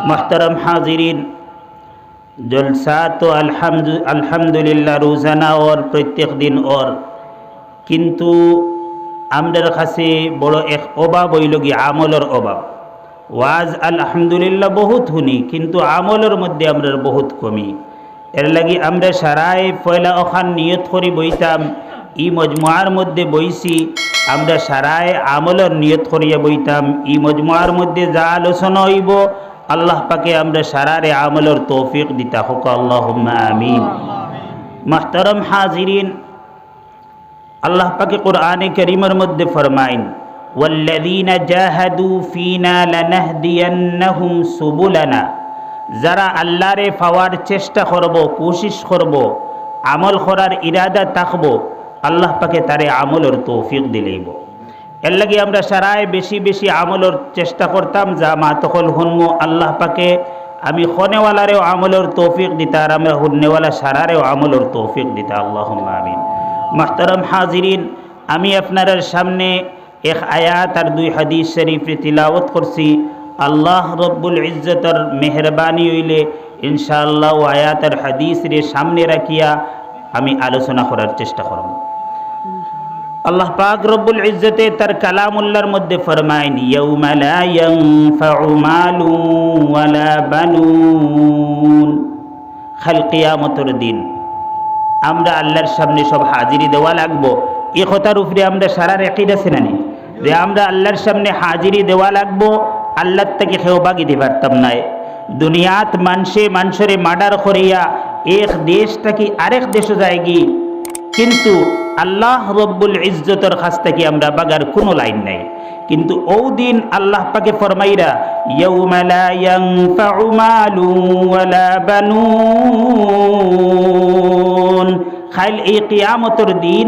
मोहतरम हाजिरीन, जलसा तो अल्हम्दुलिल्लाह रोज़ाना और प्रत्येक दिन और किन्तु आमदार काছে बड़ो एक अभाव हইল কি আমলের अभाव। ওয়াজ আলহামদুলিল্লাহ बहुत শুনি কিন্তু আমলের মধ্যে আমরা बहुत কমি। এর লাগি আমরা সারাই পয়লা ওখান নিয়ত করি বইতাম ই মজমুয়ার মধ্যে বইছি, আমরা সারাই আমলের নিয়ত করিয়া বইতাম ই মজমুয়ার মধ্যে যা আলোচনা হইব আল্লাহ পাকে আমরা সারারে আমলের তৌফিক দিতা হোক, আল্লাহুম্মা আমিন। মুহতারাম হাজিরিন, আল্লাহ পাকে কুরআনে কারীমের মধ্যে ফরমাইন ওয়াল্লাযীনা জাহাদু ফীনা লানাহদিয়ান্নাহুম সুবুলানা, যারা আল্লাহরে পাওয়ার চেষ্টা করব, কোশিশ করব, আমল করার ইরাদা থাকব, আল্লাহ পাকে তারে আমলের তৌফিক দিলেইব। এর লাগে আমরা সারায় বেশি বেশি আমলের চেষ্টা করতাম যা মা তখন হুনমু আল্লাহ পাকে আমি খনেওয়ালারেও আমলের তৌফিক দিতা আর আমরা হুন্নেওয়ালা সারারেও আমলের তৌফিক দিতা, আল্লাহুম্মা আমিন। মুহতারাম হাজিরিন, আমি আপনার সামনে এক আয়াত আর দুই হাদিস শরীফে তিলাওয়াত করছি। আল্লাহ রব্বুল ইজ্জতের মেহরবানি হইলে ইনশাআল্লাহ ও আয়াত আর হাদিস রে সামনে রাখিয়া আমি আলোচনা করার চেষ্টা করব। আল্লাহ পাক রব্বুল ইজ্জতে তার কালামুল্লাহর মধ্যে ফরমাইন ইয়াউমা লা ইয়ানফাউ মালু ওয়ালা বানুন, কাল কিয়ামতের দিন আমরা আল্লাহর সামনে সব হাজিরি দেওয়া লাগবো। এই কথার উপরে আমরা সারার একই আছে না যে আমরা আল্লাহর সামনে হাজিরি দেওয়া লাগবো, আল্লাহর থেকে কেউ বাগি দিতে পারতাম না। দুনিয়াত মানুষের মার্ডার করিয়া এক দেশ থেকে আরেক দেশে যায়গি, কিন্তু আল্লাহ রব্বুল ইজ্জতের কাছ থেকে আমরা বাগার কোনো লাইন নাই। কিন্তু ও দিন আল্লাহ পাকে ফরমাইরা ইয়াউমা লা ইয়ানফাউ মালু ওয়ালা বানুন, খাইল এই কিয়ামতের দিন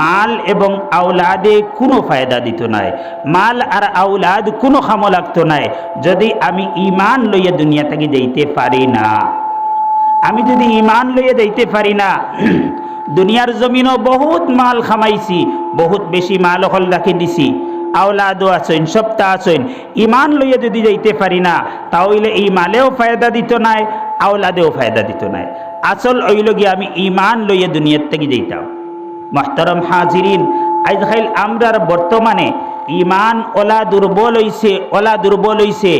মাল এবং আওলাদে কোনো ফায়দা দিত নাই, মাল আর আওলাদ কোনো কামো লাগতো নাই যদি আমি ঈমান লইয়া দুনিয়া থেকে যাইতে পারি না। আমি যদি ঈমান লইয়া যাইতে পারি না, দুনিয়ার জমিনও বহুত মাল খামাইছি, বহুত বেশি মাল হল রাখি দিছি, আওলাদও আছেন, সবটা আছেন, ঈমান লইয়া যদি যাইতে পারি না তাহলে এই মালেও ফায়দা দিত নাই, আওলাদেও ফায়দা দিত নাই। আসল হইল গিয়ে আমি ঈমান লইয়া দুনিয়ার থেকে যাইতাম। মুহতারাম হাজিরিন, আজকাল আমরার বর্তমানে ঈমান ওলা দুর্বল হইছে,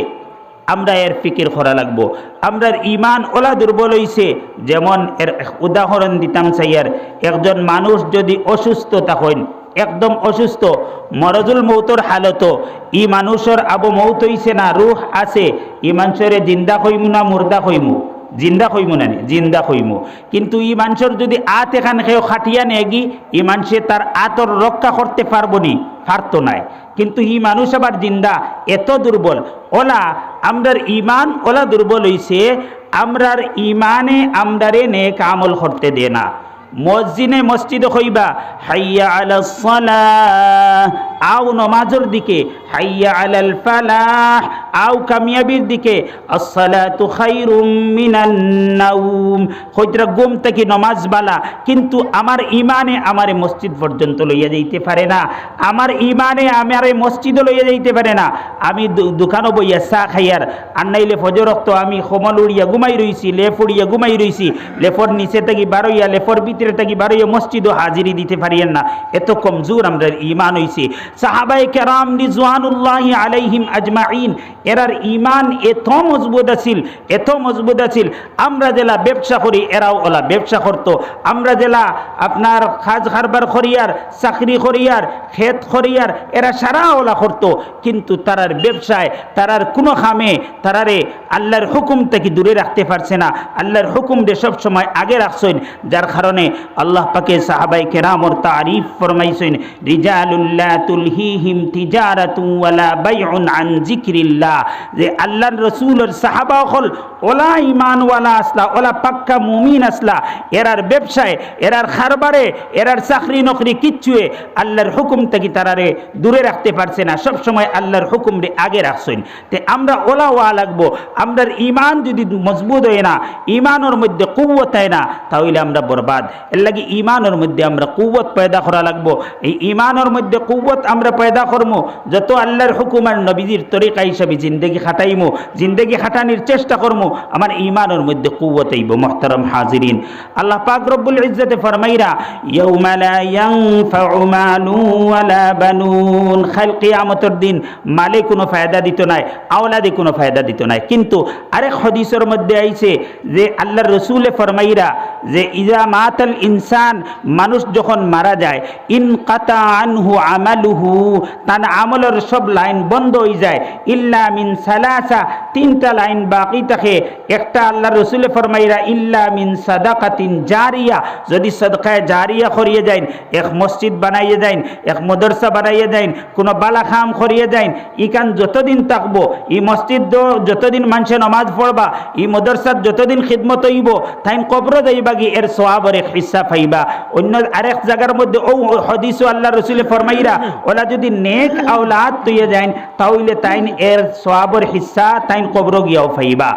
আমরা এর ফিকির করা লাগবো। আমরার ঈমান ওলা দুর্বল হইছে, যেমন এর উদাহরণ দিতাম চাইয়ার, একজন মানুষ যদি অসুস্থ থাকেন, একদম অসুস্থ, মরজুল মৌতর হালত, ই মানুষের আবু মৌত হইছে না, রুহ আছে, ই মানুষের জিন্দা কইমু না মুর্দা কইমু? জিন্দা কইমু না, জিন্দা কইমু। কিন্তু ই মানুষের যদি আত এখান খেয়ে খাটিয়া নেগি, ই মানুষে তার আতর রক্ষা করতে পারবো নি? পারতো নাই। কিন্তু ই মানুষ আবার জিন্দা, এত দুর্বল। ওলা আমরার ঈমান ওলা দুর্বল হইছে, আমরার ঈমানে আমরারে নেক আমল করতে দে না। মসজিদে কইবা হাইয়া আলাস সালাহ, আও নমাজের দিকে, হাইয়া আলাল ফালাহ, আও কামিয়াবির দিকে, আসসালাতু খায়রুম মিনান নাওম, কইতরা ঘুম থেকে নমাজ বালা, কিন্তু আমার ঈমানে আমারে মসজিদ পর্যন্ত লইয়া যাইতে পারে না, আমার ঈমানে আমারে মসজিদে লইয়া যাইতে পারে না। আমি দোকানও বইয়া চা খাইয়ার আর নাইলে ফজর রক্ত আমি কমল উড়িয়া ঘুমাই রইছি, লেফ উড়িয়া ঘুমাই রইছি, লেফর নিচে থেকে বারইয়া, লেফর ভিতরে থেকে বারইয়া মসজিদও হাজিরি দিতে পারিয়েন না। এত কমজোর আমরা ঈমান হইছে। সাহাবায়ে কেরাম রিজওয়ানুল্লাহি আলাইহিম আজমাইন, এরার ঈমান এত মজবুত আছিল। আমরা জেলা ব্যবসা করি, এরাও ওলা ব্যবসা করতো। আমরা জেলা আপনার কাজ কারবার করিয়ার, চাকরি করিয়ার, ক্ষেত করিয়ার, এরা সারা ওলা করতো। কিন্তু তারার ব্যবসায়, তারার কোনো খামে তারারে আল্লাহর হুকুম থেকে দূরে রাখতে পারছে না। আল্লাহর হুকুম রে সব সময় আগে রাখছেন, যার কারণে আল্লাহ পাকে সাহাবায়ে কেরামর তারিফ ফরমাইছেন রিজালুল্লাহ তুলহিহিম তিজারাতু ওয়ালা বাইউন আন যিকরিল্লাহ, যে আল্লাহর রাসূলের সাহাবা হল ওলা ঈমানওয়ালা আসলা, ওলা পাক্কা মুমিন আসলা, এরার ব্যবসায়, এরার খারবারে, এরার চাকরি নকরি কিচ্ছুয়ে আল্লাহর হুকুম থেকে তারারে দূরে রাখতে পারছে না, সব সময় আল্লাহর হুকুম রে আগে রাখছেন। তে আমরা ওলা ওয়া লাগবো। আমরার ঈমান যদি মজবুত হয় না, ঈমানের মধ্যে কুওয়াত হয় না, তাহলে আমরা বরবাদ। এর লাগি ঈমানের মধ্যে আমরা কুওয়াত পয়দা করা লাগবো। এই ঈমানের মধ্যে কুওয়াত আমরা পয়দা করবো যত আল্লাহর হুকুম আর নবীজির তরিকা হিসাবে জিন্দেগি খাটাইমু, জিন্দেগি খাটানির চেষ্টা করমু, আমার ঈমানের মধ্যে কুওয়াত আইব। মুহতারাম হাজিরিন, আল্লাহ পাক রব্বুল ইজ্জতে ফরমাইরা ইয়াউমা লা ইয়ানফাউ মালু ওয়ালা বানুন, কাল কিয়ামতের দিন মালে কোনো ফায়দা দিত নাই, আওলাদে কোনো ফায়দা দিত নাই। কিন্তু আরেক হাদিসের মধ্যে আইছে যে আল্লাহর রাসূলে ফরমাইরা যে ইজা মাতাল ইনসান, মানুষ যখন মারা যায়, ইনকাতা আনহু আমালুহু, তার আমলের সব লাইন বন্ধ হয়ে যায়, ইল্লা মিন সালাসা, তিনটা লাইন বাকি থাকে। একটা আল্লাহর রাসূলে ফরমাইরা ইল্লা মিন সাদাকাতিন জারিয়া, যদি সাদকায়ে জারিয়া করিয়ে যায়, এক মসজিদ বানাইয়ে যায়, এক মাদ্রাসা বানাইয়ে যায়, কোনো বালা খাম করিয়ে যায়, ইকান যতদিন থাকবো, এই মসজিদ যতদিন মানুষে নামাজ পড়বা, এই মাদ্রাসার যতদিন খিদমত হইব, তাই কবর যাইবাগি এর সওয়াবের এক হিস্সা পাইবা। অন্য আরেক জায়গার মধ্যে ও হাদিসও আল্লাহ রাসূলে ফরমাইরা ওলা যদি নেক আওলাদ তুইয়ে যায়, তাহলে তাইন এর সওয়াবের হিস্সা তাইন কবর গিয়াও পাইবা।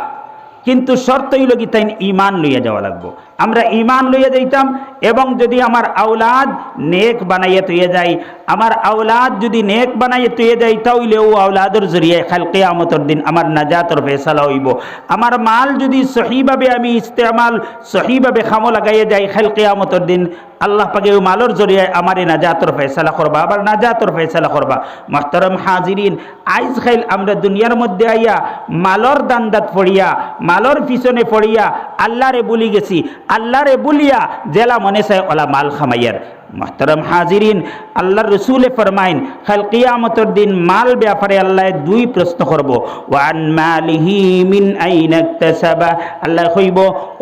কিন্তু শর্ত হইল কি তাইন ঈমান লইয়া যাওয়া লাগবো। আমরা ঈমান লইয়া যাইতাম, এবং যদি আমার আওলাদ নেক বানাইয়া তুইয়ে যাই, আমার আওলাদ যদি নেক বানাইয়া তুইয়ে যাই, তাহলে ও আওলাদের জরিয়ায় কাল কিয়ামতের দিন আমার নাজাতের ফয়সালা হইব। আমার মাল যদি সহিভাবে আমি ইস্তেমাল সহিভাবে খামো লাগাইয়া যাই, কাল কিয়ামতের দিন আল্লাহ পাকে ওই মালের জরিয়ায় আমার নাজাতের ফয়সালা করবা, আবার নাজাতের ফয়সালা করবা। মুহতারাম হাজিরিন, আইজ খাইল আমরা দুনিয়ার মধ্যে আইয়া মালর দান্দাত পড়িয়া, মালর পিছনে পড়িয়া আল্লাহরে বলি গেছি, আল্লাহরে বলিয়া জেলা মনে চায় ওলা মাল খামাইয়ার। মুহতারাম হাজিরিন, আল্লাহর রাসূলে ফরমাইন কাল কিয়ামতের দিন মাল ব্যাপারে আল্লাহ দুই প্রশ্ন করব। ওয়ান মালিহি মিন আইনা ইকতাসাবা, আল্লাহ কইব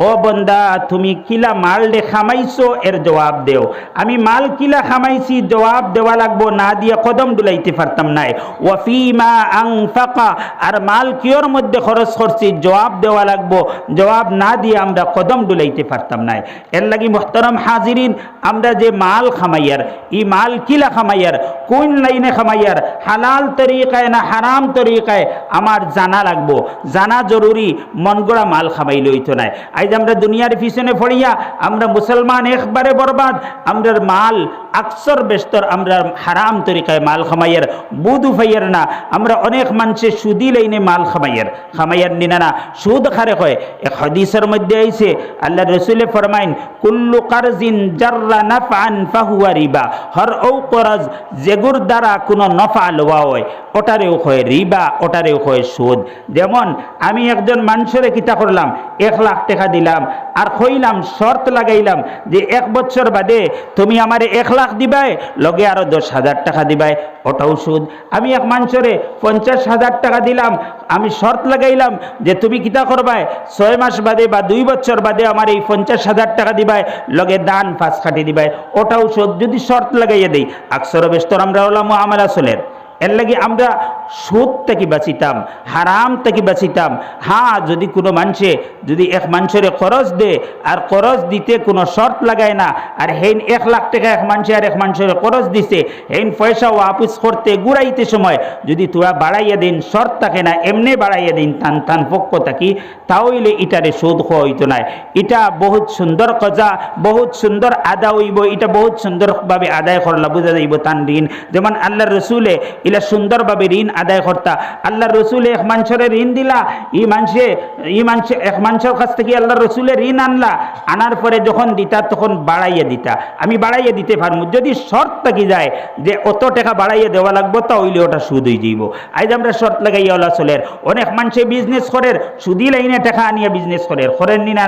ও বান্দা তুমি কিলা মাল দে খামাইছো এর জবাব দেও। আমি মাল কিলা খামাইছি জবাব দেওয়া লাগবো, না দিয়া কদম দুলাইতে পারতাম নাই। ওয়া ফিমা আনফাকা, আর মাল কিয়র মধ্যে খরচ করছি জবাব দেওয়া লাগবো, জবাব না দিয়ে আমরা কদম দুলাইতে পারতাম নাই। এর লাগি মুহতারাম হাজিরিন, আমরা যে মাল খামাইয়ার, ই মাল কিলা খামাইয়ার, কোন লাইনে খামাইয়ার, হালাল তরিকায় না হারাম তরিকায়, আমার জানা লাগবো, জানা জরুরি। মন গড়া মাল খামাই লইতো নাই। আজ আমরা দুনিয়ার পিছনে পড়িয়া আমরা মুসলমান একবারে বরবাদ। আমরার মাল আকসর বেস্তর আমরা হারাম তরিকায় মাল খামাইয়ার, বুধ উফাইয়ার না। আমরা অনেক মানুষে সুদি লাইনে মাল খামাইয়ার নিনা না, সুদ খারে কয়। এক হাদিসের মধ্যে আইছে আল্লাহ রাসূলে ফরমাইন কুল্লু কারজিন জাররা নাফআন ফাহুয়া রিবা, হর ও করাজ যেগুর দ্বারা কোনো নফা লওয়া হয় ওটারেও হয় রিবা, ওটারেও হয় সুদ। যেমন আমি একজন মানুষের কিতা করলাম, 1 লাখ টাকা দিলাম, আর কইলাম শর্ত লাগাইলাম যে 1 বছর বাদে তুমি আমারে 1 লাখ দিবাই, লগে আরো 10,000 টাকা দিবাই, ওটাও সুদ। আমি এক মানুষের 50,000 টাকা দিলাম, আমি শর্ত লাগাইলাম যে তুমি কিতা করবাই 6 মাস বাদে বা 2 বছর বাদে আমার এই 50,000 টাকা দিবাই, লগে দান 5 কাটি দিবাই, ওটাও সুদ। যদি শর্ত লাগাইয়া দেই, আকসর বেস্তর আমরা হলাম মুআমালা চলের। এর লাগি আমরা সুদ থেকে বাঁচিতাম, হারাম থেকে বাঁচিতাম। হ্যাঁ, যদি কোনো মানুষে যদি এক মানুষের খরচ দে, আর খরচ দিতে কোনো শর্ত লাগায় না, আর হেন 1 লাখ টাকা এক মানুষে আর এক মানুষের খরচ দিছে, হেন পয়সা ওয়াপিস করতে ঘুরাইতে সময় যদি তোরা বাড়াইয়া দিন, শর্ত থাকে না, এমনি বাড়াইয়া দিন টান পক্ষ থাকি, তাহলে এটারে সুদ হওয়া হইতো না। এটা বহুত সুন্দর কজা, বহুত সুন্দর আদা হইব, এটা বহুত সুন্দরভাবে আদায় করলা বুঝা যাইব তান ঋণ। যেমন আল্লাহর রাসূলে ইলা সুন্দরভাবে ঋণ আদায় করতা। আল্লাহর রাসূলে এক মানুষের ঋণ দিলা, এই মানুষে এক মানুষের কাছ থেকে আল্লাহর রাসূলে ঋণ আনলা, আনার পরে যখন দিতা তখন বাড়াইয়া দিতা। আমি বাড়াইয়া দিতে পারবো, যদি শর্ত থাকি যায় যে অত টাকা বাড়াইয়া দেওয়া লাগবো, তাহলে ওটা সুদ হয়ে যাইব। আজ আমরা শর্ত লাগাইয়া ওলা চলের। অনেক মানুষে বিজনেস করের, সুদি লাইনে টাকা আনিয়া বিজনেস করেন নি না।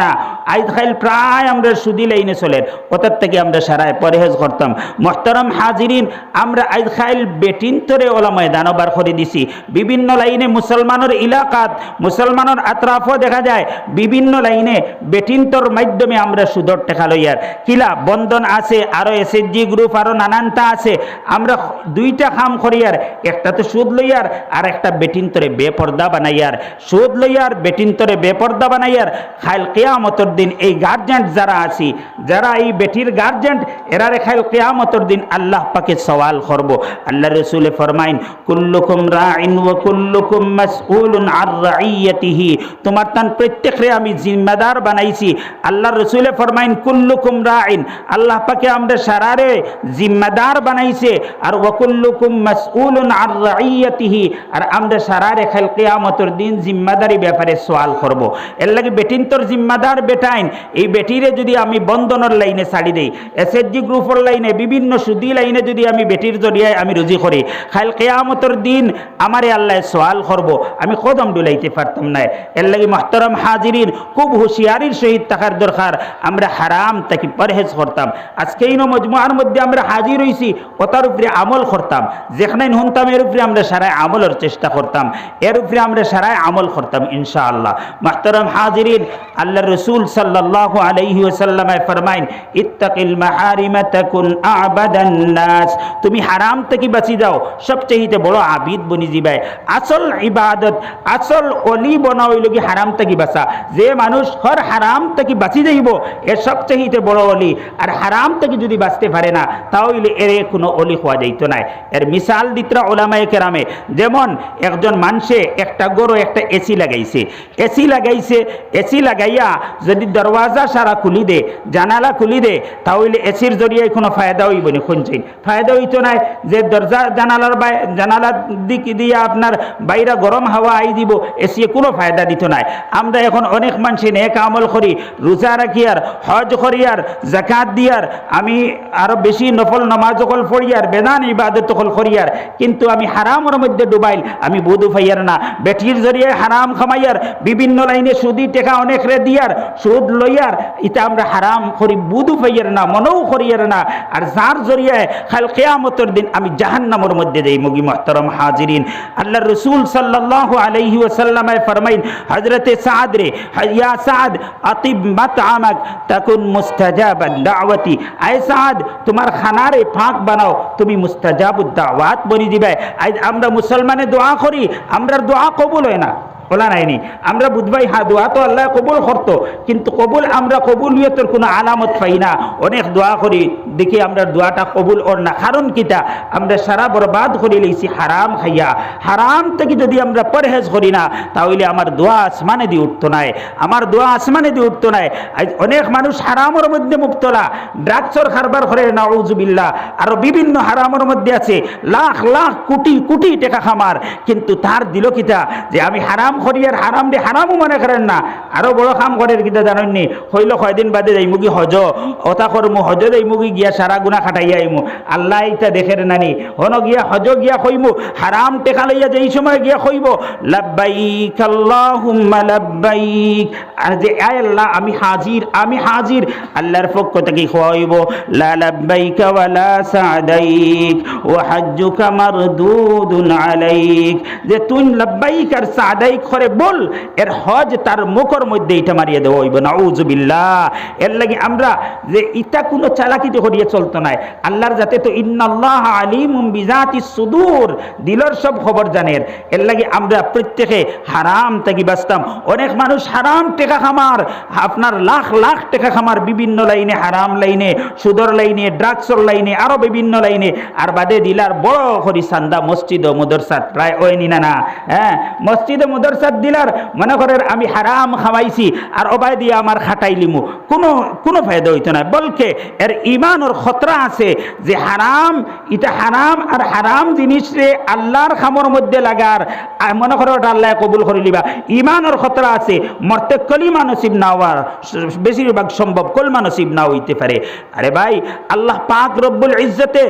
আজ খাইল প্রায় আমরা সুদি লাইনে চলের, ওটার থেকে আমরা সারায় পরহেজ করতাম। মুহতারাম হাজিরিন, আমরা আজ খাইল বেটিন তরে ওলা ময়দান বার করে দিছি। বিভিন্ন লাইনে মুসলমানের এলাকাত, মুসলমানের আতরাফও দেখা যায় বিভিন্ন লাইনে বেটিন্তর মাধ্যমে আমরা সুদর টাকা লইয়ার কিলা বন্ধন আছে, আরো এসএসজি গ্রুপ, আরো নানানটা আছে। আমরা দুইটা কাম করিয়ার, একটা তো সুদ লইয়ার, আর একটা বেটিন্তরে বেপর্দা বানাইয়ার। সুদ লইয়ার, বেটিন্তরে বেপর্দা বানাইয়ার। খাইল কিয়ামতের দিন এই গার্জেন্ট যারা আছি, যারা এই বেটির গার্জেন্ট, এরারে খাইল কিয়ামতের দিন আল্লাহ পাকে সওয়াল করব। আল্লাহ রাসূলে ফরমান ফরমাইন কুল্লুকুম রাইন ওয়া কুল্লুকুম মাসউলুন আন রাইয়াতিহি, তোমার তান প্রত্যেকরে আমি জিম্মাদার বানাইছি। আল্লাহ রসুলে ফরমাইন কুল্লুকুম রাইন, আল্লাহ পাকে আমরা সারারে জিম্মাদার বানাইছে। আর ওয়া কুল্লুকুম মাসউলুন আন রাইয়াতিহি, আর আমরা সারারে কাল কিয়ামতের দিন জিম্মাদারি ব্যাপারে সওয়াল করব। এর লাগি বেটিন তোর জিম্মাদার বেটাইন, এই বেটিরে যদি আমি বন্ধনের লাইনে ছাড়ি দেই, এসএসজি গ্রুপের লাইনে বিভিন্ন সুদি লাইনে যদি আমি বেটির জরিয়ায় আমি রুজি করি, কাল কিয়ামতের দিন আমারে আল্লাহ সওয়াল করব, আমি কদম ডুলাইতে পারতাম না। এর লাগি মুহতারাম হাজিরিন, খুব হুঁশিয়ারির সহিত থাকার দরকার। আমরা হারাম থেকে পরহেজ করতাম। আজকে এই মজমুয়ার মধ্যে আমরা হাজির হইছি, ওটার উপরে আমল করতাম। যেখানে শুনতাম এর উপরে আমরা সারাই আমলের চেষ্টা করতাম, এর উপরে আমরা সারাই আমল করতাম ইনশাআল্লাহ। মুহতারাম হাজিরিন, আল্লাহ রসুল সাল্লাল্লাহু আলাইহি ওয়াসাল্লাম ফরমাইন ইত্তাকিল মাহারিমা তাকুন আবাদান নাস, তুমি হারাম থেকে বাঁচি যাও, সবচেয়ে বড় আবিদ বনি যাবে। আসল ইবাদত, আসল অলি বনা হইল কি হারাম থেকে বাঁচা। যে মানুষ হর হারাম থেকে বাঁচি যাইব, এর সবচেয়ে বড় অলি। আর হারাম থেকে যদি বাঁচতে পারে না, তাহলে এর কোনো অলি হওয়া যাইত না। এর মিসাল দিতরা ওলামায়ে কেরামে, যেমন একজন মানুষে একটা গরু একটা এসি লাগাইছে, এসি লাগাইয়া যদি দরওয়াজা সারা খুলি দে, জানালা খুলি দে, তাহলে এসির জরিয়ায় কোনো ফায়দা হইব না। শুনছেন, ফায়দা হইতো না। যে দরজা জানালার দিক দিয়ে আপনার বাইরে গরম হাওয়া আই দিব, এসি কোনো ফায়দা দিত না। আমরা এখন অনেক মানুষ নেক আমল করি, রোজা রাখি আর হজ করি আর যাকাত দিয়ার, আমি আরো বেশি নফল নামাজ কল পড়িয়ার, বেদান ইবাদত কল করিয়ার, কিন্তু আমি হারামের মধ্যে ডুবাইল, আমি বুধু ফাইয়ার না। বেটির জরিয়ায় হারাম খামাইয়ার, বিভিন্ন লাইনে সুদি টেকা অনেক রে দিয়ার, সুদ লইয়ার, এটা আমরা হারাম করি, বুধু ফাইয়ার না, মনও করিয়ার না। আর যার জরিয়ায় কাল কিয়ামতের দিন আমি জাহান্নামের মধ্যে যাই মুগি। মুহতারাম হাজিরিন, আল্লাহ রসুল সাল্লাল্লাহু আলাইহি ওয়াসাল্লাম ফরমাইন হযরতে সাদ রে, ইয়া সাদ আতিব মাতআমাক তাকুন মুস্তাজাবাদ দাওয়াতি, আয় সাদ তোমার খানারে পাক বানাও, তুমি মুস্তাজাবুদ দাওয়াত বনি দিবে। আজ আমরা মুসলমানে দোয়া করি, আমরা দোয়া কবুল হয় না, বলা নাইনি। আমরা বুঝবাই হ্যাঁ দোয়া তো আল্লাহ কবুল করতো, কিন্তু কবুল আমরা কবুলিয়তের কোনো আলামত পাই না। অনেক দোয়া করি, দেখি আমরা দোয়াটা কবুল ওর না। কারণ কিটা, আমরা সারা বরবাদ করে লইছি হারাম খাইয়া। হারাম থেকে যদি আমরা পরহেজ করি না, তাহলে আমার দোয়া আসমানে দিয়ে উঠতো নাই, আমার দোয়া আসমানে দিয়ে উঠতো নাই। আজ অনেক মানুষ হারামের মধ্যে মুক্তলা, ড্রাগসর কারবার করে, নাউজুবিল্লাহ, আরো বিভিন্ন হারামের মধ্যে আছে, লাখ লাখ কোটি কোটি টাকা খামার, কিন্তু তার দিল কিটা যে আমি হারাম করিয়ার, হারাম দিয়ে হারামও মনে করেন না। আরো বড় কাম করেন কিটা জানেননি, হইল কয়দিন বাদে যাই মুগি হজ, ওটা করমু, হজ যাই মুগি গিয়া সারা গুণা খাটাইয়া আইমু, আল্লাহ এটা দেখেন নানি। হন গিয়া হজ গিয়া কইমু, হারাম টেকা লইয়া যে এই সময় গিয়া কইব লাব্বাইক আল্লাহুম্মা লাব্বাইক, আর যে আয় আল্লাহ আমি হাজির, আমি হাজির, আল্লাহর পক্ষ থেকে কইব লা লাব্বাইকা ওয়া লা সাদাইক ওয়া হাজ্জুকা মারদুদুন আলাইক, যে তুই লাব্বাইক আর সাদাইক করে বল, এর হজ তার মুখের মধ্যে এটা মারিয়ে দেওয়া হইব। নাউজুবিল্লাহ। এর লাগি আমরা যে ইটা কোনো চালাকিতে করিয়ে চলতো নাই। আল্লাহর যাতে তো ইন্নাল্লাহ আলিমুম বিজাতিস সুদূর, দিলের সব খবর জানেন। এর লাগি আমরা প্রত্যেকে হারাম থেকে বাঁচতাম। অনেক মানুষ হারাম টাকা খামার, আপনার লাখ লাখ টাকা খামার, বিভিন্ন লাইনে, হারাম লাইনে, সুদর লাইনে, ড্রাগসর লাইনে, আরো বিভিন্ন লাইনে। আর বাদে দিলার বড় করি সান্দা মসজিদ ও মদরসাত প্রায় ওইনি না না, হ্যাঁ মসজিদে মদরসাত দিলার মনে করেন আমি হারাম খাওয়াইছি আর অবাই দিয়ে আমার খাটাইলিমু, কোনো ফায়দা হইতো না। বলকে এর ইমানের খতরা আছে যে হারাম, এটা হারাম, আর হারাম জিনিস রে আল্লাহর খামর মধ্যে লাগার মনে করো ওটা আল্লাহ কবুল করে লিবা, ইমানের খতরা আছে। মরতে কলিমা নসিব না হওয়ার বেশিরভাগ সম্ভব, কলমা নসিব না হইতে পারে। আরে ভাই, আল্লাহ পাক রব্বুল ইজ্জতে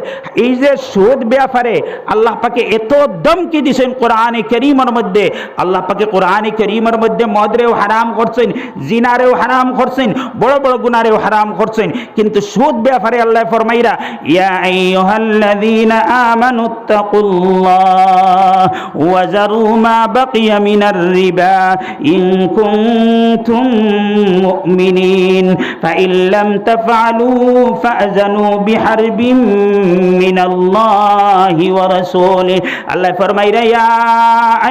এই যে সুদ ব্যাপারে আল্লাহ পাকে এত দমকি দিয়েছেন কোরআনে কারীমের মধ্যে। আল্লাহ পাকে কোরআনে কারীমের মধ্যে মদরেও হারাম করছেন, জিনারেও হারাম করছেন, বড় বড় গুনারেও হারাম করছেন, কিন্তু সুদ ব্যাপারে আল্লাহ ফরমাইরা ইয়া আইয়ুহাল্লাযীনা আমানুত্তাকুল্লাহ ওয়া যারু মা বাকিয়া মিনার রিবা ইন কুনতুম মুমিনিন ফাইন লাম তাফআলু ফাআযানু বিহারবিন মিনাল্লাহি ওয়া রাসূলিহি। আল্লাহ ফরমাইরা ইয়া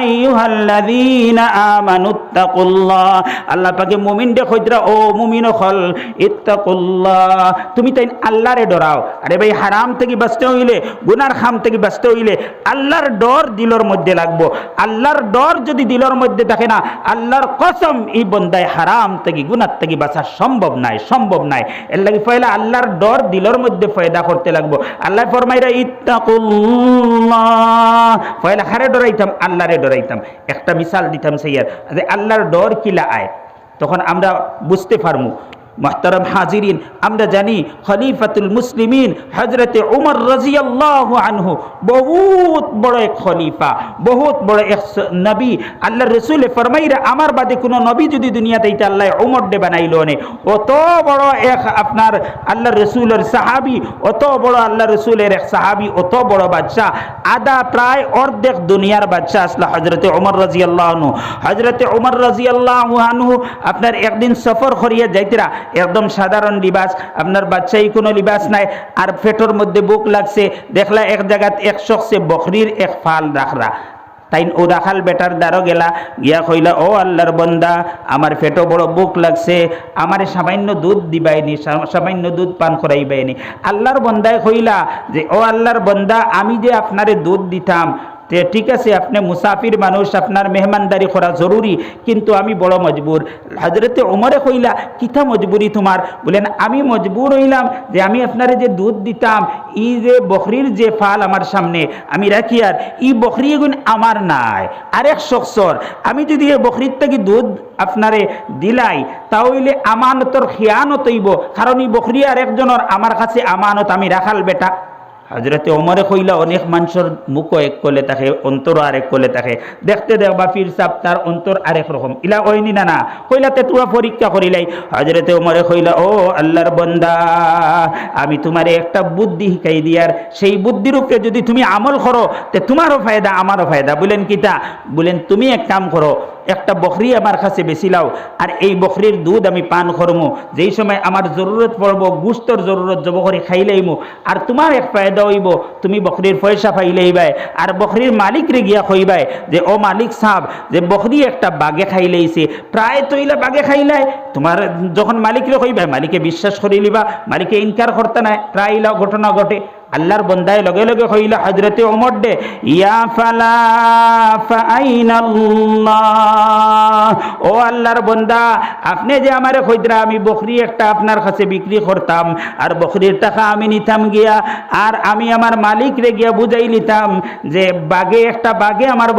আইয়ুহাল্লাযীনা আমানুত্তাকুল্লাহ, আল্লাহ পাকে মুমিন দে কইরা ও মুমিন হল ইত্তাকুল্লাহ, তুমি তাই আল্লাহ আল্লাহরে ডরাও। আরে ভাই, হারাম থেকে বাঁচতে হইলে, গুনার খাম থেকে বাঁচতে হইলে আল্লাহর ডর দিলর মধ্যে লাগবো। আল্লাহর ডর যদি দিলর মধ্যে থাকে না, আল্লাহর কসম এই বন্দায় হারাম থেকে গুনার থেকে বাঁচা সম্ভব নাই, সম্ভব নাই। এর লাগি পয়লা আল্লাহর ডর দিলর মধ্যে পয়দা করতে লাগবো। আল্লাহ ফরমাইরা ইত্তাকুল্লাহ, পয়লা হারে ডরাইতাম, আল্লাহরে ডরাইতাম। একটা মিসাল দিতাম সেইয়ার, যে আল্লাহর ডর কিলা আয়, তখন আমরা বুঝতে পারবো। মুহতারাম হাজিরিন, আমরা জানি খলিফাতুল মুসলিমিন হযরতে উমর রাদিয়াল্লাহু আনহু বহুত বড় এক খলিফা, বহুত বড় এক নবী। আল্লাহর রাসূল ফরমাইরা আমার বাদে কোনো নবী যদি দুনিয়াতে আইতা আল্লাহ উমর দে বানাইলো নে। অত বড় এক আপনার আল্লাহর রাসূলের সাহাবী, অত বড় আল্লাহর রাসূলের এক সাহাবী, অত বড় বাদশা, আদা প্রায় অর্ধেক দুনিয়ার বাদশা আসলে হযরতে উমর রাদিয়াল্লাহু আনহু। হযরতে উমর রাদিয়াল্লাহু আনহু আপনার একদিন সফর করিয়া যাইতরা, একদম সাধারণ লিবাস, আপনার বাচ্চাই কোনো লিবাস নাই, আর পেটের মধ্যে বুক লাগছে। দেখলা এক জায়গাত এক শখসে বকরির এক ফাল রাখরা, তাই ও রাখাল বেটার দ্বারো গেলা, গিয়া কইলা, ও আল্লাহর বন্দা, আমার পেটও বড় বুক লাগছে, আমারে সামান্য দুধ দিবাইনি, সামান্য দুধ পান করাইবাইনি। আল্লাহর বন্দায় কইলা যে, ও আল্লাহর বন্দা, আমি যে আপনারে দুধ দিতাম, ঠিক আছে, আপনি মুসাফির মানুষ, আপনার মেহমানদারি করা জরুরি, কিন্তু আমি বড় মজবুর। হযরতে উমরে কইলা, কিতা মজবুরি তোমার? বলেন, আমি মজবুর হইলাম যে আমি আপনারে যে দুধ দিতাম, ই যে বকরির যে ফাল আমার সামনে আমি রাখি, আর ই বকরি এগুন আমার নাই, আরেক শখসর। আমি যদি এই বকরির থেকে দুধ আপনারে দিলাই, তাহলে আমানতর খিয়ানত হইব, কারণ এই বকরি আর একজনের আমার কাছে আমানত, আমি রাখাল বেটা। হযরতে ওমরে কইলা, অনেক মানুষের মুখও এক কলে থাকে, অন্তর আরেক কলে থাকে, দেখতে দেখবা পীর সাহেব তার অন্তর আরেক রকম, ইলা কইনি না না কইলাতে তোরা পরীক্ষা করিলাই। হযরতে ওমরে কইলা, ও আল্লাহর বান্দা, আমি তোমারে একটা বুদ্ধি শিখাই দিয়ার, সেই বুদ্ধির উপরে যদি তুমি আমল করো তে তোমারও ফায়দা আমারও ফায়দা। বলেন কিতা? বলেন, তুমি এক কাম করো, একটা বকরি আমার কাছে বেশি লাও, আর এই বকরির দুধ আমি পান করমু, যেই সময় আমার জরুরত পড়বো, গুস্তর জরুরত জব করে খাইলেইমু, আর তোমার এক ফায়দা হইব, তুমি বকরির পয়সা পাইলেইবাই, আর বকরির মালিকরে গিয়া কইবাই যে, ও মালিক সাহেব, যে বকরি একটা বাগে খাইলেইছে, প্রায় তৈলা বাগে খাইলাই। তোমার যখন মালিকরে কইবাই, মালিকে বিশ্বাস করি লিবা, মালিকে ইনকার করতে নাই, প্রায় ঘটনা ঘটে। আল্লাহর বন্দায় লগে লগে কইলা হযরতে ওমর দে, ইয়া ফালা ফাইনাল্লাহ, ও আল্লাহর বন্দা, আপনি যে আমারে কইতরা আমি বকরি একটা আপনার কাছে বিক্রি করতাম, আর বকরির টাকা আমি নিতাম গিয়া, আর আমি আমার মালিক রে গিয়া বুঝাই নিতাম যে বাগে একটা বাগে আমার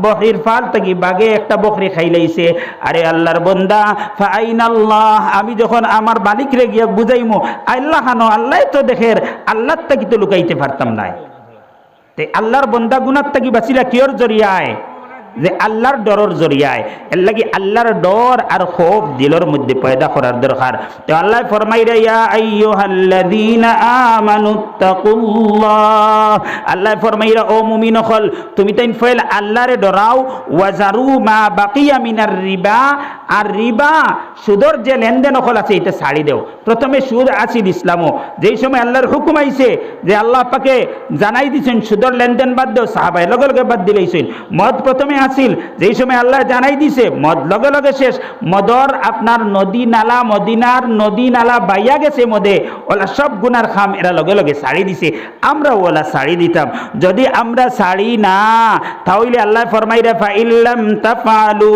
বকরির ফাল থেকে বাগে একটা বকরি খাইলাইছে। আরে আল্লাহর বন্দা, ফাইনাল্লাহ, আমি যখন আমার মালিক রে গিয়া বুঝাইমু, আল্লাহ খানো, আল্লাহ তো দেখের, আল্লাহ তাকি তো লুকাইতে পারতাম নাই। তে আল্লাহর বন্দা গুনার তাকি বাঁচিলা কিয়র জরিয়ায়? যে আল্লাহর ডরর জরিয়ায়। এর লাগি আল্লাহর ডর আর খৌফ দিলের মধ্যে পয়দা করার দরকার। তো আল্লাহ ফরমাইরা, ইয়া আইয়ুহাল্লাযীনা আমানুত্তাকুল্লাহ, আল্লাহ ফরমাইরা, ও মুমিন হল, তুমি তাই ফেল আল্লাহরে ডরাও, ওয়াজারু মা বাকিয়া মিনার রিবা, আর রিবা সুদর যে লেনদেন হল আছে এটা ছাড়ি দেও। প্রথমে সুদ আছিল ইসলামও, যেই সময় আল্লাহর হুকুম আইছে যে আল্লাহ পাকে জানাই দিছেন সুদর লেনদেন বাদ দেও, সাহাবায়ে লগে লগে বাদ দিলেইছেন। মদ প্রথমে আছিল, যেই সময় আল্লাহ জানাই দিছে, মদ লগে লগে শেষ। মদর আপনার নদী নালা, মদিনার নদী নালা বাইয়া গেছে মদে, ওলা সব গুনার খাম এরা লগে লগে ছাড়ি দিছে। আমরা ওলা ছাড়ি দিতাম, যদি আমরা ছাড়ি না, তাহলে আল্লাহ ফরমাইরা, ফাইল্লাম তাফালু,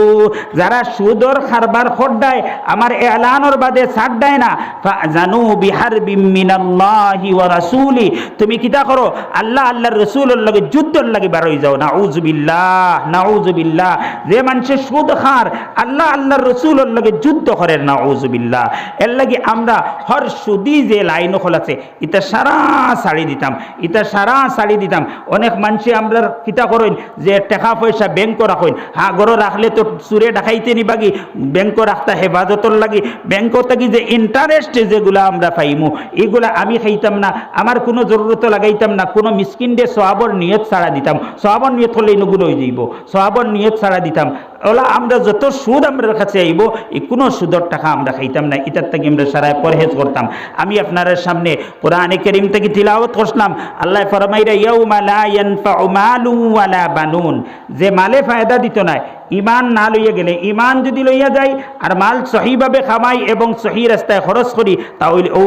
যারা সুদর খারবার খড্ডায় আমার এলানোর বাদে ছাড় দেয় না, ফাজানু বিহারবিম মিনাল্লাহি ওয়া রাসূলি, তুমি কিতা করো? আল্লাহ আল্লাহর রাসূলের লগে যুদ্ধের লাগি বার হই যাও। নাউযুবিল্লাহ, নাউযুবিল্লাহ। যে মানুষের সুদ খার আল্লাহ আল্লাহর রাসূলের লগে যুদ্ধ করে, নাউযুবিল্লাহ। এর লাগি আমরা হর সুদি যে লাইন হল আছে এটা সারা ছাড়ি দিতাম, এটা সারা ছাড়ি দিতাম। অনেক মানুষে আমরা কিতা করেন যে টাকা পয়সা ব্যাংক রাখেন, হ্যাঁ গড় রাখলে তো চুরে ডাকাইতে নিবাগি, ব্যাংক রাখতা হেফাজতর লাগি, ব্যাংক থাকি যে ইন্টারেস্ট যেগুলা আমরা পাইমু, এগুলা আমি খাইতাম না, আমার কোনো জরুরত লাগাইতাম না, কোনো মিসকিন দিয়ে সওয়াবর নিয়ত ছাড়া দিতাম। সওয়াবর নিয়ত হলে এগুলো হয়ে যাইব, সওয়াবর নিয়ত ছাড়া দিতাম। ওলা আমরা যত সুদ আমরা কাছে আইব এই কোনো সুদর টাকা আমরা খাইতাম না, এটার থেকে আমরা সারায় পরহেজ করতাম। আমি আপনার সামনে কোরআনে কারীম থেকে তিলাওয়াত করলাম, আল্লাহ ফরমাইরা ইয়াউমা লা ইয়ানফাউ মালু ওয়ালা বানুন, যে মালে ফায়দা দিত না ইমান না লইয়া গেলে, ইমান যদি লইয়া যায় আর মাল সহিভাবে খামাই এবং সহি রাস্তায় খরচ করি তাহলে ও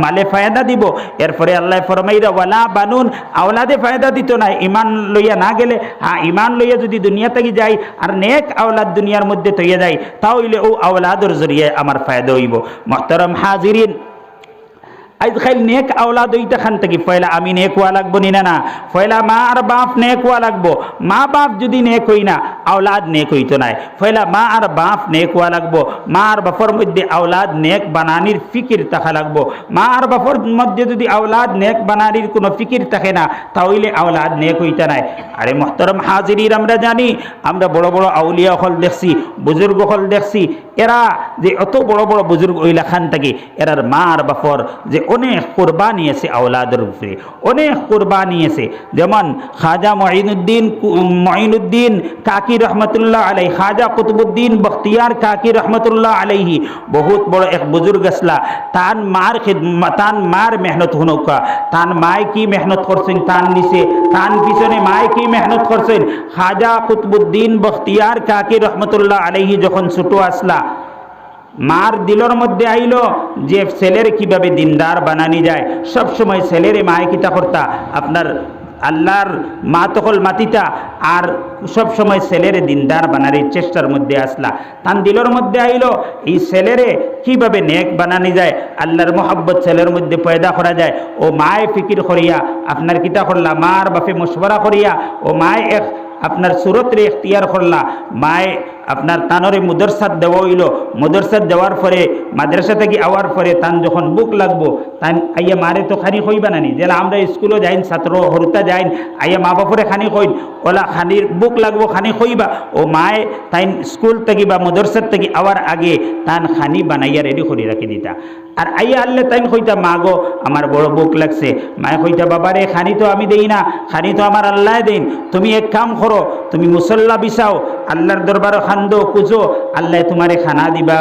মালে ফায়দা দিব। এরপরে আল্লাহ ফরমাইরা ওয়ালা বানুন, আওলাদে ফায়দা দিত না ইমান লইয়া না গেলে। হ্যাঁ, ইমান লইয়া যদি দুনিয়া থেকে যাই আর নেক আওলাদ দুনিয়ার মধ্যে তৈয়া যায় তাহলে ও আওলাদর জরিয়ে আমার ফায়দা হইব। মুহতারাম হাজিরিন, আজ খাইল নেক আওলাদ ওইটা খান থেকে পয়লা আমি নেক হওয়া লাগবো নি না, পয়লা মা আর বাপ নেক হওয়া লাগবো। মা বাপ যদি নেক হই না আওলাদ নেক হইতো নাই, পয়লা মা আর বাপ নেক হওয়া লাগবো। মা আর বাপর মধ্যে আওলাদ নেক বানানির ফিকির থাকা লাগবো। মা আর বাপর মধ্যে যদি আওলাদ নেক বানানির কোনো ফিকির থাকে না তাহলে আওলাদ নেক হইতা নাই। আরে মুহতারাম হাজিরিন, আমরা জানি, আমরা বড় বড় আউলিয়া হল দেখছি, বুজুর্গ হল দেখছি, এরা যে অত বড় বড় বুজুর্গ ওইলা খান থাকে এরার মা আর বাপর যে অনেক কোরবানি আছে আওলাদের উপরে, অনেক কোরবানি আছে। যেমন খাজা মঈনুদ্দিন কাকি রহমতুল্লাহ আলাইহি, খাজা কুতুবুদ্দিন বখতিয়ার কাকি রহমতুল্লাহ আলাইহি বহুত বড় এক বুজুর্গ আসলা। তান মার মেহনত হুনকা, তান মায় কি মেহনত করছেন, তান নিচে তান পিছনে মায় কি মেহনত করছেন। খাজা কুতুবুদ্দিন বখতিয়ার কাকি রহমতুল্লাহ আলাইহি যখন ছোট আসলা মার দিলর মধ্যে আইল যে ছেলের কিভাবে দিনদার বানানি যায়, সব সময় ছেলের মায় কিতা করতা আপনার আল্লাহর মা তকল মাতিতা আর সব সময় ছেলের দিনদার বানানির চেষ্টার মধ্যে আসলা। তান দিলর মধ্যে আইল এই ছেলেরে কিভাবে নেক বানানি যায়, আল্লাহর মোহাব্বত ছেলের মধ্যে পয়দা করা যায়। ও মায় ফিকির করিয়া আপনার কিতা করলা, মার বাপে মশওয়ারা করিয়া ও মায় এক আপনার সুরতরে এখতিয়ার করলা। মায়ে আপনার তানরে মুদরসাত দেওয়া হইল, মুদরসাত দেওয়ার পরে মাদ্রাসা থেকে আওয়ার পরে তান যখন বুক লাগবো তান আইয়া মারে তো খানি কইবা নানি, যেলা আমরা স্কুলে যাইন ছাত্র হরুতা যাইন আইয়া মা বাপরে খানি কইন, ওলা খানির বুক লাগবো খানি কইবা। ও মায়ে তাইন স্কুল থেকে বা মুদরসাত থেকে আওয়ার আগে তান খানি বানাইয়া রেডি করে রাখি দিতা। আর আইয়া আল্লে তাইন কইতা মা গো আমার বড় বুক লাগছে, মায়ে কইতা বাবারে খানি তো আমি দেই না, খানি তো আমার আল্লাহ দেন, তুমি এক কাম করো, তুমি মুসল্লা বিছাও, আল্লাহর দরবারে খান্দো কুজো, আল্লাহ তোমারে খানা দিবা।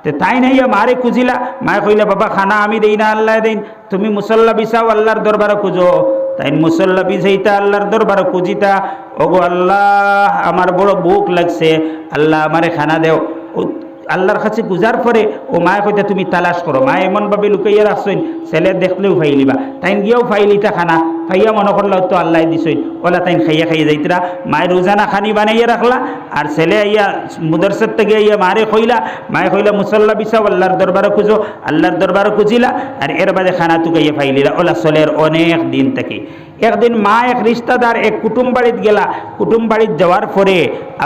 তো তাই নাইয়া মারে কুজিলা, মায়ে কইলা বাবা খানা আমি দেই না আল্লাহ দেন, তুমি মুসল্লা বিছাও আল্লাহর দরবারে কুজো। তাই মুসল্লা বিছাইতা আল্লাহর দরবারে কুজিতা, ওগো আল্লাহ আমার বড় বুক লাগছে, আল্লাহ আমারে খানা দেও। আল্লাহর কাছে গুজার পরে ও মায়ে কইতে তুমি তালাশ করো, মা এমনভাবে লুকাইয়া রাখছেন ছেলে দেখলেও ফাইলিবা। তাইন গিয়েও ফাইলিটা খানা খাইয়া মনে করলো তো আল্লাহ দিছই, ওলা তাইন খাইয়া খাইয়া যাইতরা। মায়ের রোজানা খানি বানাইয়া রাখলা আর ছেলে আইয়া মুদরসার থেকে আইয়া মারে কইলা, মায়ে কইলা মুসল্লা বিছাও আল্লাহর দরবারে খুঁজো, আল্লাহর দরবারে খুঁজিলা আর এর বাদে খানা তুকাইয়া ফাইলিলা। ওলা চলের অনেক দিন থেকে একদিন মা এক রিশতাদার এক কুটুম বাড়িত গেলা, কুটুম বাড়িত যাওয়ার পরে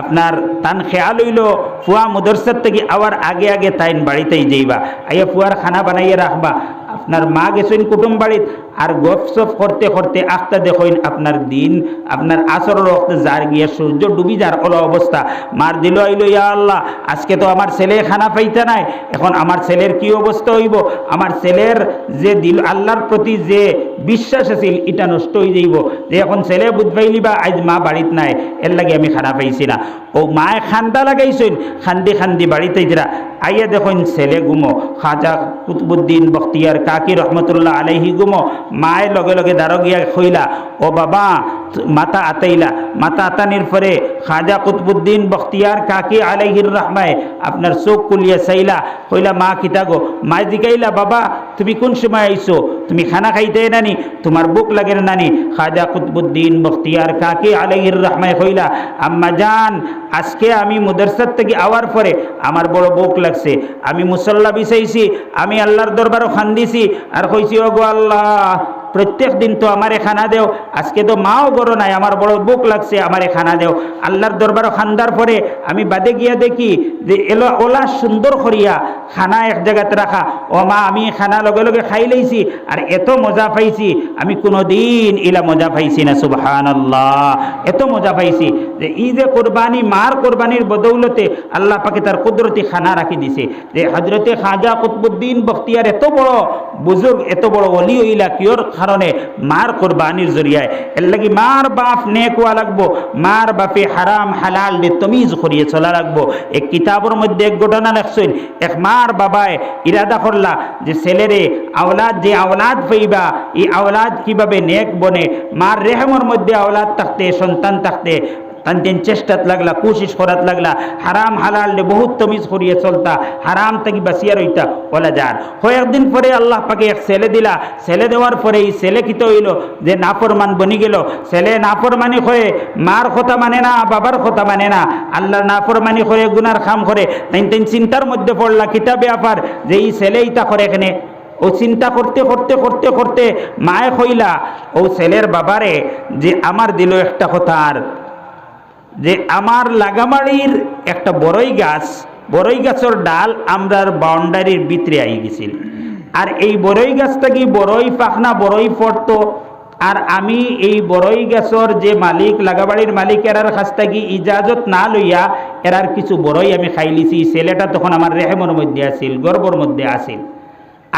আপনার তান খেয়াল হইল ফুয়া মুদরসার থেকে আবার আগে আগে তাইন বাড়িতেই যাইবা, আইয়া ফুয়ার খানা বানাইয়া রাখবা। আপনার মা গেছেন কুটুম বাড়িত আর গপসপ করতে করতে আখতা দেখেন আপনার দিন আপনার আসর রক্ত যার গিয়া সূর্য ডুবি যার ওলা অবস্থা। মার দিল আইল ইয়া আল্লাহ আজকে তো আমার ছেলে খানা পাইতে নাই, এখন আমার ছেলের কি অবস্থা হইব, আমার ছেলের যে দিল আল্লাহর প্রতি যে বিশ্বাস আছিল এটা নষ্ট হয়ে যাইব, যে এখন ছেলে বুঝ পাইলিবা আজ মা বাড়িত নাই এর লাগে আমি খানা পাইছি না। ও মায়ে খান্দা লাগাইছেন, খান্দি খান্দি বাড়িতে যারা আইয়া দেখুন ছেলে গুমো, খাজা কুতুবুদ্দিন বখতিয়ার কাকি রহমতুল্লাহ আলাইহি গুমো। মায়ের লগে লগে দাঁড়ো গিয়া কইলা ও বাবা মাতা আতাইলা, মাতা আতানির পরে খাজা কুতুবুদ্দিন বখতিয়ার কাকি আলাইহির রহমায় আপনার চোখ কুলিয়া চাইলা, কইলা মা কিতা গো, মায় জিকাইলা বাবা তুমি কোন সময় আইছো, তুমি খানা খাইতে নানি, তোমার বুক লাগে নানি। খাজা কুতুবুদ্দিন বখতিয়ার কাকি আলাইহির রহমায় কইলা আম্মা জান আজকে আমি মুদরসার থেকে আওয়ার পরে আমার বড় বুক লাগছে, আমি মুসল্লা বিছাইছি, আমি আল্লাহর দরবারও খান্দিছি আর কইছি ও গো আল্লাহ প্রত্যেক দিন তো আমারে খানা দেও, আজকে তো মাও গরো নাই, আমার বড় বুক লাগছে আমারে খানা দেও। আল্লাহর দরবারও খান্দার পরে আমি বাদে গিয়া দেখি যে এলো ওলা সুন্দর করিয়া খানা এক জায়গাতে রাখা, ও মা আমি খানা লগে লগে খাই লইছি আর এত মজা পাইছি আমি কোনো দিন ইলা মজা পাইছি না। সুবহানাল্লাহ, এত মজা পাইছি যে এই যে কোরবানি মার কোরবানির বদৌলতে আল্লাহ পাকে তার কুদরতি খানা রাখি দিছে। যে হজরতে খাজা কুতুবুদ্দিন বখতিয়ার এত বড় বুজুর্গ এত বড় ওলি হইলা কিওর কারণে মার কোরবানির জরিয়ায়। এর লাগি মার বাপ নেক হওয়া লাগবো, মার বাপে হারাম হালাল দে তমিজ করিয়ে চলা লাগবো। এক কিতাবের মধ্যে এক ঘটনা লেখছেন, এক মার বাবায় ইরাদা করলা যে ছেলেরে আওলাদ যে আওলাদ পাইবা এই আওলাদ কিভাবে নেক বনে। মার রেহমের মধ্যে আওলাদ থাকতে সন্তান থাকতে তানতেন চেষ্টাত লাগলা, কোশিশ করাত লাগলা, হারাম হালাল দে বহুত তমিজ করিয়ে চলতা, হারাম থেকে বাঁচিয়া রইতা বলা যার। কয়েকদিন পরে আল্লাহ পাকে এক ছেলে দিলা, ছেলে দেওয়ার পরে এই ছেলে কিত হইল যে নাফরমান বনি গেল। ছেলে নাফরমানি হয়ে মার কথা মানে না, বাবার কথা মানে না, আল্লাহর নাফরমানি হয়ে গুনার খাম করে। তাই চিন্তার মধ্যে পড়লা কিতাবে আপার যে এই ছেলে ইতা করে এখানে। ও চিন্তা করতে করতে করতে করতে মায়ে কইলা ও ছেলের বাবারে যে আমার দিল একটা কথা, আর যে আমার লাগামাড়ির একটা বড়ই গাছের ডাল আমরার বাউন্ডারির ভিতরে আই গেছিল। আর এই বড়ই গাছটা কি বড়ই পাখনা বড়ই পড়তো। আর আমি এই বড়ই গাছের যে মালিক লাগাবাড়ির মালিক এরার কাছ থেকে ইজাজত না লইয়া এরার কিছু বড়ই আমি খাই লিছি। ছেলেটা তখন আমার রেহেমের মধ্যে আসিল, গর্বর মধ্যে আসিল।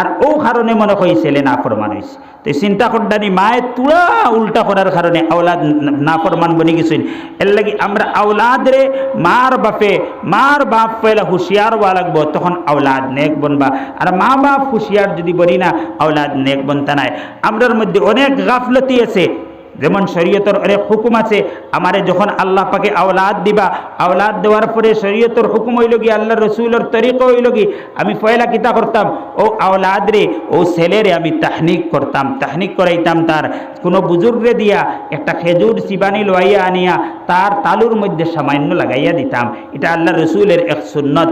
আর ও কারণে মনে হয় ছেলে নাফরমান হয়েছে। তো চিন্তা করদানি মায়ের তুলা উল্টা করার কারণে আওলাদ নাফরমান বনে গেছেন। এর লাগি আমরা আওলাদরে মার বাপ পয়লা হুঁশিয়ার হওয়া লাগবো, তখন আওলাদ নেক বনবা। আর মা বাপ হুঁশিয়ার যদি বলি না আওলাদ নেক বনতা নাই। আমরার মধ্যে অনেক গাফলতি আছে, যেমন শরীয়তের অনেক হুকুম আছে। আমারে যখন আল্লাহ পাকে আওলাদ দিবা, আওলাদ দেওয়ার পরে শরীয়তের হুকুম হইল কি, আল্লাহ রসুলের তরিকা হইল কি, আমি পয়লা কিতা করতাম ও আওলাদ রে ও ছেলেরে আমি তাহনিক করতাম, তাহনিক করাইতাম। তার কোনো বুজুর্গরে দিয়া একটা খেজুর চিবানি লইয়া আনিয়া তার তালুর মধ্যে সামান্য লাগাইয়া দিতাম। এটা আল্লাহ রসুলের এক সুন্নত।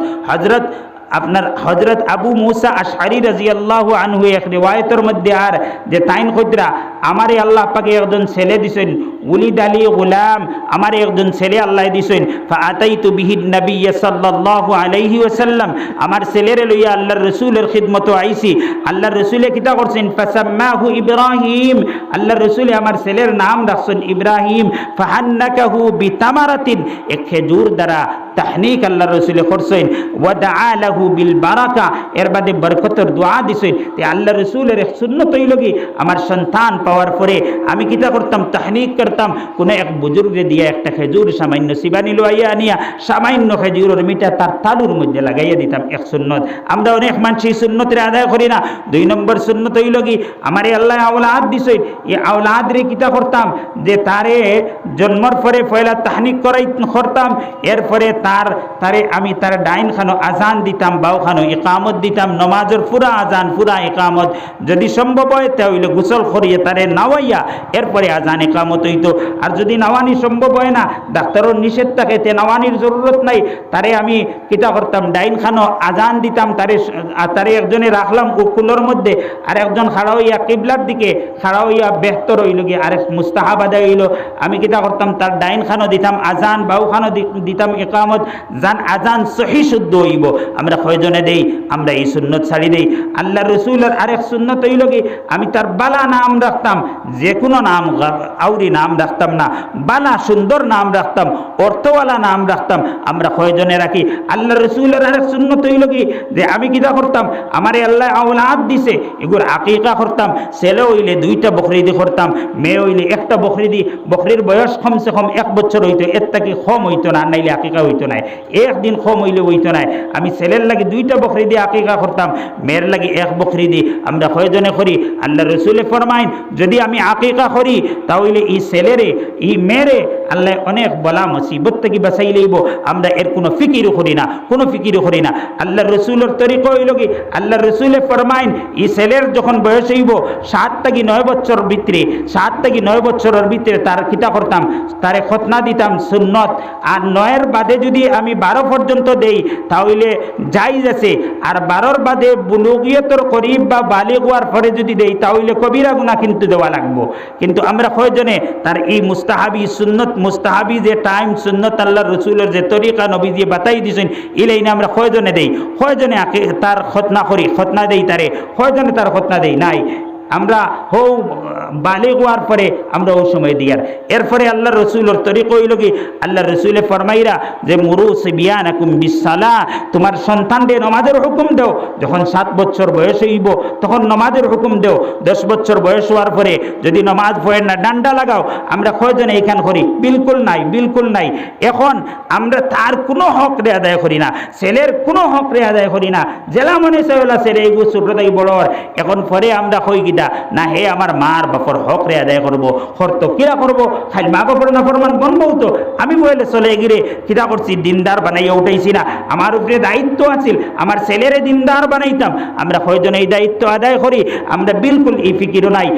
হজরত আবু মুসা আশআরী রাদিয়াল্লাহু আনহু এক রিওয়ায়াতের মধ্যে আর যে তাইন কইরা আমারে আল্লাহ পাকে একজন ছেলে দিছেন, উলিদ আলী গুলাম, আমারে একজন ছেলে আল্লাহ দিছেন। ফাআতাইতু বিহিন নবী সাল্লাল্লাহু আলাইহি ওয়াসাল্লাম, আমার ছেলেরে লইয়া আল্লাহর রাসূলের খিদমতে আইছি। আল্লাহর রাসূলে কিতা করছেন, ফাসাম্মাহু ইব্রাহিম, আল্লাহর রাসূলে আমার ছেলের নাম রাখছেন ইব্রাহিম। ফাহান্নাকাহু বিতামারাতিন, এক খেজুর দ্বারা তাহনিক আল্লাহর রাসূলে করছেন। ওয়া দাআ লাহু বিল বারাকা, এর বাদে বরকতের দোয়া দিছেন। তে আল্লাহর রাসূলের এক সুন্নত হইল কি, আমার সন্তান পাওয়ার পরে আমি কিতা করতাম, তাহনিক করতাম। কোনো এক বুজুর্গে দিয়া একটা খেজুর সামান্য সিবানি লইয়া আনিয়া সামান্য খেজুরের মিঠা তার তালুর মধ্যে লাগাইয়া দিতাম, এক সুন্নত। আমরা অনেক মানুষ এই সুন্নতের আদায় করি না। 2 নম্বর সুন্নত হইল কি, আমারে আল্লাহ আওলাদ দিছেন, এই আওলাদ রে কিতা করতাম যে তারে জন্মর পরে পয়লা তাহনিক করতাম। এরপরে তারে আমি তার ডাইন খানো আজান দিতাম, বাউ খানো ইকামত দিতাম, নমাজের পুরা আজান পুরা ইকামত। যদি সম্ভব হয় তাহলে গোসল করিয়ে তারে নাওয়াইয়া এরপরে আজান ইকামত হইতো। আর যদি নাওয়ানি সম্ভব হয় না, ডাক্তারের নিষেধ থাকে, তে নাওয়ানির জরুরত নাই, তারে আমি কিতা করতাম ডাইন খানো আজান দিতাম। তারে একজনে রাখলাম কুকুলের মধ্যে, আর একজন খাড়া হইয়া কিবলার দিকে খাড়া হইয়া বেহতর হইল গিয়ে আরেক মুস্তাহাব আদায় হইল। আমি কিতা করতাম তার ডাইন খানো দিতাম আজান, বাউ খানো দিতাম ইকামত। জান আজান সহি শুদ্ধ হইব। আমরা কয়জনে দেই, আমরা এই সুন্নত ছাড়ি দেই। আল্লাহ রসুলের আরেক সুন্নত হইল কি, আমি তার বালা নাম রাখতাম, যে কোনো নাম আউরি নাম রাখতাম না, বালা সুন্দর নাম রাখতাম, অর্থওয়ালা নাম রাখতাম। আমরা কয়জনে রাখি। আল্লাহ রসুলের আরেক সুন্নত হইল কি, যে আমি কিতা করতাম, আমারে আল্লাহ আওলাদ দিছে, এগুলো আকিকা করতাম। ছেলে হইলে 2টা বকরি দি করতাম, মেয়ে হইলে 1টা বকরি দি। বকরির বয়স কমসে কম 1 বছর হইতো, এর থেকে কম হইতো না, নাইলে আকিকা হইতো না। একদিন কম হইলে হইতো না। আমি ছেলের লাগি 2টা বকরি দিয়ে আকিকা করতাম, মেয়ের লাগি 1 বকরি দি। আমরা কয়জনে করি? আল্লাহ রসুলে ফরমাইন, যদি আমি আকিকা করি তাহলে এই ছেলেরে এই মেয়েরে আল্লাহ অনেক বলা মুসিবত থেকে বাঁচাই লইব। আমরা এর কোনো ফিকিরও করি না, কোনো ফিকিরও করি না। আল্লাহ রসুলের তরিকা হইল কি, আল্লাহ রসুলে ফরমাইন, এই ছেলের যখন বয়স হইব 7 থেকে 9 বছর ভিতরে, 7 থেকে 9 বছরের ভিতরে তার কিতা করতাম, তারে খতনা দিতাম সুন্নত। আর 9-এর বাদে যদি আমি 12 পর্যন্ত দেই তাহলে জায়েজ আছে। আর 12-র বাদে বুলুগিয়তর করিব বা বালিগ হওয়ার পরে যদি দেই তাহলে কবিরা গুনাহ কিন্তু দেওয়া লাগবো। কিন্তু আমরা কয়জনে তার এই মুস্তাহাবি সুন্নত, মুস্তাহাবি যে টাইম সুন্নত আল্লাহ রসুলের যে তরিকা নবী দিয়ে বাতাই দিয়েছেন, ইলাইনে আমরা কয়জনে দেই? কয়জনে তার খতনা করি, খতনা দেই তারে? কয়জনে তার খতনা দেই? নাই। আমরা হও বালিগ হওয়ার পরে আমরা ওই সময় দিয়ার। এরপরে আল্লাহ রসুলের তরিক হইল কি, আল্লাহ রসুলে ফরমাইরা যে মুরু সিবিয়ানাকুম বিসসালাহ, তোমার সন্তানদের নমাজের হুকুম দেও। যখন 7 বছর বয়স হইব তখন নমাজের হুকুম দেও। 10 বছর বয়স হওয়ার পরে যদি নমাজ পড়েন না ডান্ডা লাগাও। আমরা কয়জনে এইখান করি? বিলকুল নাই, বিলকুল নাই। এখন আমরা তার কোনো হক রে আদায় করি না, ছেলের কোনো হক রে আদায় করি না। জেলা মনে চাইলা ছেলে এইগু ছোট থেকে বড়। এখন পরে আমরা কই গিতা না হে আমার মার বাপর হক রে আদায় করবো। হরত কিরা করবো? খালি মা বাপর না ফরমান বনবো তো। আমি বলে চলে গিরে কিরা করছি, দিনদার বানাইয়া উঠাইছি না। আমার উপরে দায়িত্ব আছিল, আমার ছেলেরে দিনদার বানাইতাম। আমরা কয়জন এই দায়িত্ব আদায় করি? আমরা বিলকুল এই ফিকিরও নাই।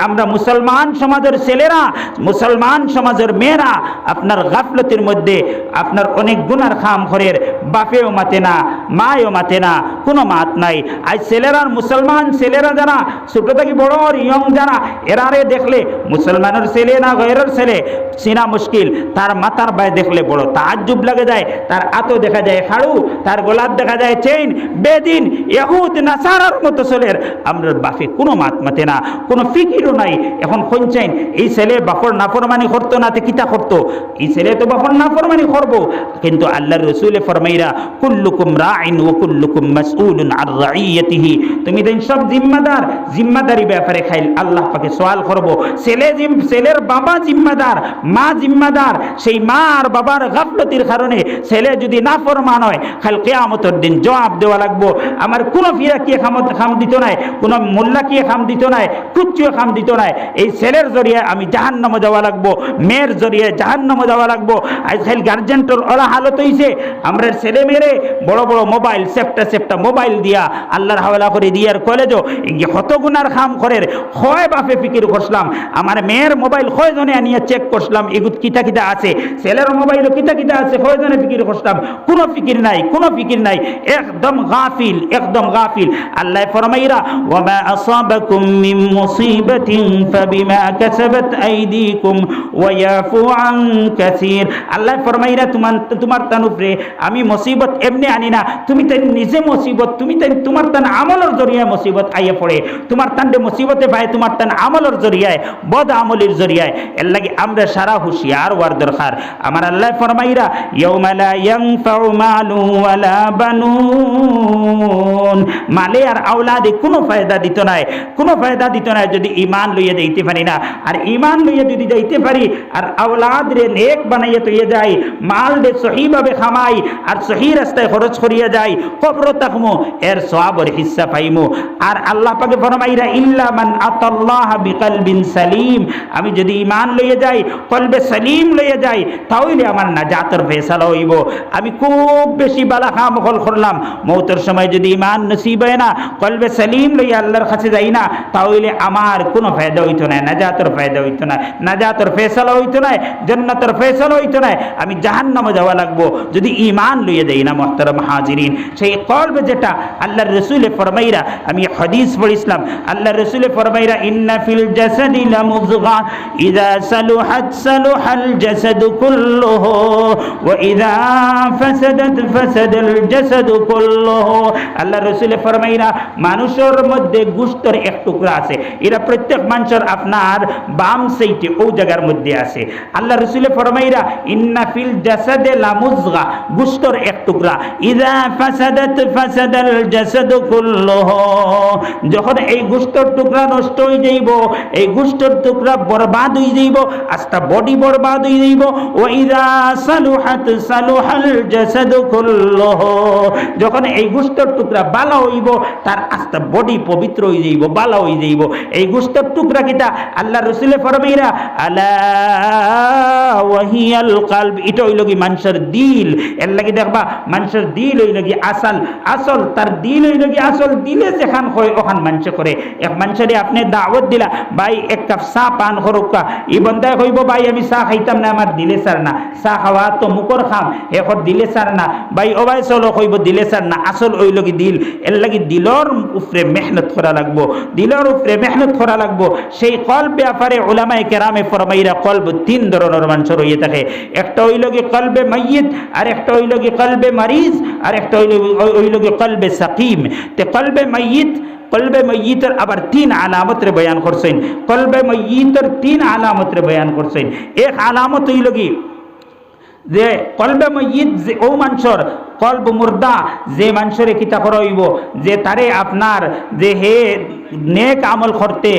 আমরা মুসলমান সমাজের ছেলেরা, মুসলমান সমাজের মেয়েরা আপনার গাফলতির মধ্যে আপনার অনেক গুনার খাম ঘরের, বাপেও মাতে না, মায়েও মাতে না, কোনো মাত নাই। আজ ছেলেরা, মুসলমান ছেলেরা যারা ছোট থেকে বড় ইয়ং যারা, এরারে দেখলে মুসলমানের ছেলে না গয়রের ছেলে চিনা মুশকিল। তার মাথার বায়ে দেখলে বড় তাজ্জুব লাগে যায়, তার আতো দেখা যায় খাড়ু, তার গোলাপ দেখা যায় চেইন, বেদিন ইহুদ নাসারার মতো ছেলের আমরা বাপে কোনো মাত মাতে না, কোনো ফিকিরও নাই। এখন খুঁজছেন এই ছেলে বাপর নাফরমানি করতো না, তে কিতা করতো? এই ছেলে তো বাপর নাফরমানি করবো। কিন্তু আল্লাহর রাসূল ফরমাইরা কুল্লুকুম রাইন ওয়া কুল্লুকুম মাসউলুন আন রাইয়াতিহি, তুমি দেন সব জিম্মাদার, জিম্মাদারি ব্যাপারে খাইল আল্লাহ পাকে সওয়াল করব। ছেলের বাবা জিম্মাদার, মা জিম্মাদার। সেই মা আর বাবার গাফলতির কারণে ছেলে যদি নাফরমান হয়, খাল কিয়ামতের দিন জবাব দেওয়া লাগবো। আমার কোনো ফিরা কি খাম দিত নাই, কোনো মোল্লা কি খাম দিত নাই, কুচ্চুও খাম দিত নাই। এই ছেলের জরিয়ে আমি জাহান্নামে যাওয়া লাগবো, মেয়ের জরিয়ে জাহান্নামে যাওয়া লাগবো। আজ খাল গার্জেন্টর ওলা হালত হইছে, আমরা ছেলে মেয়েরে বড় বড় মোবাইল সেপ্টা মোবাইল দিয়া আল্লাহর হাওয়ালা করে দিয়ার কলেজও কত গুনার খাম করের। হয় বাপে ফিকির করলাম, আমার মেয়ের মোবাইল কয়জনে আনিয়া চেক করলাম এগুত কিতা কিতা আছে, ছেলের মোবাইলও কিতা কিতা আছে কয়জনে ফিকির করলাম। কোনো ফিকির নাই, কোনো ফিকির নাই, একদম গাফিল, একদম গাফিল। আল্লাহ ফরমাইরা ওয়ামা আসাবাকুম মিন মুসিবাতিন ফাবিমা কাসাবাত আইদিকুম ওয়া ইয়াফু আন কাসীর। আল্লাহ ফরমাইরা তোমার তান উপরে আমি মুসিবত এমনি আনি না, তুমি তাই নিজে মুসিবত, তুমি তাই তোমার তান আমলের জরিয়ায় মুসিবত আইয়া পড়ে। তোমার তান্ডে মুসিবতে পায় তোমার তান আমলের জরিয়ায়, বদ আমলের জরিয়ায়। এর লাগে আমরা সারা হুঁশিয়ার হওয়ার দরকার। আমার আল্লাহ ফরমাইরা ইয়াউমা লা ইয়ানফাউ মালু ওয়ালা বানুন, মালে আর আওলাদে কোনো ফায়দা দিত নাই, কোনো ফায়দা দিত নাই যদি ঈমান লইয়া যাইতে পারি না। আর ঈমান লইয়া যদি যাইতে পারি আর আওলাদ রে নেক বানাইয়া তৈয়া যাই, মাল রে সহিভাবে খামাই আর সহি রাস্তায় খরচ করিয়া যাই, কবর তাকমু এর সওয়াবের হিস্সা পাইমু। আর আল্লাহ পাকে ফরমাইরা ইল্লা মান আতাল্লাহ বিকলবিন সালিম, আমি যদি ঈমান লইয়া যাই, কলবে সালিম লইয়া যাই, তাহলে আমার নাজাতের ফয়সালা হইব। আমি খুব বেশি বালা কাম করলাম, মৌতের সময় যদি ঈমান নসিব হয় না, কলবে সালিম লইয়া আল্লাহর কাছে যাই না, তাহলে আমার কোনো ফায়দা হইতো না, নাজাতের ফায়দা হইতো না, নাজাতের ফয়সালা হইতো না, জান্নাতের ফয়সালা হইতো না। আমি জাহান্নামে যাওয়া লাগবো যদি ঈমান লইয়া যাই না। মুহতারাম হাজিরিন, সেই কলবে যেটা আল্লাহর রাসূল ফরমাইরা, আমি হাদিস পড়িছিলাম, আল্লাহর রাসূল ফরমাইরা ইন্না ফিল জাসাদি লামুযগা ইযা সালুহাত সালুহাল জাসাদু কুল্লুহু ওয়া ইযা ফাসাদাত ফাসাদাল জাসাদু কুল্লুহু। আল্লাহর রাসূল ফরমাইরা মানুষের মধ্যে গোশতের এক টুকরা আছে, এরা প্রত্যেক মানুষের আপনার বাম সাইডে ও জায়গার মধ্যে আছে। আল্লাহর রাসূল ফরমাইরা ইন্না ফিল জাসাদি লামুযগা, গোশতের এক টুকরা, ইযা ফাসাদাত ফাসাদাল জাসাদু কুল্লুহু, যখন এই গোশতের টুকরা নষ্ট হয়ে যাইব, এই গোশতের টুকরা বরবাদ হয়ে যাইব, আস্তা বডি বরবাদ হয়ে যাইব। ওয়া ইযা সালুহাত সালুহাল জাসাদু কুল্লুহু, যখন এই গোশতের টুকরা ভালো হইব, তার আস্তা বডি পবিত্র হয়ে যাইব, ভালো হয়ে যাইব। এই গোশতের টুকরা কিটা? আল্লাহর রাসূল ফরমাইরা আলা ওয়াহিয়াল কলব, এটা হইল কি মানুষের দিল। এর লাগি দেখবা মানুষের দিল হইল কি আসল, আসল তার দিল হইল কি আসল। দিলে যেখান হয় ওখান মানুষ করে। এক মানুষের আপনি দাওয়াত দিলা, ভাই এক কাপ চা পান করুকা, এই বন্ধায় কইব ভাই আমি চা খাইতাম না, আমার দিলে চার না, চা খাওয়া তো মুখর খাম, এখন দিলে চার না, ভাই ও ভাই চলো কইব দিলে চার না। আসল হইল কি দিল। এর লাগি দিলর উপরে মেহনত করা লাগবো, দিলর উপরে মেহনত করা লাগবো। সেই কলব ব্যাপারে উলামায়ে কেরামে ফরমাইরা কলব তিন ধরনের মানুষের হইয়া থাকে। একটা হইল কি কলবে মাইয়িত, আর একটা হইল কি কলবে মারিজ, আর একটা হইল কি কলবে সাকিম। তে কলবে মাইয়িত কলবে ময়িতর আবার 3 আলামতরে বয়ান করছেন। কলবে ময়িতর 3 আলামতরে বয়ান করছেন। এক আলামত হইল কি যে কলবে ময়িত যে ও মানুষের কলব মুর্দা যে মানুষের কিতা করাইব যে তারে আপনার যে হে নেক আমল করতে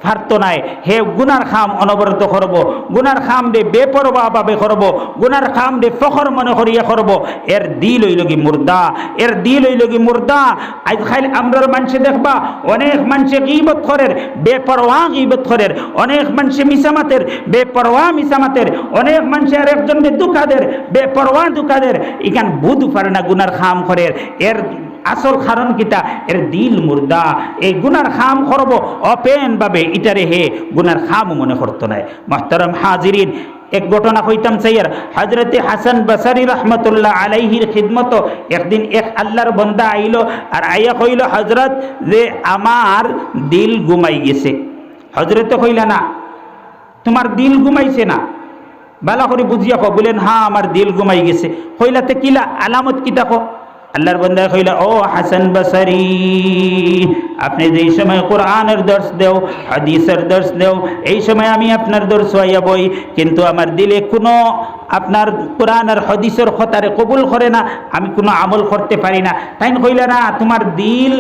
পারতো নাই, হে গুনার খাম অনবরত করব, গুনার খাম রে বেপরোয়াভাবে করব, গুনার খাম রে ফখর মনে করিয়া করব, এর দিল হইল কি মুর্দা, এর দিল হইল কি মুর্দা। আজ খাইল আমরার মানুষে দেখবা অনেক মানুষে গীবত করের, বেপরোয়া গীবত করের, অনেক মানুষে মিসামাতের, বেপরোয়া মিসামাতের, অনেক মানুষে আর একজনকে দুঃখাদের, বেপরোয়া দুঃখাদের, ইখান বুধ পারে না গুনার খাম করের। এর আসল কারণ কিতা, এর দিল মুর্দা। এই গুনার খাম করব অপেন ভাবে ইটারে হে গুনার খাম মনে করতো না। মুহতারাম হাজিরিন, এক ঘটনা কইতাম চাইয়ার, হযরতে হাসান বসরি রহমতুল্লাহ আলাইহির খিদমত একদিন এক আল্লাহর বান্দা আইলো আর আইয়া কইল, হযরত যে আমার দিল ঘুমাই গেছে। হযরতে কইলা না তোমার দিল ঘুমাইছে না, ভালো করে বুঝিয়া কো। বলেন হ্যাঁ আমার দিল ঘুমাই গেছে। কইলাতে কিলা আলামত কিতা কো? আল্লাহর বান্দা কইলা, ও হাসান বসরি, আপনি যেই সময় কোরআনের দর্শ দেও, হাদিসের দর্শ দেও, এই সময় আমি আপনার দর্শ হইয়া বই, কিন্তু আমার দিলে কোনো আপনার কোরআন আর হাদিসের কথারে কবুল করে না, আমি কোনো আমল করতে পারি না। তাই কইলা না তোমার দিল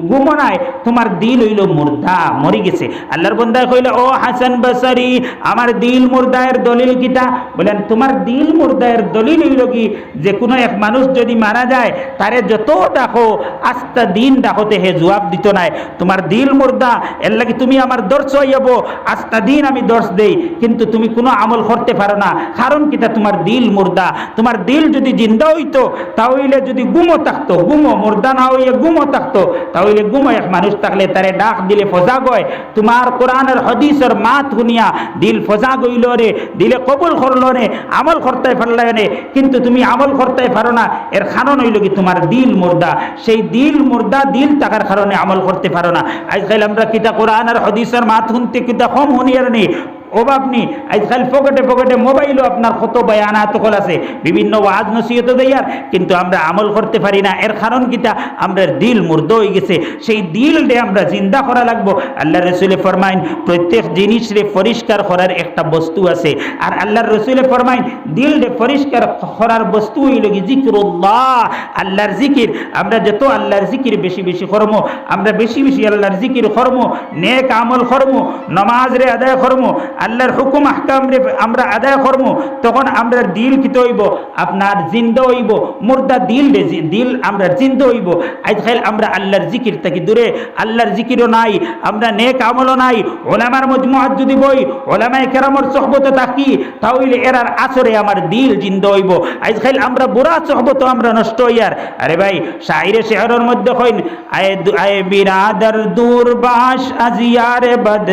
গুম নাই, তোমার দিল হইল মুর্দা, মরি গেছে। আল্লাহর বান্দা কইলা, ও হাসান বসরি, আমার দিল মুর্দায়ের দলিল কিটা? বলেন তোমার দিল মুর্দায়ের দলিল হইল কি যে কোনো এক মানুষ যদি মারা যায় তারে যত ডাকো আস্তা দিন ডাকতে হে জবাব দিত নাই, তোমার দিল মুর্দা। এর লাগি তুমি আমার দর্শ হইয়াব, আস্তা দিন আমি দর্শ দেই, কিন্তু তুমি কোনো আমল করতে পারো না। কারণ কিটা? তোমার দিল মুর্দা। তোমার দিল যদি জিন্দা হইতো তাহলে যদি গুমো থাকতো, গুমো মুর্দা না হইয়া গুমো থাকতো, তাহলে গুমো এক মানুষ থাকলে তারে ডাক দিলে ফজা গয়। তোমার কোরআনের হাদিসের মাত শুনিয়া দিল ফজা গইল রে, দিলে কবুল করলো রে, আমল করতে পারলে রে, কিন্তু তুমি আমল করতে পারো না। এর কারণ হইল কি তোমার দিল মুর্দা। সেই দিল মুর্দা, দিল থাকার কারণে আমল করতে পারো না। আজকাল আমরা কিতা কোরআন আর হাদিসের মাত শুনতে কিতা কম শুনিয়ার নেই অভাব নেই। আজকাল পকেটে পকেটে মোবাইলও আপনার কত বয়ানাত কল আছে, বিভিন্ন ওয়াজ নসিহত দেয়ার, কিন্তু আমরা আমল করতে পারি না। এর কারণ কিটা? আমরা দিল মুর্দ হয়ে গেছে। সেই দিল রে আমরা জিন্দা করা লাগবো। আল্লাহ রসুলে ফরমাইন প্রত্যেক জিনিস রে পরিষ্কার করার একটা বস্তু আছে, আর আল্লাহর রসুলে ফরমাইন দিল রে পরিষ্কার করার বস্তু হইল কি জিকিরুল্লাহ, আল্লাহর জিকির। আমরা যত আল্লাহর জিকির বেশি বেশি করবো, আমরা বেশি বেশি আল্লাহর জিকির করবো, নেক আমল করবো, নামাজ রে আদায় করবো, আল্লাহর হুকুম আহকাম রে আমরা আদায় করবো, তখন আমরা দিল কিতে হইব আপনার জিন্দা হইব। মুর্দা দিল রে দিল আমরা জিন্দা হইব। আজকাল আমরা আল্লাহর জিকির থেকে দূরে, আল্লাহর জিকিরও নাই, আমরা নেক আমলও নাই। ওলামার মজমুআত যদি বই, ওলামায়ে কেরামের সোহবতে থাকি, তাহলে এরার আসরে আমার দিল জিন্দা হইব। আজকাল আমরা বুড়া সোহবত আমরা নষ্ট হইয়ার। আরে ভাই শায়রে শেহরের মধ্যে কইন, আয়ে বিরাদার দূর বাস আজ ইয়ারে বদ,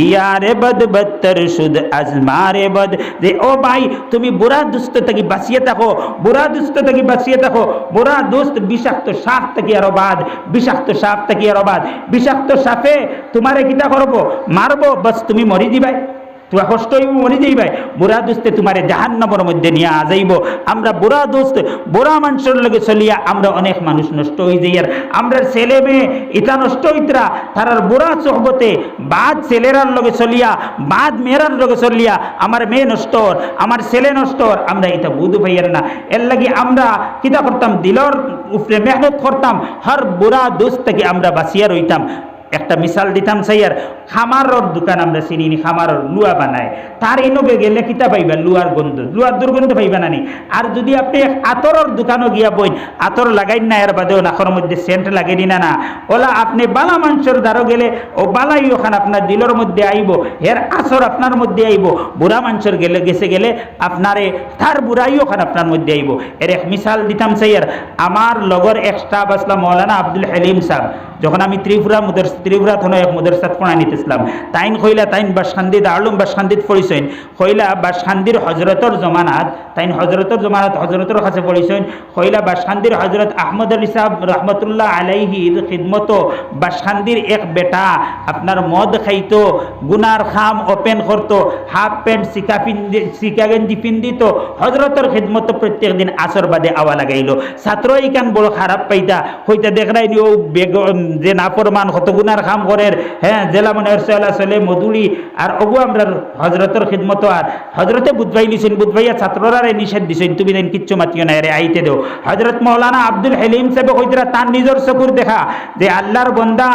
ইয়ারে বদ বত্তর শুদ আজমারে বদ। যে ও ভাই তুমি বুড়া দুষ্ট থেকে বাঁচিয়ে থাকো, বুড়া দুষ্ট থেকে বাঁচিয়ে থাকো। বুড়া দোস্ত বিষাক্ত সাপ থেকে আরো বাদ, বিষাক্ত সাপ থেকে আরো বাদ। বিষাক্ত সাপে তোমারে কিতা করবো? মারবো, বাস তুমি মরি দিবাই, তোমার কষ্ট হইব, মরি যাইবাই। বুড়া দোস্তে তোমারে জাহান্নামের মধ্যে নিয়ে যাইব। আমরা বুড়া দোস্ত, বুড়া মানুষের লগে চলিয়া আমরা অনেক মানুষ নষ্ট হয়ে যাই। আর আমরা ছেলে মেয়ে এটা নষ্ট হইতরা তারার বুড়া সোহবতে বাদ ছেলেরার লগে চলিয়া, বাদ মেয়েরার লগে চলিয়া আমার মেয়ে নষ্ট, আমার ছেলে নষ্ট, আমরা এটা বুঝ পাইয়ার না। এর লাগি আমরা কিতা করতাম? দিলর উপরে মেহনত করতাম, হর বুড়া দোস্ত থেকে আমরা বাঁচিয়া রইতাম। একটা মিসাল দিতাম সাইয়ার, খামারের দোকান আমরা চিনি নি, খামারের লুয়া বানায়, তার এনবে গেলে কিতা পাইবা? লুয়ার গন্ধ, লুয়ার দুর্গন্ধ পাইবা না নি। আর যদি আপনি আতরের দোকানও গিয়া বইন, আতর লাগাই না, এর বাদেও নাকর মধ্যে সেন্ট লাগাই দিনা না, ওলা আপনি বালা মানুষের দ্বারও গেলে ও বালাই ওখানে আপনার দিলের মধ্যে আইব, এর আসর আপনার মধ্যে আইব। বুড়া মানুষের গেলে গেছে গেলে আপনারে তার বুড়াই ওখানে আপনার মধ্যে আইব। এর এক মিসাল দিতাম সাইয়ার, আমার লগর এক স্টাফ আসলাম মৌলানা আব্দুল হালিম সাহেব, যখন আমি ত্রিপুরা থানো এক মুদরসাত পড়া নিতে ইসলাম তাইন কইলা তাইন বাসখান্দি দারুম বাসখান্দিত পড়িছেন কইলা বাসখান্দির হজরতর জমানাত তাইন হজরতর জমানাত হজরতর কাছে পড়িছেন কইলা বাসখান্দির হজরত আহমদ আলী সাহেব রহমতুল্লাহ আলাইহির খিদমত বাসখান্দির এক বেটা আপনার মদ খাইতো গুনার খাম ওপেন করতো হাফ প্যান্ট সিকা গেঞ্জি পিন্দিত হজরতর খিদমত প্রত্যেক দিন আসর বাদে আওয়া লাগাইলো ছাত্র ইকান বড় খারাপ পাইতা হইতা দেখলাই নি ও যে নাফরমান কত গুনার খাম করের হ্যাঁ জেলা মনে চলে মধুলি আর ওগু আমরা হজরতর খিদমত আর হজরতে বুধবাই লিছেন বুধবাইয়া ছাত্ররা নিষেধ দিছেন তুমি দেন কিচ্ছু মাতিও না রে আইতে দেও হজরত মৌলানা আব্দুল হালিম সাহেব কইতরা তার নিজের চকুর দেখা যে আল্লাহর বন্দা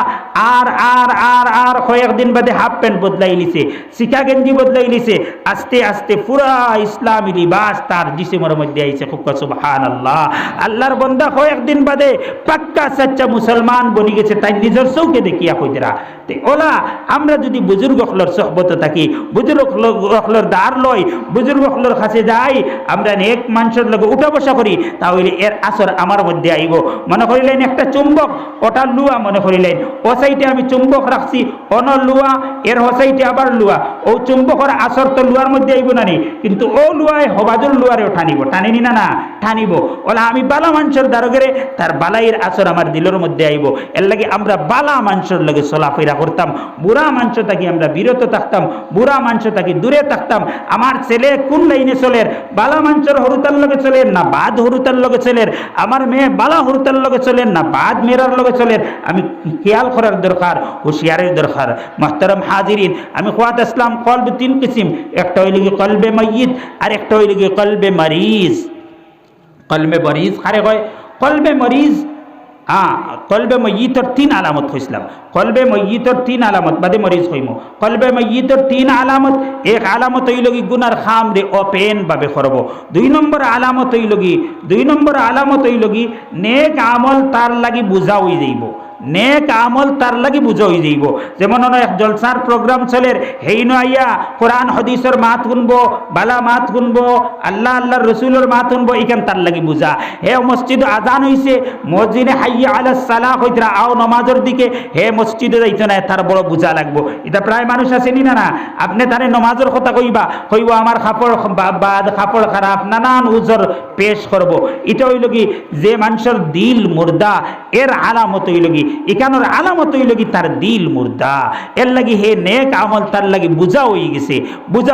আর আর আর আর কয়েকদিন বাদে হাফ প্যান্ট বদলাই লিছে শিকা গেঞ্জি বদলাই লিছে আস্তে আস্তে পুরা ইসলামী লিবাস তার জিসিমের মধ্যে আইছে খুব সুবহানাল্লাহ আল্লাহর বন্দা কয়েকদিন বাদে পাক্কা সচ্চা মুসলমান বনি গেছে তাই নিজের চৌকে দেখিয়া কইতরা তে ওলা আমরা যদি বুজুর্গ হলর সহবত থাকি বুজুর্গ হলর দার লই বুজুর্গ হলর কাছে যাই আমরা নেক মানুষের লগে উঠা বসা করি তাহলে এর আসর আমার মধ্যে আইব মনে করিলেন একটা চুম্বক ওটা লুয়া মনে করিলেন ও সাইডে আমি চুম্বক রাখছি অন লুয়া এর ও সাইডে আবার লুয়া ও চুম্বকের আসর তো লুয়ার মধ্যে আইব না নি কিন্তু ও লুয়ায় হবাজুর লুয়ারেও টানিব টানিনি না না টানিব ওলা আমি বালা মানুষের দ্বারগেরে তার বালাইয়ের আসর আমার দিলের মধ্যে আইব এর লাগে আমরা বালা মানুষের লগে চলাফেরা করতাম বুড়া মানুষ থাকি আমরা বিরত থাকতাম বুড়া মানুষ থাকি দূরে থাকতাম আমার ছেলে কোন লাইনে চলের বালা মানুষের হরুতার লগে চলেন না বাদ হরুতার লগে চলের আমার মেয়ে বালা হরুতার লগে চলেন না বাদ মেয়েরার লগে চলের আমি খেয়াল করার দরকার হুঁশিয়ারের দরকার মোহতারাম হাজিরিন আমি খোয়াত ইসলাম কলব তিন কিসিম একটা হইল গিয়ে কলবে মাইয়িত আর একটা হইল গিয়ে কলবে মরিজ কলবে মরিজ কারে কয় কলবে মরিজ কলবে ময়িতর তিন আলামত হইছিলাম কলবে ময়িতর তিন আলামত বাদে মরিজ হইম কলবে ময়িতর তিন আলামত এক আলামত হইল কি গুনার খাম রে ওপেন ভাবে করব দুই নম্বর আলামত হইল কি নেক আমল তার লাগি বুঝা হই যাইব নেক আমল তার লাগি বুঝা হই যাইব যেমন এক জলসার প্রোগ্রাম চলের হেইন আইয়া কোরআন হাদিসের মাত শুনবো বালা মাত শুনবো আল্লাহ আল্লাহর রসুলের মাত শুনবো এখান তার লাগি বুঝা হে মসজিদ আজান হইছে মসজিদে হাইয়া আলাস সালাহ কইতরা আও নমাজের দিকে হে মসজিদে যাইতো না তার বড় বুঝা লাগবো এটা প্রায় মানুষ আছে নি না আপনি তারে নমাজের কথা কইবা আমার কাপড় বাদ কাপড় খারাপ নানান উজর পেশ করব এটা হইল কি যে মানুষের দিল মুর্দা এর আলামত হইল কি এখানোর আলামত হইল কি তার দিল মুর্দা এর লাগি হে নেক আমল তার লাগি বুঝা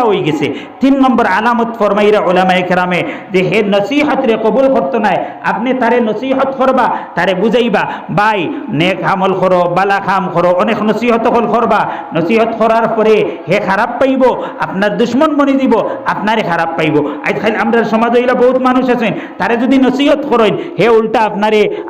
হয়ে গেছে তিন নম্বর আলামত ফরমাইরা উলামায়ে কেরামে যে হে নসিহত রে কবুল করতে নাই আপনি তারে নসিহত করবা তারে বুঝাইবা ভাই নেক আমল করো বালা কাম করো অনেক নসিহত করবা নসিহত করার পরে হে খারাপ পাইব আপনার দুশ্মন বনি দিব আপনারে খারাপ পাইব আজকাল আমরা সমাজ হইলা বহুত মানুষ আছেন তারে যদি নসিহত করেন হে উল্টা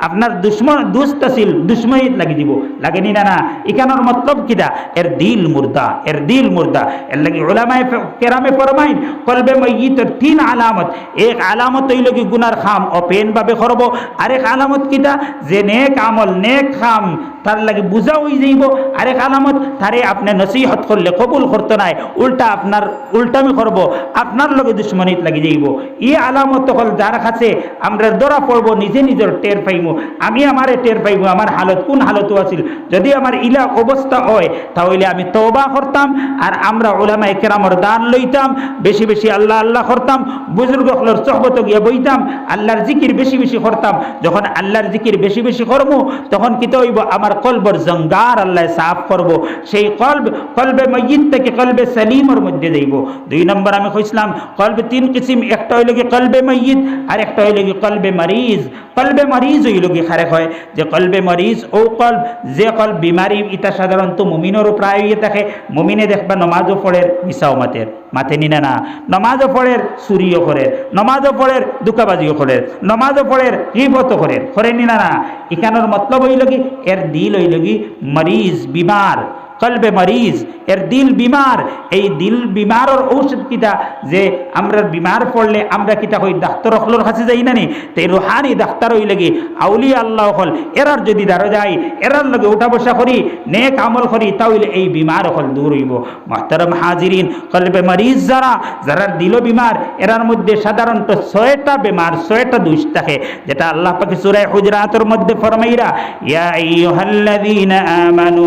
আপনার দুশ্মন দুষ্ট আছিল দুশ্মন লাগি দিব লাগেনি না এখানোর মতলব কিটা এর দিল মুর্দা এর লাগি উলামায়ে কেরামে ফরমাইন কলবে মাইয়িতের তিন আলামত এক আলামত হইল কি গুনার খাম ওপেন ভাবে করব আরেক আলামত কিটা যে নেক আমল নেক খাম তার লাগি বুঝা হই যাইব আরেক আলামত তারে আপনি নসিহত করলে কবুল করতে নাই উল্টা আপনার উল্টামি করব আপনার লগে দুশ্মনীত লাগি যাইব এই আলামত হল যার কাছে আমরা ধরা পড়ব নিজের টের পাইব আমি আমারে টের পাইব আমার হালত কোন হালতও আছিল যদি আমার ইলা অবস্থা হয় তাহলে আমি তওবা করতাম আর আমরা উলামায়ে কেরামের দান লইতাম বেশি বেশি আল্লাহ আল্লাহ করতাম বুজুর্গ হলর সোহবত গিয়া বইতাম আল্লাহর জিকির বেশি বেশি করতাম যখন আল্লাহর জিকির বেশি বেশি করব তখন কি হইব আমার কলবর জঙ্গার আল্লাহ সাফ করব সেই কলবে মাইয়িত থেকে কলবে সালিমের মধ্যে যাইব দুই নম্বর আমি কইছিলাম কলবে তিন কিসিম একটা হইল কি কলবে মাইয়িত আর একটা হইল কি কলবে মরিজ হইল কি খারে হয় যে কলবে মরিজ ও কলব যে কলব বিমারি এটা সাধারণত মুমিনেরও প্রায় হয়ে থাকে মুমিনে দেখবা নমাজও পড়ের মিসাও মাথে নিনা না নমাজও পড়ের চুরিও করে নমাজও পড়ের দুকাবাজিও করে নমাজও পড়ের গীবতও করে নিনা না এখানোর মতলব হইল কি এর দিল হইল কি মরিজ বিমার কলবে মরিজ এর দিল বিমার এই দিল বিমারের ঔষধ কিটা যে আমরা বিমার পড়লে আমরা কিটা হই ডাক্তার হলর কাছে যাই না নি তাই রুহানি ডাক্তার হই লাগি আউলিয়া আল্লাহ হল এরার যদি দাঁড়ো যাই এরার লগে উঠা বসা করি নেক আমল করি তাহলে এই বিমার হল দূর হইব মুহতারাম হাজিরিন কলবে মরিজ যারা দিল বিমার এরার মধ্যে সাধারণত 6টা বিমার 6টা দোষ থাকে যেটা আল্লাহ পাক সূরা হুজরাতের মধ্যে ফরমাইরা ইয়া আইয়ুহাল্লাযীনা আমানু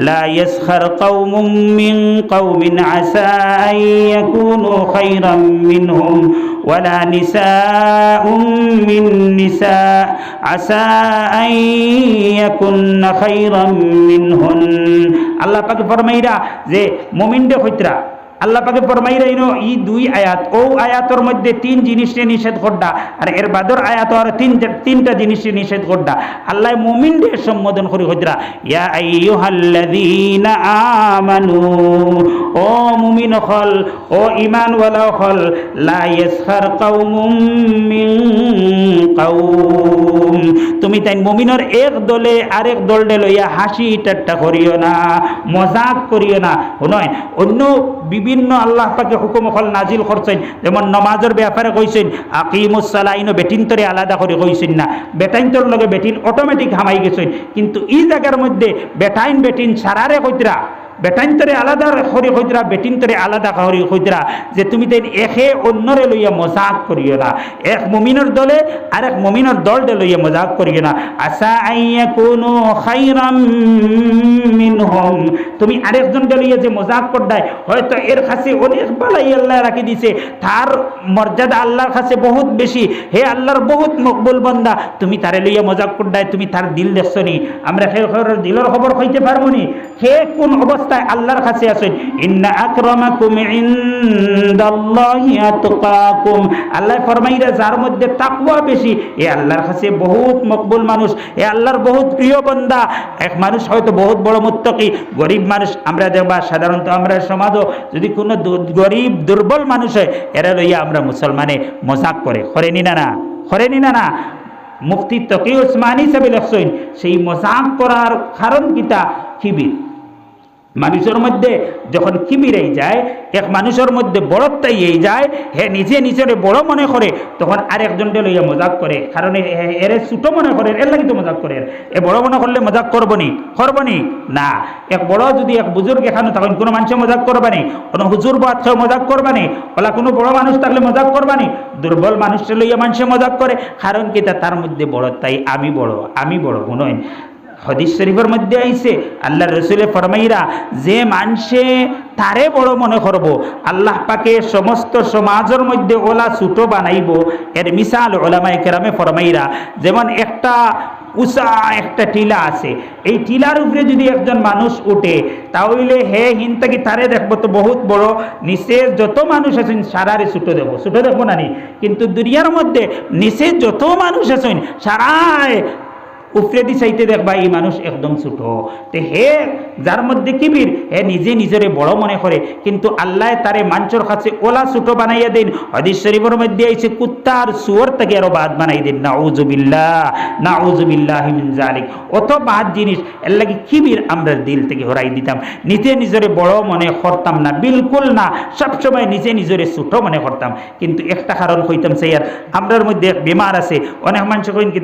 লা يسخر قوم من قوم عسى أن يكونوا خيرا منهم ولا نساء من نساء عسى أن يكن خيرا منهن আল্লাহ পাক ফরমাইরা যে মুমিনদের হইতরা আল্লাহ পাকে ফরমাইরা এই দুই আয়াত ও আয়াতের মধ্যে তিন জিনিসে নিষেধ করডা আর এর বাদর আয়াত আর তিনটা জিনিসে নিষেধ করডা আল্লাহ মুমিনদের সম্বোধন করে হইতরা ইয়া আইয়ুহাল্লাযীনা আমানু ও মুমিন হল ও ঈমানওয়ালা হল লা ইয়াসখার কওমুম মিন কওম তুমি তাই মুমিনের এক দলে আরেক দলডে লইয়া হাসি ঠাট্টা করিও না মজাক করিও না নয় অন্য বিভিন্ন আল্লাহ পাকে হুকুম হল নাজিল করছেন যেমন নমাজের ব্যাপারে কইছেন আকিমুস সালাহ বেটিনতরে আলাদা করে কইছেন না বেটাইনতর লগে বেটিন অটোমেটিক হামাই গেছেন কিন্তু এই জায়গার মধ্যে বেটাইন বেটিন সারারে কইতরা বেটাইনতরে আলাদা করি কইতরা বেটিনতরে আলাদা করি কইতরা যে তুমি তাই একে অন্যরে লইয়া মজাক করিও না এক মুমিনের দলে আর এক মুমিনের দলডে লইয়া মজাক করিও না আসা আইয়াকুনু খায়রাম মিনহুম তুমি আরেকজনকে লইয়া যে মজাক করদাই হয়তো এর কাছে অনেক বালাই আল্লাহ রাখি দিছে তার মর্যাদা আল্লাহর কাছে বহুত বেশি হে আল্লাহর বহুত মকবুল বান্দা তুমি তারে লইয়া মজাক করদাই তুমি তার দিল দেখছনি আমরা হে দিলের খবর কইতে পারবো নি হে কোন অবস্থায় আল্লাহর কাছে আছেন ইন্না আকরামাকুম ইনদাল্লাহি আতকাকুম আল্লাহ ফরমাইরা যার মধ্যে তাকওয়া বেশি এ আল্লাহর কাছে বহুত মকবুল মানুষ এ আল্লাহর বহুত প্রিয় বান্দা এক মানুষ হয়তো বহুত বড় মুত্তাকি গরিব মানুষ আমরা দেখবা সাধারণত আমরা সমাজও যদি কোনো গরিব দুর্বল মানুষ হয় এরা লইয়া আমরা মুসলমানে মজাক করেনি না মুফতি তকি উসমানী সাহেব লেখছেন সেই মজাক করার কারণ কিতা খিবির মানুষের মধ্যে যখন খিবিরেই যায় এক মানুষের মধ্যে বড়ত্বাই এই যায় হে নিজে নিজের বড় মনে করে তখন আরেকজনকে লইয়া মজাক করে কারণ এর ছোট মনে করে এর লাগি তো মজাক করে এ বড় মনে করলে মজাক করবনি না এক বড় যদি এক বুজুর্গ এখানে তখন কোনো মানুষে মজাক করবানি কোনো হুজুর বাচ্চাও মজাক করবানি ওলা কোনো বড় মানুষ থাকলে মজাক করবানি দুর্বল মানুষটা লইয়া মানুষে মজাক করে কারণ কি তার মধ্যে বড়ত্বাই আমি বড় গুণই হাদিস শরীফের মধ্যে আইছে আল্লাহ রাসূলে ফরমাইরা যে মানুষে তারে বড় মনে করব আল্লাহ পাকে সমস্ত সমাজের মধ্যে ওলা ছোট বানাইব এর মিসাল উলামায়ে কেরামে ফরমাইরা যেমন একটা উঁচা একটা টিলা আছে এই টিলার উপরে যদি একজন মানুষ উঠে তাহলে হে হিনতাকি তারে দেখবো তো বহুত বড় নিচে যত মানুষ আছেন সারারে ছোট দেখবো না নি কিন্তু দুনিয়ার মধ্যে নিচে যত মানুষ আছেন সারায় উফরেদি চাইতে দেখবা এই মানুষ একদম ছোট তে হে যার মধ্যে কিবির হে নিজে নিজরে বড় মনে করে কিন্তু আল্লাহ তারে মানুষের কাছে ওলা ছোট বানাইয়া দেন হাদিস শরীফের মধ্যে আইছে কুত্তা আর শুয়োর থেকে আরো বাদ বানাই দেন নাউযুবিল্লাহি মিন যালিক অত বাদ জিনিস এর লাগি কিবির আমরা দিল থেকে হরাই দিতাম নিজে নিজরে বড় মনে করতাম না বিলকুল না সবসময় নিজে নিজরে ছোট মনে করতাম কিন্তু একটা কারণ কইতাম স্যার আমরার মধ্যে বিমার আছে অনেক মানুষ কইন কি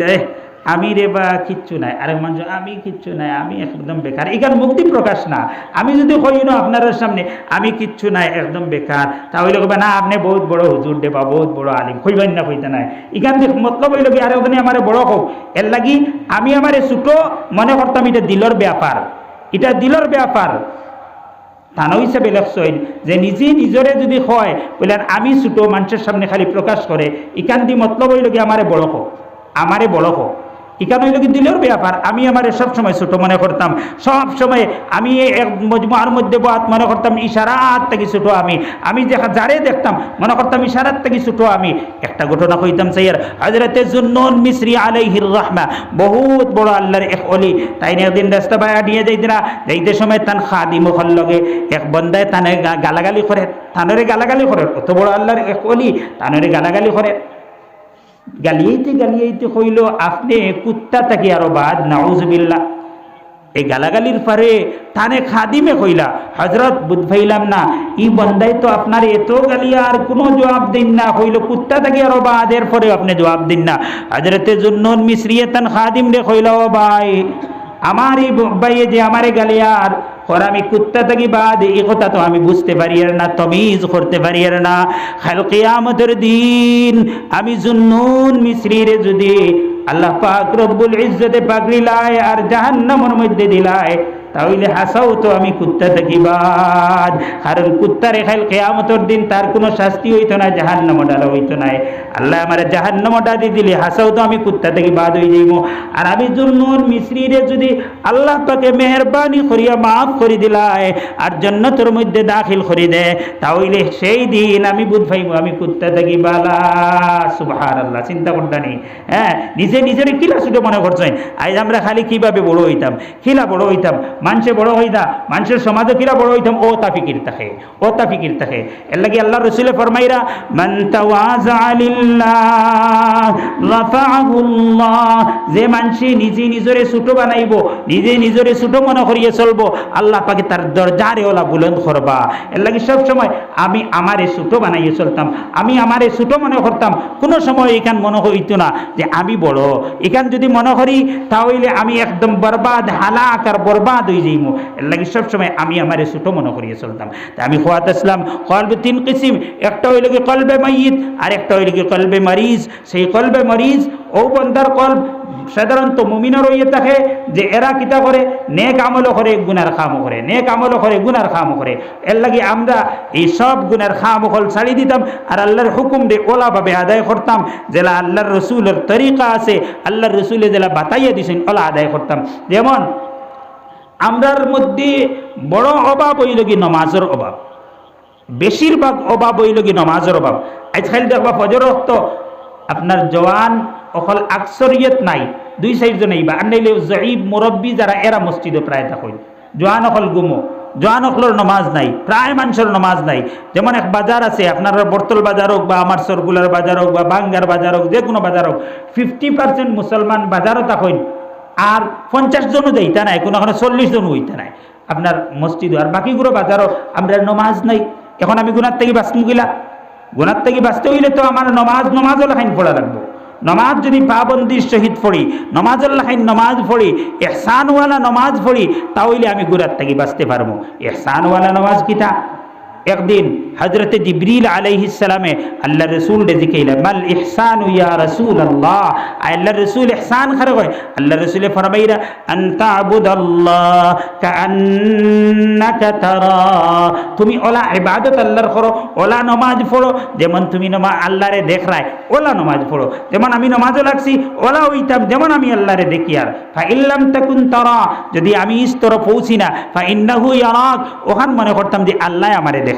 আমি রে বা কিচ্ছু নাই আরেক মানুষ আমি কিচ্ছু নাই আমি একদম বেকার এখানে মুক্তি প্রকাশ না আমি যদি কই না আপনার সামনে আমি কিচ্ছু নাই একদম বেকার তাহলে কইবা না আপনি বহুত বড় হুজুর দে বা বহুত বড় আলিম কইবেন না কইতে নাই এখান থেকে মতলব হইল কি আরেকজনে আমারে বড় হোক এর লাগি আমি আমারে ছোট মনে করতাম এটা দিলর ব্যাপার তানও হিসাবে লেখছেন যে নিজে নিজরে যদি হয় বললেন আমি ছোট মানুষের সামনে খালি প্রকাশ করে এখান দিয়ে মতলব হইল কি আমারে বড় হোক এখানে হইল কি দিলের ব্যাপার আমি আমার সবসময় ছোট মনে করতাম সবসময় আমি এক মজমুয়ার মধ্যে বাত মনে করতাম ইশারাত থেকে ছোট আমি যারে দেখতাম মনে করতাম ইশারাত থেকে ছোট আমি একটা ঘটনা কইতাম স্যার হযরতে জুন্নুন মিসরি আলাইহির রাহমা বহুত বড় আল্লাহর এক ওলি তাই একদিন রাস্তা বায়া দিয়ে যাইতে সময় তান খাদিম হল লগে এক বন্দায় তানে গালাগালি করে অত বড় আল্লাহর এক ওলি তানরে গালাগালি করে গালিয়াইতে কইল আপনি কুত্তা থাকি আরো বাদ নাউযুবিল্লাহ এই গালাগালির পরে তানে খাদিমে কইলা হযরত বুঝাইলাম না ই বন্দাই তো আপনার এত গালিয়া আর কোনো জবাব দিন না কইল কুত্তা থাকি আরো বাদ এর পরে আপনি জবাব দিন না হযরতে জুন্নুন মিসরি তান খাদিম রে কইলা ও ভাই আমার এই ভাইয়ে যে আমারে গালিয়ার और আমি কুত্তা থাকি বাদ এই কথা তো আমি বুঝতে পারি আর না তমিজ করতে পারি আর না কাল কিয়ামতের দিন আমি জুন্নুন মিসরি রে যদি আল্লাহ পাক রব্বুল ইজ্জতে পাকড়িলায় আর জাহান্নামের মধ্যে দিলায় তাহলে হাসাও তো আমি কুত্তা থেকে বাদ, কারণ কুত্তার এখাল কিয়ামতের দিন তার কোনো শাস্তি হইতো না, জাহান্নামে ডালা হইতো না। আল্লাহ আমার জাহান্নামে ডালি দিলে হাসাও তো আমি কুত্তা থেকে বাদ হয়ে যাইব। আর আমি জুন্নুন মিসরিরে যদি আল্লাহ পাকে মেহরবানি করিয়া মাফ করে দিলায় আর জান্নাতের মধ্যে দাখিল করে দেয়, তাহলে সেই দিন আমি বুঝ পাইব আমি কুত্তা থেকে বালা। সুবহানাল্লাহ, চিন্তা করতে নেই। হ্যাঁ, নিজের কিলা ছোট মনে করছেন। আজ আমরা খালি কিভাবে বড় হইতাম, কিলা বড় হইতাম, মানুষে বড় হইতা, মানুষের সমাজে কিলা বড় হইতাম, ও তা ফিকির থাকে। এর লাগি আল্লাহ রসুলে ফরমাইরা, মান তাওয়াজা লিল্লাহ রাফাআহুল্লাহ, যে মানুষ নিজরে ছোট বানাইব, নিজরে ছোট মনে করিয়ে চলবো, আল্লাহ পাকে তার দরজারে ওলা বুলন্দ করবা। এর লাগি সব সময় আমি আমারে ছোট বানাইয়ে চলতাম, আমি আমারে ছোট মনে করতাম। কোনো সময় এখান মনে হইতো না যে আমি বড়। এখান যদি মনে করি তাহলে আমি একদম বরবাদ, হালাক আর বরবাদ হয়ে যাইব। এর লাগি সবসময় আমি আমারে ছোট মনে করিয়ে চলতাম। তা আমি খোয়াত আসলাম, কলবে তিন কিসিম, একটা হইল কি কলবে মাইয়িত, আর একটা হইল কি কলবে মরিজ। সেই কলবে মরিজ ও বন্দার কলব সাধারণত মুমিনের হইয়ে থাকে যে এরা কিতা করে, নেক আমলও করে গুনার খামও করে, নেক আমলও করে গুনার খামও করে। এর লাগি আমরা এই সব গুনার খামখল ছাড়ি দিতাম আর আল্লাহর হুকুম দিয়ে ওলাভাবে আদায় করতাম। যেলা আল্লাহর রসুলের তরিকা আছে, আল্লাহর রসুলে যেলা বাতাইয়া দিছেন ওলা আদায় করতাম। যেমন আমরার মধ্যে বড় অভাব হইল কি নমাজের অভাব, বেশিরভাগ অভাব হইল কি নমাজের অভাব। আজকাল দেখবা ফজর রক্ত আপনার জওয়ান অকল আকসরিয়ত নাই, 2-4 জন আইবা, আর নাইলে জঈব মুরব্বী যারা এরা মসজিদে প্রায় থাকেন। জওয়ান অকল গুমো, জওয়ান অকলের নমাজ নাই, প্রায় মানুষের নমাজ নাই। যেমন এক বাজার আছে আপনার বর্তল বাজার হোক বা আমার সরগুলার বাজার হোক বা বাঙ্গার বাজার হোক, যে কোনো বাজার হোক, 50% মুসলমান বাজারও থাকেন আর 50 জনও যাইতা নাই, কোনো 40 জনও হইতা নাই আপনার মসজিদ। আর বাকিগুলো বাজারও আমরা নমাজ নাই। এখন আমি গুনার থেকে বাঁচতে গেলা, গুনার থেকে বাঁচতে হইলে তো আমার নমাজও লাখাইন পড়া লাগবো। নমাজ যদি পাবন্দির সহিত পড়ি, নমাজের লাখাইন নমাজ পড়ি, ইহসানওয়ালা নমাজ পড়ি, তাহলে আমি গুনার থেকে বাঁচতে পারবো। ইহসানওয়ালা নমাজ কিতা? একদিন হযরত জিবরিল আলাইহিস সালামে আল্লাহ রসুল জিকাইলা, মাল ইহসানু ইয়া রাসূলুল্লাহ। আল্লাহ রসুল ইহসান খারে কয়, আল্লাহ রসুলে ফরমাইরা, আন তা'বুদাল্লাহ কাআন্নাকা তারা, তুমি ওলা ইবাদত আল্লাহর করো, ওলা নমাজ পড়ো যেমন তুমি আল্লাহরে দেখরাই, ওলা নমাজ পড়ো। যেমন আমি নমাজও লাগছি ওলা হইতাম যেমন আমি আল্লাহরে দেখি। আর ফা ইল্লাম তাকুন তারা, যদি আমি স্তর পৌঁছি না, ফা ইন্নাহু ইয়ারাক, ওখান মনে করতাম যে আল্লাহ আমারে দেখরা।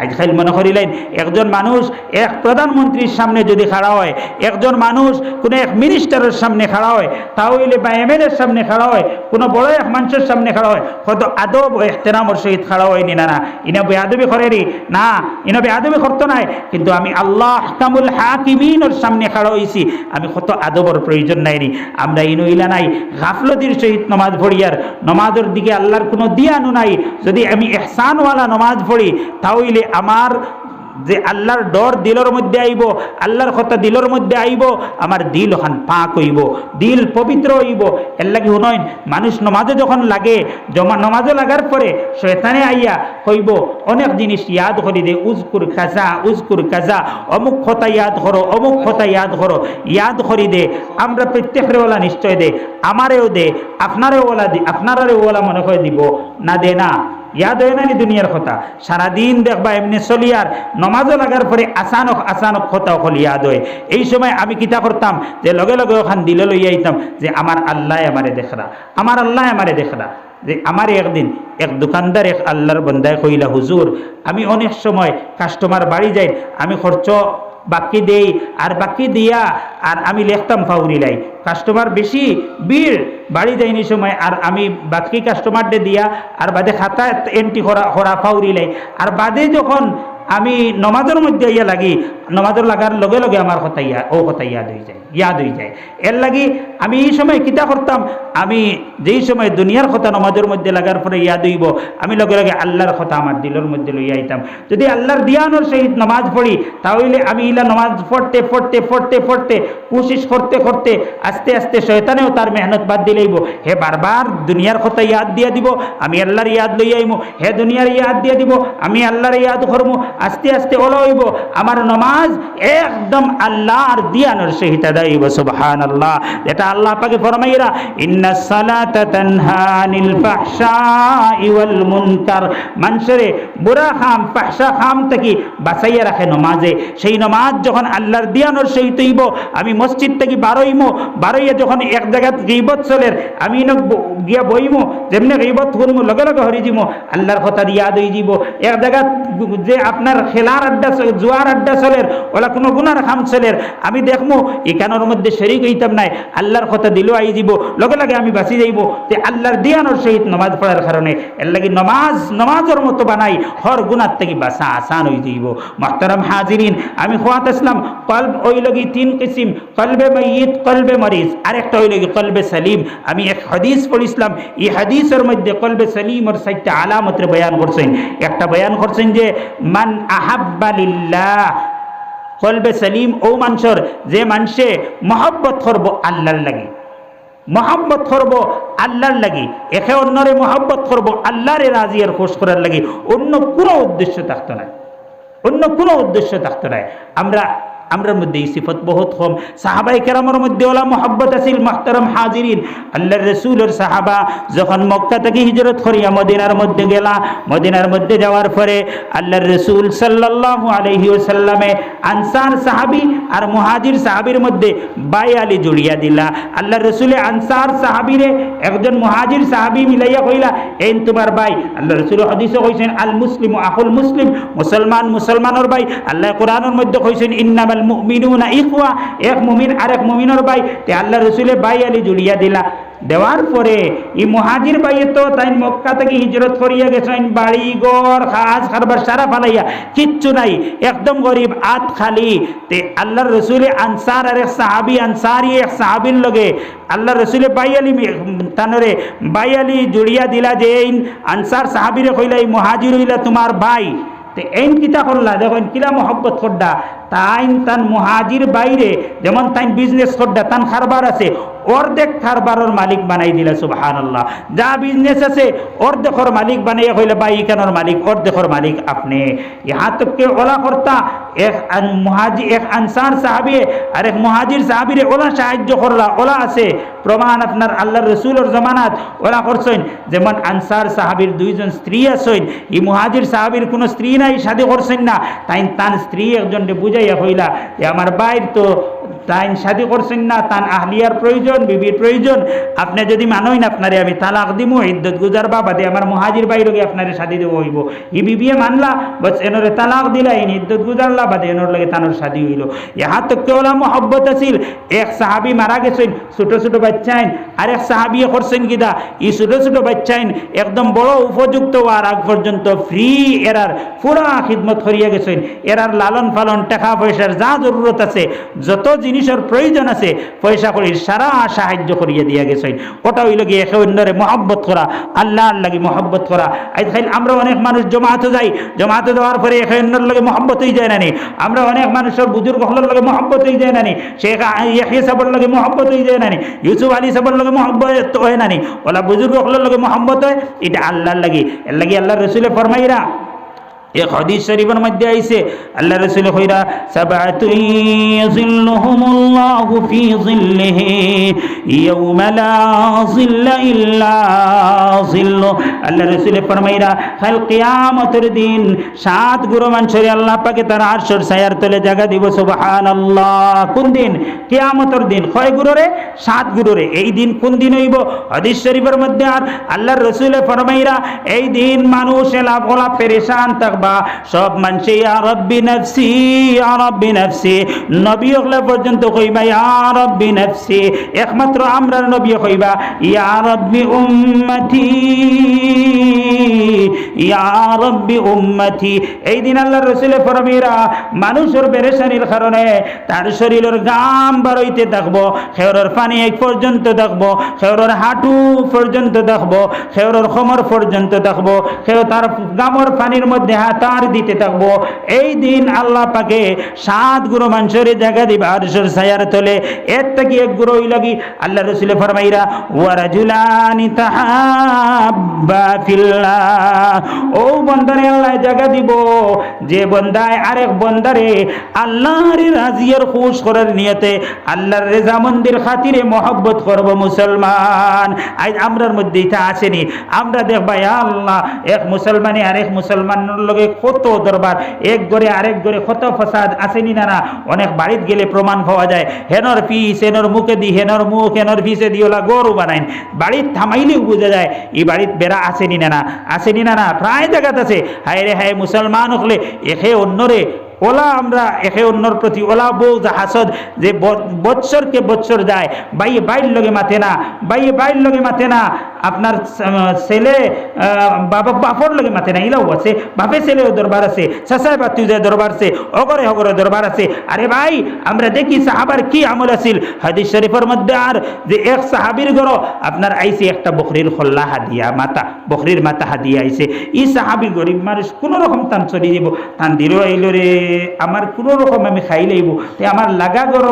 আজকাল মনে করিলেন একজন মানুষ এক প্রধানমন্ত্রীর সামনে যদি খাড়া হয়, একজন মানুষ কোনো এক মিনিস্টারের সামনে খাড়া হয়, তাহলে বা এমএলএর সামনে খাড়া হয়, কোনো বড় এক মানুষের সামনে খাড়া হয়, কত আদব ও ইহতিরামের সহিত খাড়া হয়নি। না ইনা বেয়াদবি করেনি, না ইনা বেয়াদবি করতো নাই, কিন্তু আমি আল্লাহ আহকামুল হাকিমিনের সামনে খাড়া হয়েছি, আমি কত আদবের প্রয়োজন নাইনি। আমরা ইনইলা নাই গাফলতির সহিত নমাজ পড়ি আর নমাজের দিকে আল্লাহর কোনো দিয়ানো নাই। যদি আমি ইহসানওয়ালা নমাজ পড়ি তাহলে আমার যে আল্লাহর ডর দিলের মধ্যে আইব, আল্লাহর কথা দিলের মধ্যে আইব, আমার দিল ওখান পাক হইব, দিল পবিত্র হইব। এর লাগি শুনইন, মানুষ নমাজে যখন লাগে, নমাজে লাগার পরে শয়তানে আইয়া হইব অনেক জিনিস ইয়াদ করি দে, উজকুর কাজা, অমুক কথা ইয়াদ করো, অমুক কথা ইয়াদ করো, ইয়াদ করি দে। আমরা প্রত্যেকের ওলা নিশ্চয় দে, আমারেও দে, আপনারেও ওলা দি, আপনারারেও ওলা মনে করে দিব না, দে না, ইয়াদ হয় না নি দুনিয়ার কথা। সারাদিন দেখবা এমনি চলি আর নমাজও লাগার পরে আচানক কথা অকল ইয়াদ হয়। এই সময় আমি কিতা করতাম যে লগে লগে ওখান দিলে লইয়া আইতাম যে আমার আল্লাহ আমারে দেখরা, আমার আল্লাহ আমারে দেখরা। যে আমার একদিন এক দোকানদার এক আল্লাহর বন্দায় কইলা, হুজুর আমি অনেক সময় কাস্টমার বাড়ি যাই, আমি খরচ বাকি দেই আর বাকি দিয়া আর আমি লিখতাম ফাউরিলাই, কাস্টমার বেশি ভিড় বাড়ি যায়নি সময় আর আমি বাকি কাস্টমারদের দিয়া আর বাদে খাতা এন্ট্রি করা ফাউরিলাই। আর বাদে যখন আমি নমাজের মধ্যে ইয়া লাগি, নমাজের লাগার লগে লগে আমার কথা ইয়াদ হয়ে যায়। এর লাগি আমি এই সময় কিতা করতাম, আমি যেই সময় দুনিয়ার কথা নমাজের মধ্যে লাগার পরে ইয়াদ হইব, আমি লগে লগে আল্লাহর কথা আমার দিলের মধ্যে লইয়া আইতাম। যদি আল্লাহর দিয়ানোর সহিত নমাজ পড়ি তাহলে আমি ইলা নমাজ পড়তে কোশিশ করতে আস্তে আস্তে শয়তানেও তার মেহনত বাদ দিলেইব। হে বারবার দুনিয়ার কথা ইয়াদ দিয়া দিব, আমি আল্লাহর ইয়াদ লইয়া আইমু, হে দুনিয়ার ইয়াদ দিয়া দিব, আমি আল্লাহর ইয়াদ করবো। আস্তে আস্তে ওলা হইব আমার নমাজ নমাজ একদম আল্লাহর দিয়ানোর সহিত আদায় হইব। সুবহানাল্লাহ। এটা আল্লাহ পাকে ফরমাইরা ইন্নাস সালাতা তানহা আনিল ফাহশাই ওয়াল মুনকার, মানুষেরে বুরা খাম ফাহশা খাম থেকে বাঁচাইয়া রাখে নমাজে। সেই নমাজ যখন আল্লাহর দিয়ানোর সহিত হইব, আমি মসজিদ থেকে বারোইয়া যখন এক জায়গাত গীবত চলের আমি গিয়া বইমো, যেমনি গীবত করবো লগে লগে হরি যাবো, আল্লাহর কথা ইয়াদ হয়ে যাব। এক জায়গাত যে আপনার খেলার আড্ডা জুয়ার আড্ডা চলের, ওলা কোনো গুনার খাম চলের, আমি দেখবো এখানোর মধ্যে শরীক হইতাম নাই, আল্লাহর কথা দিল আই যাব, লগে লগে আমি বাঁচি যাইব যে আল্লাহর দিয়ানোর সহিত নমাজ পড়ার কারণে। এর লাগি নমাজের মতো বানাই হর গুনার থেকে বাঁচা আসান হয়ে যাইব। মুহতারাম হাজিরিন, আমি খোয়াত ইসলাম কলব ওই লগি তিন কিসিম, কলবে মাইয়িত, কলবে মরিজ, আরেকটা ওই লগি কলবে সালিম। আমি এক হাদিস পড়িছিলাম, এই হাদিসের মধ্যে কলবে সালিমর 4টা আলামতের বয়ান করছেন। একটা বয়ান করছেন যে মান আহাব্বা লিল্লাহ, কলবে সালিম ও মানুষের যে মানুষে মহব্বত করবো আল্লাহর লাগি, মহব্বত করবো আল্লাহর লাগি, একে অন্যরে মহব্বত করবো আল্লাহরে রাজি আর খুশ করার লাগি, অন্য কোনো উদ্দেশ্য থাকতো না, অন্য কোনো উদ্দেশ্য থাকতো না। আমরার মধ্যে এই সিফত বহুত কম। সাহাবায়ে কেরামের মধ্যে ওলা মহব্বত আছিল। মুহতারাম হাজিরিন, আল্লাহর রাসূলের সাহাবা যখন মক্কা থেকে হিজরত করিয়া মদিনার মধ্যে গেলা, মদিনার মধ্যে যাওয়ার পরে আল্লাহর রাসূল সাল্লাল্লাহু আলাইহি ওয়াসাল্লামে আনসার সাহাবী আর মুহাজির সাহাবীর মধ্যে বায়ালি জড়িয়া দিলা। আল্লাহর রাসূলে আনসার সাহাবীরে একজন মুহাজির সাহাবী মিলাইয়া কইলা, এই তোমার ভাই। আল্লাহর রাসূল হাদিসে কইছেন আল মুসলিমু আখুল মুসলিম, মুসলমান মুসলমানের ভাই। আল্লাহ কোরআনের মধ্যে কইছেন ইন্নামাল মুমিনুনা ইখওয়া, এক মুমিন আরেক মুমিনের ভাই। তে আল্লাহ রাসূলে ভাই আলী জুড়িয়া দিলা। দেওয়ার পরে এই মুহাজির ভাইয়ে তো তাই মক্কা থেকে হিজরত করিয়া গেছেন, বাড়ি ঘর খাস খারবার সারা ফালাইয়া কিচ্ছু নাই, একদম গরিব আত খালি। তে আল্লাহর রাসূলে আনসার আর এক সাহাবী, আনসারি এক সাহাবীর লগে আল্লাহর রাসূলে ভাই আলী তানরে ভাই আলী জুড়িয়া দিলা। যে এই আনসার সাহাবীরে কইলা এই মুহাজির হইলা তোমার ভাই। তো এই কিতা করলা, দেখেন কিলা মহব্বত করডা। তাইন তান মুহাজির বাইরে যেমন তাইন বিজনেস করডা, তান খারবার আছে, অর্ধেক খারবারের মালিক বানাই দিলা। সুবহানাল্লাহ। যা বিজনেস আছে অর্ধেকর মালিক বানাইয়া কইলে ভাই ইকানোর মালিক, অর্ধেকর মালিক আপনি। ইহা তককে ওলা করতা এক আনসার সাহাবী আর এক মুহাজির সাহাবীরে ওলা সাহায্য করলা। ওলা আছে প্রমাণ আপনার আল্লাহর রাসূলের জামানাত ওলা করছেন। যেমন আনসার সাহাবীর 2জন স্ত্রী আছেন, এই মুহাজির সাহাবীর কোনো স্ত্রী নাই, শাদী করছেন না। তাইন তান স্ত্রী একজনকে বুঝাইয়া কইলা যে আমার বাইর তো তাইন শাদী করছেন না, তান আহলিয়ার প্রয়োজন, বিবির প্রয়োজন, আপনি যদি মানইন আপনারে আমি তালাক দিমু, ইদ্যত গুজারবা, বাদে আমার মুহাজির বাইরকে আপনারে শাদী দেব হইব। ই বিবিয়ে মানলা, বস এনরে তালাক দিলা, ইন ইদ্যত গুজারলা, বাদে এনর লাগে তানোর শাদী হইল। ইহা তো কেওলা মহব্বত আছিল। এক সাহাবী মারা গেছেন, ছোট ছোট বাচ্চাইন, আর এক সাহাবী করছেন কিনা এই ছোট ছোট বাচ্চাইন একদম বড় উপযুক্ত হওয়ার আগ পর্যন্ত ফ্রি এরার পুরা খিদমত করিয়া গেছেন। এরার লালন পালন, টাকা পয়সার যা জরুরত আছে, যত জিনিসের প্রয়োজন আছে, পয়সা করি সারা সাহায্য করিয়া দিয়া গেছেন। ওটা হইল গিয়ে একে অন্যরে মহব্বত করা, আল্লাহর লাগি মহব্বত করা। আজকাল আমরা অনেক মানুষ জমাতে যাই, জমাতে যাওয়ার পরে একে অন্যর লগে মহব্বত হয়ে যায় নানি। আমরা অনেক মানুষের বুজুর্গ হলের লগে মহব্বত হয়ে যায় নানি, শেখ ইয়াহিয়া সাহেবের লগে মহব্বত হয়ে যায় নানি, ইউসুফ আলী সাহেবের লগে মহব্বত হয় নানি, ওলা বুজুর্গ হলের লগে মহব্বত হয়, এটা আল্লাহর লাগি। এর লাগি আল্লাহর রাসূলে ফরমাইরা এক হাদিস শরীফের মধ্যে আইছে, আল্লাহ রাসূল কইরা সাবাতু ইয়াযিল্লুহুমুল্লাহু ফি যিল্লিহি ইয়াওমা লা যিল্লা ইল্লা যিল্লু। আল্লাহ রাসূল ফরমাইরা কাল কিয়ামতের দিন 7 গুরু মানুষের আল্লাহ পাকে তার আরশের ছায়ার তলে জায়গা দিব। সুবহানাল্লাহ। কোন দিন? কিয়ামতের দিন। কয় গুরুরে? 7 গুরুরে। এই দিন কোন দিন হইব? হাদিস শরীফের মধ্যে আর আল্লাহর রাসূল ফরমাইরা এই দিন মানুষ এলা পেরেশান থাকবে, সব মানুষ ইয়া রাব্বি নাফসি ইয়া রাব্বি নাফসি, নবী হলে পর্যন্ত কইবা ইয়া রাব্বি নাফসি, একমাত্র আমরা নবী কইবা ইয়া রাব্বি উম্মতি ইয়া রাব্বি উম্মতি। এই দিন আল্লাহর রাসূল ফরমাইরা মানুষের পেরেশানির কারণে তার শরীরের ঘাম বাড়াইতে থাকবো, খেওরের পানি এক পর্যন্ত থাকবো, খেওরের হাঁটু পর্যন্ত থাকবো, খেওরের কোমর পর্যন্ত থাকবো, খেও তার গামর পানির মধ্যে হাত লাগাতার দিতে থাকবো। এই দিন আল্লাহ পাকে 7 গুরু মানুষের জায়গা দিবা আরশের ছায়ার তলে। এর থেকে এক গুরু লাগি আল্লাহ রাসূল ফরমাইরা ওয়া রাজুলানি তাহাব্বা ফিল্লাহ। ও বন্দারে আল্লাহ জায়গা দিব যে বন্দায় আরেক বন্দারে আল্লাহর রাজিয়ার খুশ করার নিয়তে আল্লাহর রেজামন্দির খাতিরে মহব্বত করব মুসলমান। আজ আমরার মধ্যে এটা আসেনি। আমরা দেখবা আল্লাহ এক মুসলমানে আরেক মুসলমানের লগে কত দরবার, এক ঘরে আরেক ঘরে কত ফসাদ আসেনি না? না, অনেক বাড়িত গেলে প্রমাণ পাওয়া যায়। হেনর পিস হেনর মুখে দি, হেনর মুখ হেনর পিসে দি ওলা গরু বানাইন। বাড়ির থামাইলেও বোঝা যায় এই বাড়িত বেড়া আসেনি না? না আসেনি না? না প্রায় জায়গাত আছে। হায় রে হায়, মুসলমান হলে একে অন্যরে ওলা আমরা একে অন্যর প্রতি ওলা বউ হাসদ যে বৎসরকে বৎসর যায়, বাইয়ে বাইর লগে মাথে না, বাইয়ে বাইর লগে মাথে না, আপনার ছেলে বাপর লগে মাথে না, ইলাও আছে। বাপে ছেলেও দরবার আছে, চাচায় বাতুজায় দরবার আছে, অগরে অগরে দরবার আছে। আরে ভাই, আমরা দেখি সাহাবার কি আমল আছিল। হাদিস শরীফের মধ্যে আর যে এক সাহাবীর ঘর আপনার আইছে একটা বকরির খোল্লা হাদিয়া, মাথা বকরির মাথা হাদিয়া আইছে। এই সাহাবী গরিব মানুষ, কোনো রকম তান চলি দিব, তান দিল আইল রে আমার কোনো রকম আমি খাই লইব, তাই আমার লাগা গর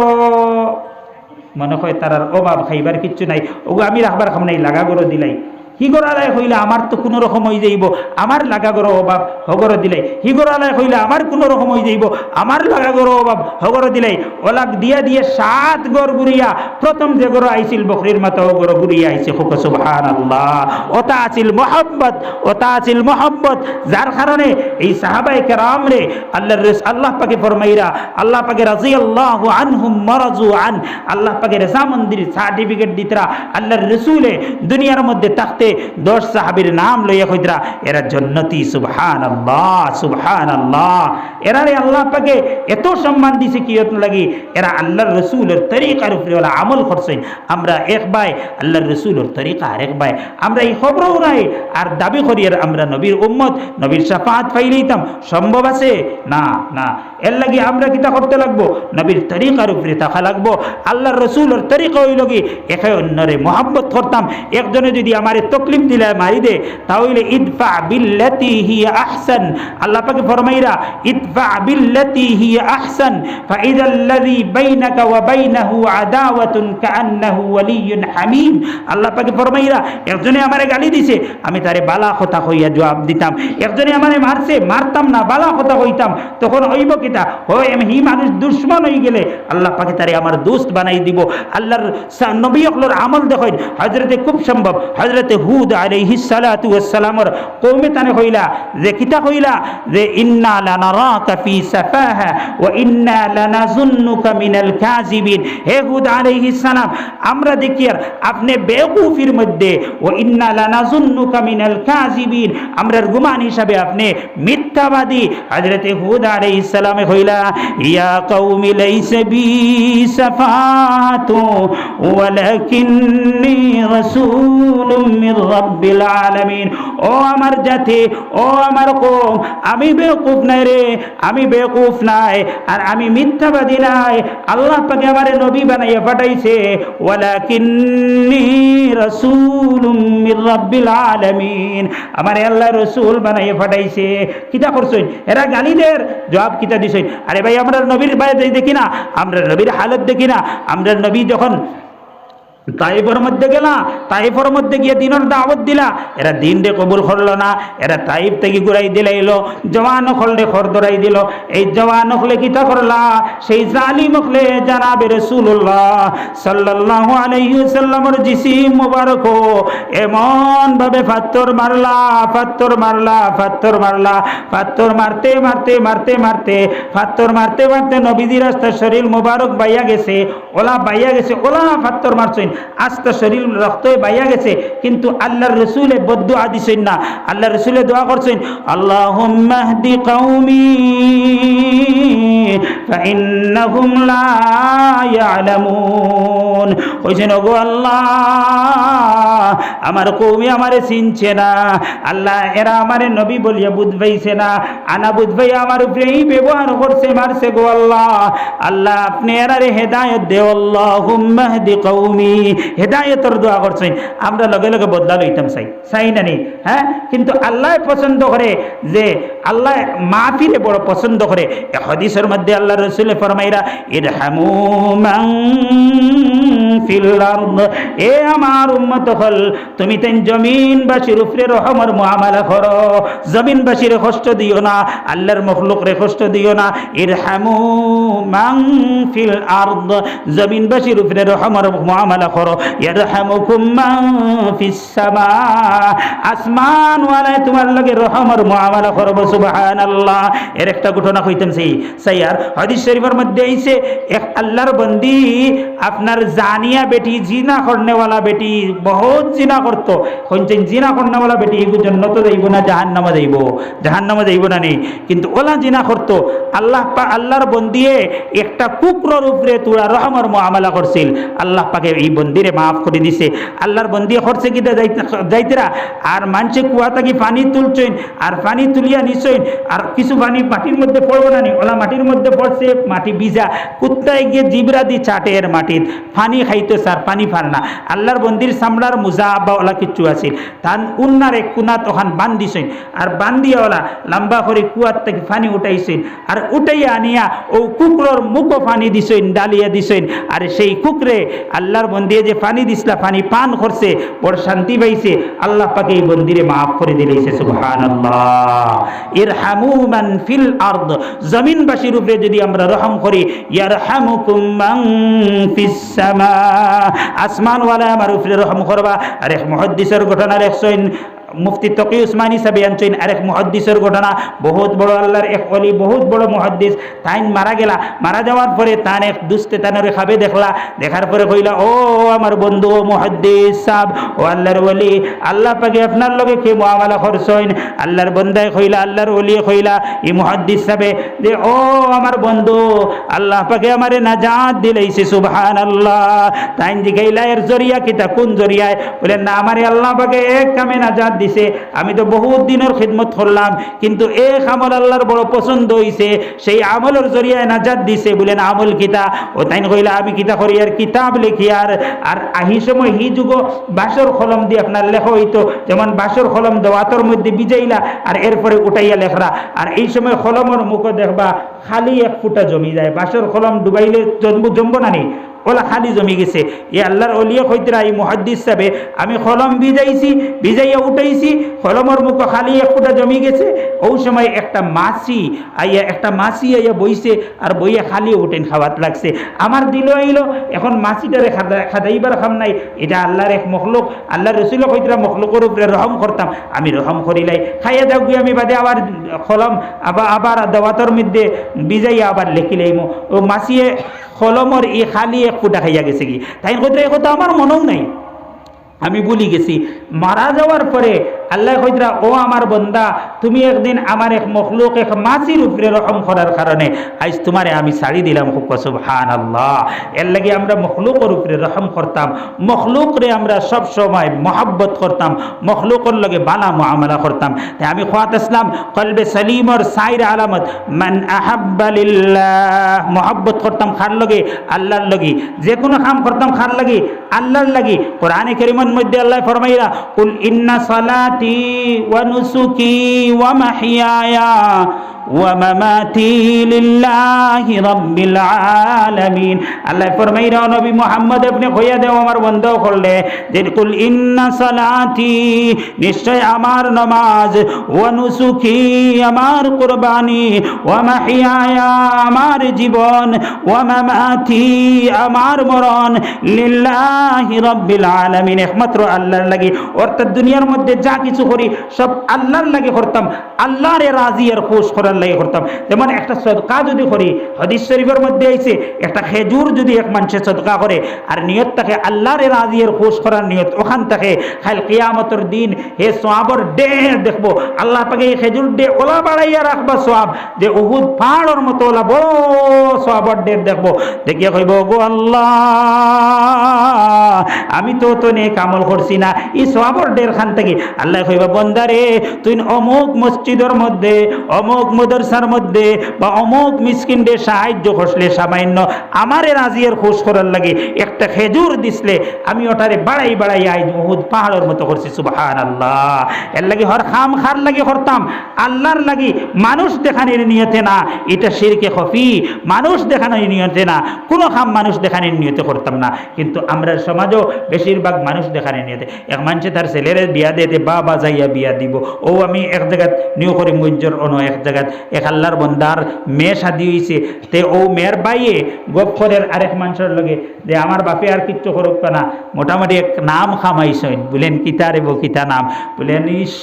মনে হয় তার অভাব, খাইবার কিচ্ছু নাই, ও আমি রাখবার খাম নাই, লাগা গর দিলাই। হিগরালায় হইলে আমার তো কোনো রকম হয়ে যাইব, আমার লাগা গর অভাব হগর দিলাই। হিগরালায় হইলে আমার কোনো রকম হয়ে যাইব, আমার লাগা গর অভাব হগর দিলাই। ওলাগ দিয়া দিয়ে 7 গর গুড়িয়া প্রথম যে গর আইছিল বকরির মাথা ও গর গুড়িয়া আইছে। সুবহানাল্লাহ। ওটা আছিল মহব্বত, ওটা আছিল মহব্বত, যার কারণে এই সাহাবায়ে কেরাম রে আল্লাহ পাকে ফরমাইরা, আল্লাহ পাকে রাদিয়াল্লাহু আনহুম মারাজু আন, আল্লাহ পাকে রেজামন্দির সার্টিফিকেট দিতরা। আল্লাহর রাসূলে দুনিয়ার মধ্যে থাকতে 10 সাহাবীর নাম লইয়া কইতরা এরা জান্নাতি। সুবহানাল্লাহ সুবহানাল্লাহ। এরারে আল্লাহ পাকে এত সম্মান দিছে কিয়ত লাগি, এরা আল্লাহর রাসূলের তরিকার উপরে ওলা আমল করছেন। আমরা এক ভাই আল্লাহর রাসূলের তরিকা, আরেক ভাই আমরা এই খবরও নাই আর দাবি করি আর আমরা নবীর উম্মত, নবীর শাফাআত পাইলেইতাম, সম্ভব আছে? না না। এর লাগি আমরা কিতা করতে লাগবো? নবীর তরিকার উপরে থাকা লাগবো। আল্লাহর রাসূলের তরিকা হইল কি একে অন্যরে মহব্বত করতাম। একজনে যদি আমার তকলিফ দিলে মারি দে, তাহলে ইদফা বিল্লাতি হিয়া আহসান। আল্লাহ পাকে ফরমাইরা ইদফা বিল্লাতি হিয়া আহসান ফাইদাল্লাযী বাইনাকা ওয়া বাইনাহু আদাওয়াতুন কাআন্নাহু ওয়ালিয়্যুন হামীম। আল্লাহ পাকে ফরমাইরা একজনে আমারে গালি দিছে, আমি তারে বালা কথা কইয়া জবাব দিতাম। একজনে আমারে মারছে, মারতাম না, বালা কথা কইতাম। তখন হইব কিতা? হয় আমি হি মানুষ দুশমন হয়ে গেলে আল্লাহ পাকে তারে আমার দোস্ত বানাই দিব। আল্লাহর নবী হলোর আমল দেখেন। হযরতে খুব সম্ভব হযরতে হুদ আলাইহিস সালাতু ওয়াস সালামের কওমে তানে কইলা যে কিতা কইলা যে ইন্না লানারাকা ফি সাফাহা ওয়া ইন্না লানাযুন্নুকা মিনাল কাযিবিন। হে হুদ আলাইহিস সালাম, আমরা দেখি আর আপনি বেওকুফির মধ্যে, ওয়া ইন্না লানাযুন্নুকা মিনাল কাযিবিন, আমরার গুমান হিসাবে আপনি মিথ্যাবাদী। হযরতে হুদ আলাইহিস সালামে কইলা ইয়া কওমি লাইসা বি সাফাতু ওয়ালাকিন্নী রাসূলুম মির রাব্বিল আলামিন। ও আমার জাতি, ও আমার কওম, আমি বেওকুফ নাই রে, আমি বেওকুফ নাই আর আমি মিথ্যাবাদী নাই। আল্লাহ পাকে আমারে নবী বানাইয়া পাঠাইছে, ওয়ালাকিন্নী রাসূলুম মির রাব্বিল আলামিন, আমারে আল্লাহ রাসূল বানাইয়া পাঠাইছে। কিতা করছেন এরা? গালিদের জবাব কিতা দিছেন? আরে ভাই, আমরা নবীর বাইরে দেখি না, আমরা নবীর হালত দেখি না। আমরা নবী যখন তাইফের মধ্যে গেলা, তাইফের মধ্যে গিয়ে দিনের দাওয়াত দিলা, এরা দিন রে কবুল করলো না। এরা তাইফ থেকে ঘুরাই দিলাইলো, জওয়ান হলে খর ধরাই দিল। এই জওয়ান হলে কিতা করলা? সেই জালিম হলে জানাবে রাসূলুল্লাহ সাল্লাল্লাহু আলাইহি ওয়াসাল্লামের জিসিম মুবারক এমন ভাবে পাথর মারলা, পাথর মারলা, পাথর মারলা, পাথর মারতে মারতে মারতে মারতে পাথর মারতে মারতে নবীজির রাস্তা শরীর মুবারক বাইয়া গেছে, ওলা বাইয়া গেছে, ওলা পাথর মারছেন, আস্তে শরীর রক্ত বাইয়া গেছে। কিন্তু আল্লাহর রাসূলে বদদুআ দিছেন না, আল্লাহর রাসূলে দোয়া করছেন আল্লাহুম্মা হদি কওমি ফাইন্নাহুম লা ইয়ালামুন। কইছেন ওগো আল্লাহ, আমার কওমি আমারে চিনছে না, আল্লাহ এরা আমারে নবী বলিয়া বুঝবাইছে না, আনা বুঝবাই আমার উপরে এই ব্যবহার করছে, মারছে গো আল্লাহ। আল্লাহ আপনি এরারে হেদায়েত দেও, আল্লাহুম্মা হদি কওমি হেদায়েতর দোয়া করছেন, আমরা লগে লগে বদলা লইতাম চাই না নি? হ্যাঁ, কিন্তু আল্লাহ পছন্দ করে যে আল্লাহ মাহফিলে বড় পছন্দ করে। হাদিসের মধ্যে আল্লাহ রাসূল ফরমাইরা ইরহামু মান ফিল আরদ, এ আমার উম্মত হল তুমি তেন জমিনবাসীর উপরে রহমের মুআমালা করো, জমিনবাসীর কষ্ট দিও না, আল্লাহর মখলুকরে কষ্ট দিও না। ইরহামু মান ফিল আরদ, জমিনবাসীর উপরে রহমের মুআমালা করো। ইয়ারহামুকুম মান ফিস সামা, আসমান ওয়ালা তোমার লগে রহমের মুআমালা করব। সুবহানাল্লাহ। এর একটা ঘটনা কইতাম সাইয়ার হাদিস শরীফের মধ্যে আইছে, এক আল্লাহর বন্দি আপনার জানিয়া বেটি, জিনা করনেওয়ালা বেটি, বহুত জিনা করত, কইছেন জিনা করনেওয়ালা বেটি এগু জান্নাতে যাইব না জাহান্নামে যাইব? জাহান্নামে যাইব না নি? কিন্তু ওলা জিনা করত। আল্লাহর বন্দিয়ে একটা কুকুরের উপরে তুরা রহমের মুআমালা করছিল। আল্লাহ পাকে এই বন্দিরে মাফ করে দিছে। আল্লাহর বন্দি করছে কি যাইতেরা আর মানুষে কুয়া থাকি পানি তুলছেন, আর পানি তুলিয়া নিছেন, আর কিছু পানি মাটির মধ্যে পড়বো না নি? ওলা মাটির মধ্যে পড়ছে, মাটি ভিজা, কুত্তায় গিয়ে জিবরা দি চাটে এর মাটির পানি খাইতো, স্যার পানি ফার না। আল্লাহর বন্দির চামড়ার মুজা আব্বা ওলা কিচ্ছু আছিল, তান উন্নার এক কুনা তখন বান্ধিছেন, আর বান্ধিয়া ওলা লম্বা করে কুয়ার থেকে পানি উঠাইছেন, আর উঠাইয়া আনিয়া ও কুকুরের মুখও পানি দিছেন, ডালিয়া দিছেন। আর সেই কুকুরে আল্লাহর বন্দিয়ে যে পানি দিছিলা, পানি পান করছে, বড় শান্তি পাইছে। আল্লাহ পাকে এই বন্দিরে মাফ করে দিলেছে। সুবহানাল্লাহ। ইরহামু মান ফিল আরদ, জমিনবাসীর উপরে যদি আমরা রহম করি, ইয়ারহামুকুম মান ফিস সামা, আসমান ওয়ালা আমার উপরে রহম করবা। আর এক মুহাদ্দিসের ঘটনা লেখছেন মুফতি তকি উসমানী সাহেব আনছেন, আরেক মুহাদ্দিসের ঘটনা। বহুত বড় আল্লাহর এক ওলি, বহুত বড় মুহাদ্দিস, তাইন মারা গেলা। মারা যাওয়ার পরে তান এক দুস্তে তানের খাবে দেখলা, দেখার পরে কইলা, ও আমার বন্ধু মুহাদ্দিস সাহেব, ও আল্লাহর ওলি, আল্লাহ পাকে আপনার লগে কে মুআমালা করছেন? আল্লাহর বন্দায় কইলা, আল্লাহর ওলি কইলা ই মুহাদ্দিস সাহেব যে, ও আমার বন্ধু, আল্লাহ পাকে আমারে নাজাত দিলাইছে। সুবহানাল্লাহ। তাইন জিগাইলা এর জরিয়া কিতা, কোন জরিয়ায়? বলেন না, আমারে আল্লাহ পাকে এক কামে নাজাত দিছে। আমি তো বহুত দিনের খিদমত করলাম, কিন্তু এক আমল আল্লাহর বড় পছন্দ হইছে, সেই আমলের জরিয়ায় নাজাত দিছে। বলেন আমল কিতা? ও তাইন কইলা, আমি কিতা করি আর কিতাব লিখি, আর আহি সময় হি যুগ বাসর কলম দিয়ে আপনার লেখা হইতো, যেমন বাসর কলম দেওয়াতর মধ্যে বিজাইলা আর এরপরে উঠাইয়া লেখরা। আর এই সময় কলমের মুখ দেখবা খালি এক ফুটা জমি যায়, বাসর কলম ডুবাইলে জমবো না নি, ওলা খালি জমি গেছে। এ আল্লাহর ওলিয়া কইতরা এই মুহাদ্দিস সাহেবে, আমি কলম ভিজাইয়া উঠাইছি, কলমের মুখ খালি এক ফুটা জমি গেছে। ওই সময় একটা মাছি আইয়া বইছে, আর বইয়া খালি উঠেন খাওয়াত লাগছে। আমার দিল আইলো, এখন মাছিটারে খাদাইবার খাম নাই। এটা আল্লাহর এক মখলুক, আল্লাহর রসুল কইতরা মখলুকের উপরে রহম করতাম, আমি রহম করিলাই, খাইয়া যাও গিয়ে আমি বাদে আবার কলম আবার দাওয়াতর মধ্যে ভিজাইয়া আবার লেখিলাইমো। ও মাছিয়ে কলমর এই খালি এক ফুটা খাইয়া গেছে কি? তাই কইতরা, এ কথা আমার মনেও নাই, আমি ভুলি গেছি। মারা যাওয়ার পরে আল্লাহ কইতরা, ও আমার বন্দা, তুমি একদিন আমার এক মখলুক, এক মাছির উপরে রহম করার কারণে আজ তোমারে আমি ছাড়ি দিলাম। খুব সুবহানাল্লাহ। এর লাগে আমরা মখলুকের উপরে রহম করতাম, মখলুকরে আমরা সব সময় মহব্বত করতাম, মখলুকের লগে বালা মুআমালা করতাম। তাই আমি খোয়াত ইসলাম কলবে সলিমর সাইর আলামত মান আহাব্বা লিল্লাহ, মহব্বত করতাম খার লগে? আল্লাহর লগে। যে কোনো কাম করতাম খার লাগি? আল্লাহর লাগি। কোরআনে কারীমের মধ্যে আল্লাহ ফরমাইরা, কুল ইন্না সালাতি ওয়া নুসুকি ওয়া মাহইয়ায়া ওয়া মামাতি লিল্লাহি রাব্বিল আলামিন। আল্লাহ ফরমাইরা, নবী মুহাম্মদ আপনি কইয়া দাও আমার বন্ধ করলে যে, কুল ইন্না সালাতি, নিশ্চয় আমার নামাজ, ওয়া নুসুকি, আমার কুরবানি, ওয়া মাহইয়ায়া, আমার জীবন, ওয়া মামাতি, আমার মরণ, লিল্লাহি রাব্বিল আলামিন, একমাত্র আল্লাহর লাগি। অর্থাৎ দুনিয়ার মধ্যে যা কিছু করি সব আল্লাহর লাগি করতাম, আল্লাহরে রাজি আর খুশ করার লাগি করতাম। যেমন একটা সদকা যদি করি, হাদিস শরীফের মধ্যে আইছে, একটা খেজুর যদি এক মানুষে সদকা করে আর নিয়ত থাকে আল্লাহরে রাজি আর খুশ করার নিয়ত, ওখান থেকে খাল কিয়ামতের দিন হে সোয়াবর ডে দেখবো, আল্লাহ পাকে এই খেজুর ডে ওলা বাড়াইয়া রাখবা সোয়াব, যে উহুদ পাহাড়ের মতো ওলা বড় সোয়াবর ডে দেখবো। দেখিয়া কইব, গো আল্লাহ, আমি তো নেক আমল করছি না, এই সোয়াবর ডের খান থেকে। আল্লাহ কইবা, বন্দারে তুই অমুক মসজিদের মধ্যে অমুক মদরসার মধ্যে বা অমুক মিসকিনদের সাহায্য করলে সামান্য আমারে রাজিয়ার খুশ করার লাগে একটা খেজুর দিসলে আমি ওটারে বাড়াই বাড়াই আই উহুদ পাহাড়ের মতো করছি সুবহানাল্লাহ। এর লাগি হর খাম খার লাগি করতাম, আল্লাহর লাগি, মানুষ দেখানোর নিয়তে না। এটা শিরকে খফি, মানুষ দেখানোর নিয়তে না, কোনো খাম মানুষ দেখানোর নিয়তে করতাম না। কিন্তু আমরা সমাজও বেশিরভাগ মানুষ দেখানোর নিয়তে। এক মানুষে তার ছেলের বিয়া দিতে বা যাইয়া বিয়া দিব, ও আমি এক জায়গাত নিউ করি মঞ্জর অন্য এক জায়গাত এক আল্লাহর বন্দার মেয়ে শাদি হয়েছে, তে ও মেয়ের বাইয়ে গপ করের আরেক মানুষের লগে যে আমার বাপে আর কিচ্ছু করুক না, মোটামুটি এক নাম খামাইছেন, বলেন কিতা রে কিতা নাম, বলেন ইস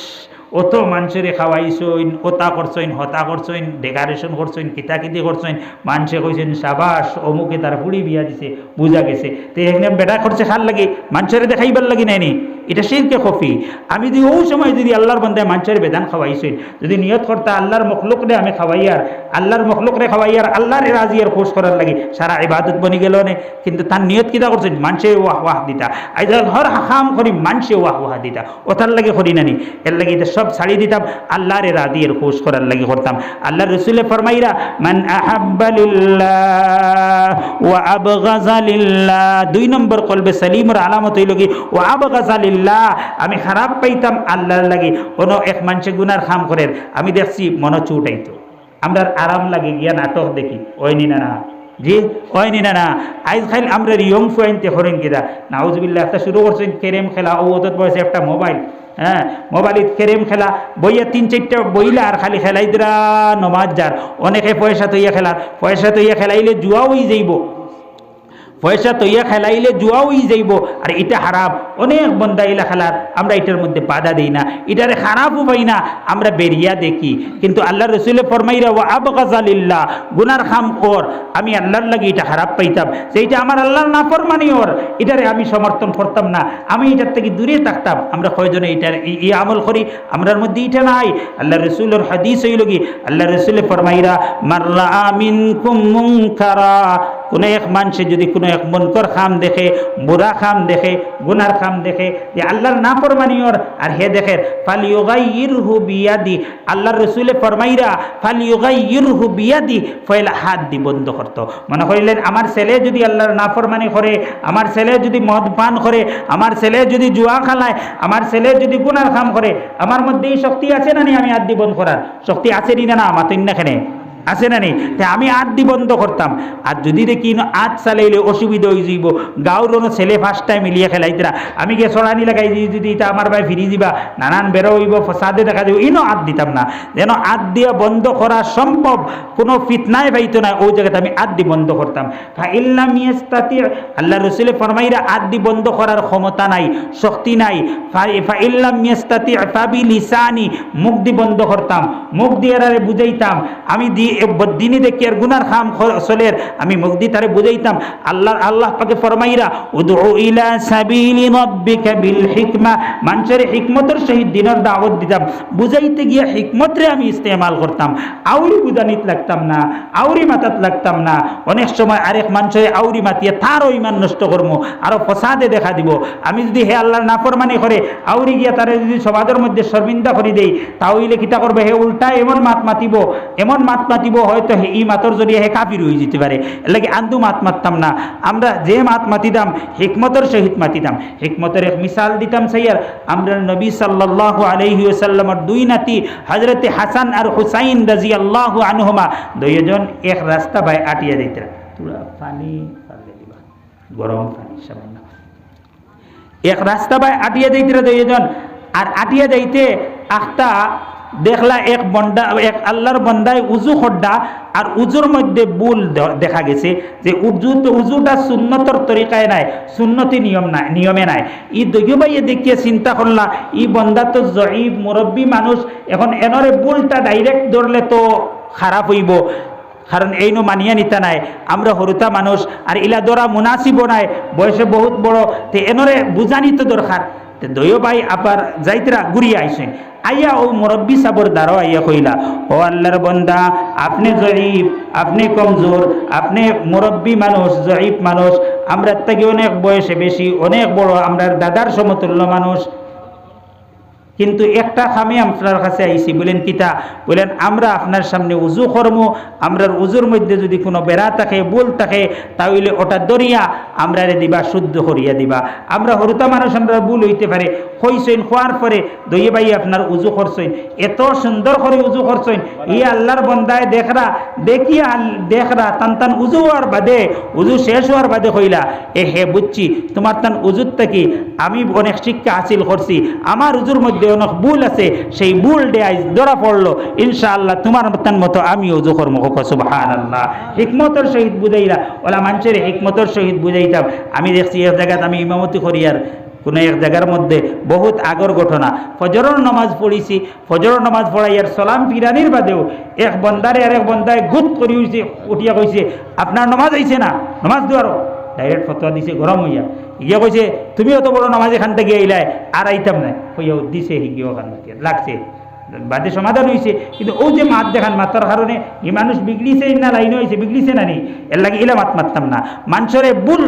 অত মানুষের খাওয়াইছেন, ওতা করছেন, হতা করছেন, ডেকারেশন করছেন, কিতা কিতি করছেন, মানুষে কইছেন সাবাস অমুকে তার পুড়ি বিয়া দিছে, বুঝা গেছে। তো এখানে বেটা করছে খার লাগে মানুষের দেখাইবার লাগি নাইনি, এটা শিরকে খফি। আমি যদি ওই সময় যদি আল্লাহর বান্দায় মানুষের বেদান খাওয়াইছেন, যদি নিয়ত করতে আল্লাহর মখলুকরে আমি খাওয়াইয়ার, আল্লাহর মখলুকরে খাওয়াইয়ার আল্লাহর রাজিয়ার খোঁজ করার লাগে সারা ইবাদত বনি গেল নে, কিন্তু তার নিয়ত কিতা করছেন মানুষে ওয়াহ ওয়াহ দিতা, আইজ হর হাম করি মানুষে ওয়াহ ওয়াহ দিতা, ওটার লাগে করি নানি। এর লাগে এটা সব ছাড়ি দিতাম, আল্লাহর রাজিয়ার খোঁজ করার লাগে করতাম। আল্লাহ রসুলে ফরমাইরা মান আহাব্বা লিল্লাহ ওয়া আবগাযা লিল্লাহ, 2 নম্বর কলবে সালিমের আলামত হইল কি ওয়া আবগাযা লিল্লাহ, আমি খারাপ পাইতাম আল্লাহর লাগে। কোনো এক মানুষে গুনার খাম করেন, আমি দেখছি মনে চুটাইতো, আমরা আরাম লাগে গিয়া নাটক দেখি, ওইনি না না জি ওইনি না না। আইজ খাইল আমরা ইয়ং ফুয়াইনতে হরেন কিনা নাউজুবিল্লাহ, একটা শুরু করছেন কেরেম খেলা, ও ওদের বয়সে একটা মোবাইল, হ্যাঁ মোবাইল কেরেম খেলা, বইয়া 3-4টা বইলা আর খালি খেলাই দিরা নমাজ যার। অনেকে পয়সা তৈয়া খেলার, পয়সা তৈয়া খেলাইলে জুয়া হয়ে যাইব, পয়সা তৈয়া খেলাইলে জুয়া হয়ে যাইব, আর এটা হারাম। অনেক বন্দা ইলা খেলার, আমরা এটার মধ্যে বাধা দিই না, এটারে খারাপও পাই না, আমরা বেরিয়া দেখি। কিন্তু আল্লাহ রসুলে ফরমাইরা ওয়া আবগাযা লিল্লাহ, গুনার খাম ওর আমি আল্লাহর লাগে এটা খারাপ পাইতাম, সেইটা আমার আল্লাহর নাফরমানি ওর, এটারে আমি সমর্থন করতাম না, আমি এটার থেকে দূরে থাকতাম। আমরা কয়জনে এটার এই আমল করি, আমরার মধ্যে এটা নাই। আল্লাহ রসুলের হাদিস হইল কি আল্লাহ রসুলে ফরমাইরা মান রাআ মিনকুম মুনকারা, কোনো এক মানুষে যদি কোনো এক মুনকার খাম দেখে, বুরা খাম দেখে, গুনার খাম দেখে, যে আল্লাহর নাফরমানি ওর, আর হে দেখে ফালিয়ুগাইয়িরহু বিয়াদি, আল্লাহর রাসূলে ফরমাইরা ফালিয়ুগাইয়িরহু বিয়াদি, ফয়লা হাত দি বন্ধ করতো। মনে করিলেন আমার ছেলে যদি আল্লাহর নাফরমানি করে, আমার ছেলে যদি মদ পান করে, আমার ছেলে যদি জুয়া খেলায়, আমার ছেলে যদি গুনার খাম করে, আমার মধ্যে এই শক্তি আছে না নি আমি হাত দি বন্ধ করার? শক্তি আছে নি না? মাতেন না কেন আছে না নেই? আমি আদি বন্ধ করতাম। আর যদি দেখি আজ চালাইলে অসুবিধা হয়ে যাইব, গাঁর ছেলে ফার্স্ট টাইম মিলিয়ে খেলাইতরা, আমি গিয়ে চড়ানি লাগাই যদি এটা আমার ভাই ফিরি দিবা, নানান বেরো হইব, ফসাদে দেখা যাব, ইনো আদ দিতাম না। যেন আদ দিয়া বন্ধ করা সম্ভব, কোনো ফিতনায় পাইতো না, ওই জায়গাতে আমি আদি বন্ধ করতাম। ফাইল্লাম ইয়াস্তাতি, আল্লাহ রসুলে ফরমাইরা আদি বন্ধ করার ক্ষমতা নাই, শক্তি নাই। ফাইল্লাম ইয়াস্তাতি ফাবি লিসানি, মুখ দি বন্ধ করতাম, মুখ দিয়ে বুঝাইতাম। আমি দিনে দেখি আর গুনার খাম চলের, আমি মুখ দিয়ে তারে বুঝাইতাম। আল্লাহ পাকে ফরমাইরা উদউ ইলা সাবিলি রাব্বিকা বিল হিকমা, মানুষের হিকমতের সহিত দিনের দাওয়াত দিতাম। বুঝাইতে গিয়া হিকমতরে আমি ইস্তেমাল করতাম, আউরি বুঝানিত লাগতাম না, আউরি মাতাত লাগতাম না। অনেক সময় আরেক মানুষের আউরি মাতিয়ে তারও ইমান নষ্ট করবো, আরো ফসাদে দেখা দিব। আমি যদি হে আল্লাহর নাফরমানি করে আউরি গিয়া তারে যদি সমাজের মধ্যে শর্মিন্দা করে দেই, তাহলে কিতা করবে? হে উল্টা এমন মাত মাতিব, এমন মাত মাতিব, হয়তো এই মাতর জড়িয়ে হে কাফির হয়ে যেতে পারে। এর লাগে আন্দু মাত মারতাম না, আমরা যে মাত মাতিতাম হিকমতের সহিত মাতিতাম। হিকমতের এক মিসাল দিতাম সাইয়ার, আমরা নবী সাল্লাল্লাহু আলাইহি ওয়াসাল্লামের 2 নাতি হযরতে হাসান আর হুসাইন রাদিয়াল্লাহু আনহুমা, দুইজন এক রাস্তা বাই আটিয়া দিতরা, তোরা পানি পারলে দিবা, গরম পানি সামান্য, এক রাস্তা বাই আটিয়া দিতরা দুইজন। আর আটিয়া যাইতে আখতা দেখলা এক বন্ডা, এক আল্লাহর বন্দায় উজু খড্ডা, আর উজুর মধ্যে বুল দেখা গেছে যে উজুটা সুন্নতর তরিকায় নাই, সুন্নতি নিয়মে নাই। ই দৈবাইয়ে দেখিয়ে চিন্তা করলা ই বন্দা তো জয়ীব মুরব্বী মানুষ, এখন এনরে বুলটা ডাইরেক্ট ধরলে তো খারাপ হইব, কারণ এই মানিয়া নিতা নাই, আমরা হরুতা মানুষ, আর ইলা দরা মুনাসিব নাই, বয়সে বহুত বড়, তে এনরে বুঝানি তো দরকার। দৈয় ভাই আবার যাইতরা ঘুরিয়ে আইসেন, আইয়া ও মুরব্বী সাবর দ্বারা আইয়া কইলা, ও আল্লাহর বন্দা আপনি জয়ীফ, আপনি কমজোর, আপনি মুরব্বী মানুষ, জয়ীফ মানুষ, আমরা থেকে অনেক বয়সে বেশি, অনেক বড়, আমরা দাদার সমতুল্য মানুষ, কিন্তু একটা খামে আপনার কাছে আইছি, বলেন কিতা? বলেন আমরা আপনার সামনে উজু করবো, আমরার উজুর মধ্যে যদি কোনো বেড়া থাকে, ভুল থাকে, তাহলে ওটা দরিয়া আমরা দিবা, শুদ্ধ করিয়া দিবা। আমরা হরুতা মানুষ, আমরা ভুল হইতে পারে, হইসইন হওয়ার পরে দইয়ে ভাই আপনার উজু করছইন, এত সুন্দর করে উজু করছইন, ই আল্লাহর বন্দায় দেখরা দেখিয়া দেখরা তান তান উজু হওয়ার বাদে, উজু শেষ হওয়ার বাদে কইলা, এ হে বুঝছি তোমার তান উজুর থেকে আমি অনেক শিক্ষা হাসিল করছি, আমার উজুর মধ্যে অনেক ভুল আছে, সেই ভুল ডে আজ ধরা পড়লো, ইনশাআল্লাহ তোমার তান মতো আমি উজু করবো। সুবহানাল্লাহ। হিকমতের সহিত বুঝাইলা, ওলা মানুষের হিকমতের সহিত বুঝাইতাম। আমি দেখছি এক জায়গায় আমি ইমামতি করি, আর কোনো এক জায়গার মধ্যে বহুত আগর ঘটনা, ফজরের নামাজ পড়িছি, ফজরের নামাজ পড়াইয়ার সালাম ফিরানির বাদেও এক বন্দারে আর এক বন্দায় গুদ করি হইছে, উঠিয়া কইছে আপনার নামাজ আইছে না, নামাজ দেওয়ারও ডাইরেক্ট ফতোয়া দিছে গরম হইয়া, গিয়া কইছে তুমি অত বড় নামাজ এখান থেকে আইলাই, আর আইতাম না হইয়াও দিছে, হিগিয়ে ওখান থেকে লাগছে, বাদে সমাধান হয়েছে। কিন্তু ও যে মাত দেখান, মাতার কারণে এই মানুষ বিগড়িছে না লাইন হয়েছে, বিগড়িছে না নি, এর লাগে ইলা মাত মারতাম না মানুষরে বুল।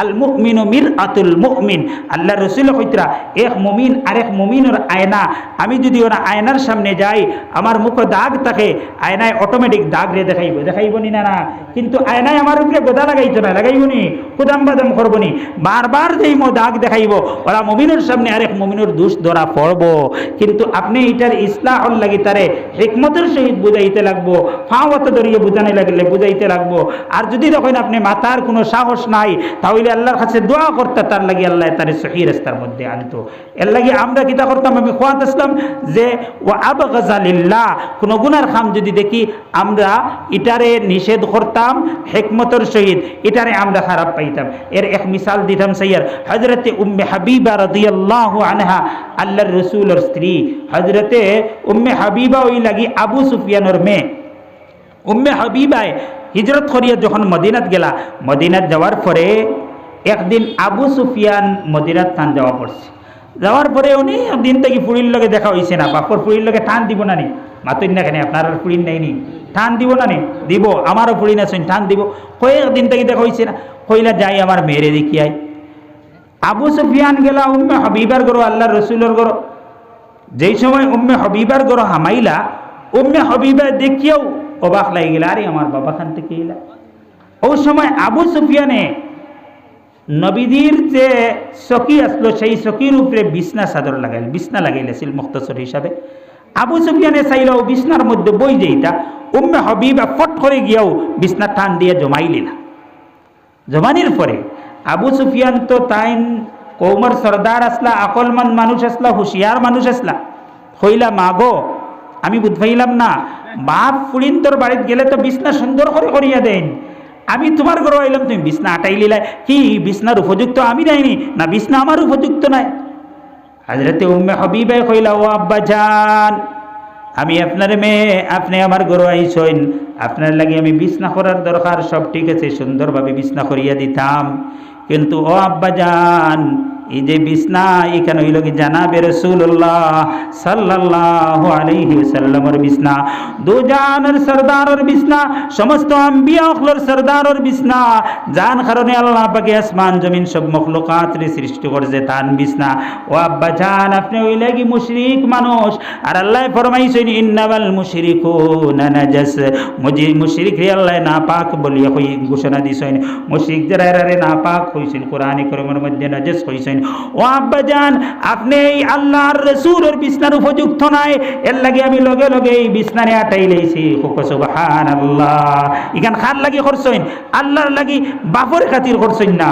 আল মুমিনু মিরআতুল মুমিন, আল্লাহ রসুল কইতরা এক মুমিন আরেক মুমিনের আয়না। আমি যদি ওরা আয়নার সামনে যাই, আমার মুখে দাগ থাকে, আয়নায় অটোমেটিক দাগ রে দেখাইব, দেখাইব নি? না না, কিন্তু আয়নায় আমার উপরে গোদা লাগাইতো না, লাগাইব নি, কুদাম বাদাম করবো নি, বারবার যেই দাগ দেখাইব, ওরা মুমিনের সামনে আরেক মুমিনের দোষ ধরা পড়ব। কিন্তু আপনি এটার ইসলাহর লাগি তারে হিকমতের সহিত বুঝাইতে লাগবো, ফাওয়াতে ধরিয়ে বুঝানো লাগলে বুঝাইতে লাগবো। আর যদি দেখেন আপনি মাথার কোনো সাহস নাই, তাহলে আল্লাহর কাছে দোয়া করতে, তার লাগি আল্লাহ তার সহি রাস্তার মধ্যে আনতো। এর লাগি আমরা কিতা করতাম, আমি খোয়াত আসলাম যে ও আবগাজালিল্লাহ, কোনো গুনার খাম যদি দেখি আমরা এটারে নিষেধ করতাম হিকমতের সহিত, এটারে আমরা খারাপ পাইতাম। এর এক মিসাল দিতাম সাইয়ার, হযরতে উম্মে হাবিবা রাদিয়াল্লাহু আনহা, আল্লাহর রাসূলের স্ত্রী হযরতে উম্মে হাবিবা, ওই লাগি আবু সুফিয়ানের মেয়ে উম্মে হাবিবায় হিজরত করিয়া যখন মদিনাত গেলা, মদিনাত যাওয়ার পরে একদিন আবু সুফিয়ান মদিনাত টান যাওয়া পড়ছে। যাওয়ার পরে অনেক দিন থেকে ফুড়ির লগে দেখা হয়েছে না, বাপর ফুড়ির লগে টান দিব না নি, মাতুন না কেন আপনার ফুড়ির নেই নি, টান দিব না নি, দিব, আমারও ফুড়ি না টান দিব, কয়েকদিন থেকে দেখা হয়েছে না, কইলা যাই আমার মেয়েরে দেখি আই। আবু সুফিয়ান গেলা উম্মে হাবিবার গরো, আল্লাহ রসুলের গরো। যেই সময় উম্মে হাবিবার গরো হামাইলা, উম্মে হাবিবা দেখিয়াও অবাক লাগি গেল, আরে আমার বাবা খান থেকে এলা। ওই সময় আবু সুফিয়ানে নবীদের যে সকি আসলো, সেই সকির উপরে বিছনা চাদর লাগাইল, বিছনা লাগাইলেছিল মুখতসর হিসাবে। আবু সুফিয়ানে চাইল বিছনার মধ্যে বই যেইটা, উম্মে হাবিবা ফট করে গিয়াও বিছনা টান দিয়ে জমাইলি না। জমানির পরে আবু সুফিয়ান তো তাইন কৌমর সর্দার আসলা, আকলমান মানুষ আসলা, হুশিয়ার মানুষ আসলা, হইলা মাগো আমি বুঝাইলাম না, বাপ ফুড়িন তোর বাড়িতে গেলে তো বিছনা সুন্দর করে করিয়া দেন, আমি তোমার ঘরে আইলাম, তুমি বিছনা আটাই লিলা, কি বিছনার উপযুক্ত আমি নাইনি না, বিছনা আমার উপযুক্ত নাই। হযরতে উম্মে হাবিবা কইলা, ও আব্বা জান, আমি আপনার মেয়ে, আপনি আমার ঘরে আইছেন, আপনার লাগে আমি বিছনা করার দরকার, সব ঠিক আছে, সুন্দরভাবে বিছনা করিয়া দিতাম, কিন্তু ও আব্বা জান, এই যে বিছনা এখানে হইল কি জানাবে রাসূলুল্লাহ সাল্লাল্লাহু আলাইহি ওয়াসাল্লামের বিছনা, দুজানের সরদারের বিছনা, সমস্ত আম্বিয়া হলর সরদারের বিছনা, যান কারণে আল্লাহ পাকে আসমান জমিন সব মখলুকাতরে সৃষ্টি করেছে তান বিছনা। ও আব্বা জান, আপনি হইলে কি মুশরিক মানুষ, আর আল্লাহ ফরমাইছেন ইন্নামাল মুশরিকুনা নাজাস, মুশরিক রে আল্লাহ নাপাক বলিয়া কই ঘোষণা দিছেন, মুশরিক যারা রে নাপাক হইছেন, কোরআনে কারীমের মধ্যে নাজাস হইছেন। ও আব্বা জান, আপনি এই আল্লাহর রাসূলের বিছনার উপযুক্ত নাই, এর লাগি আমি লগে লগে এই বিছনারে আটাই লইছি। সুবহানাল্লাহ। ইখান খার লাগি করছেন, আল্লাহর লাগি বাপরে খাতির করছেন না,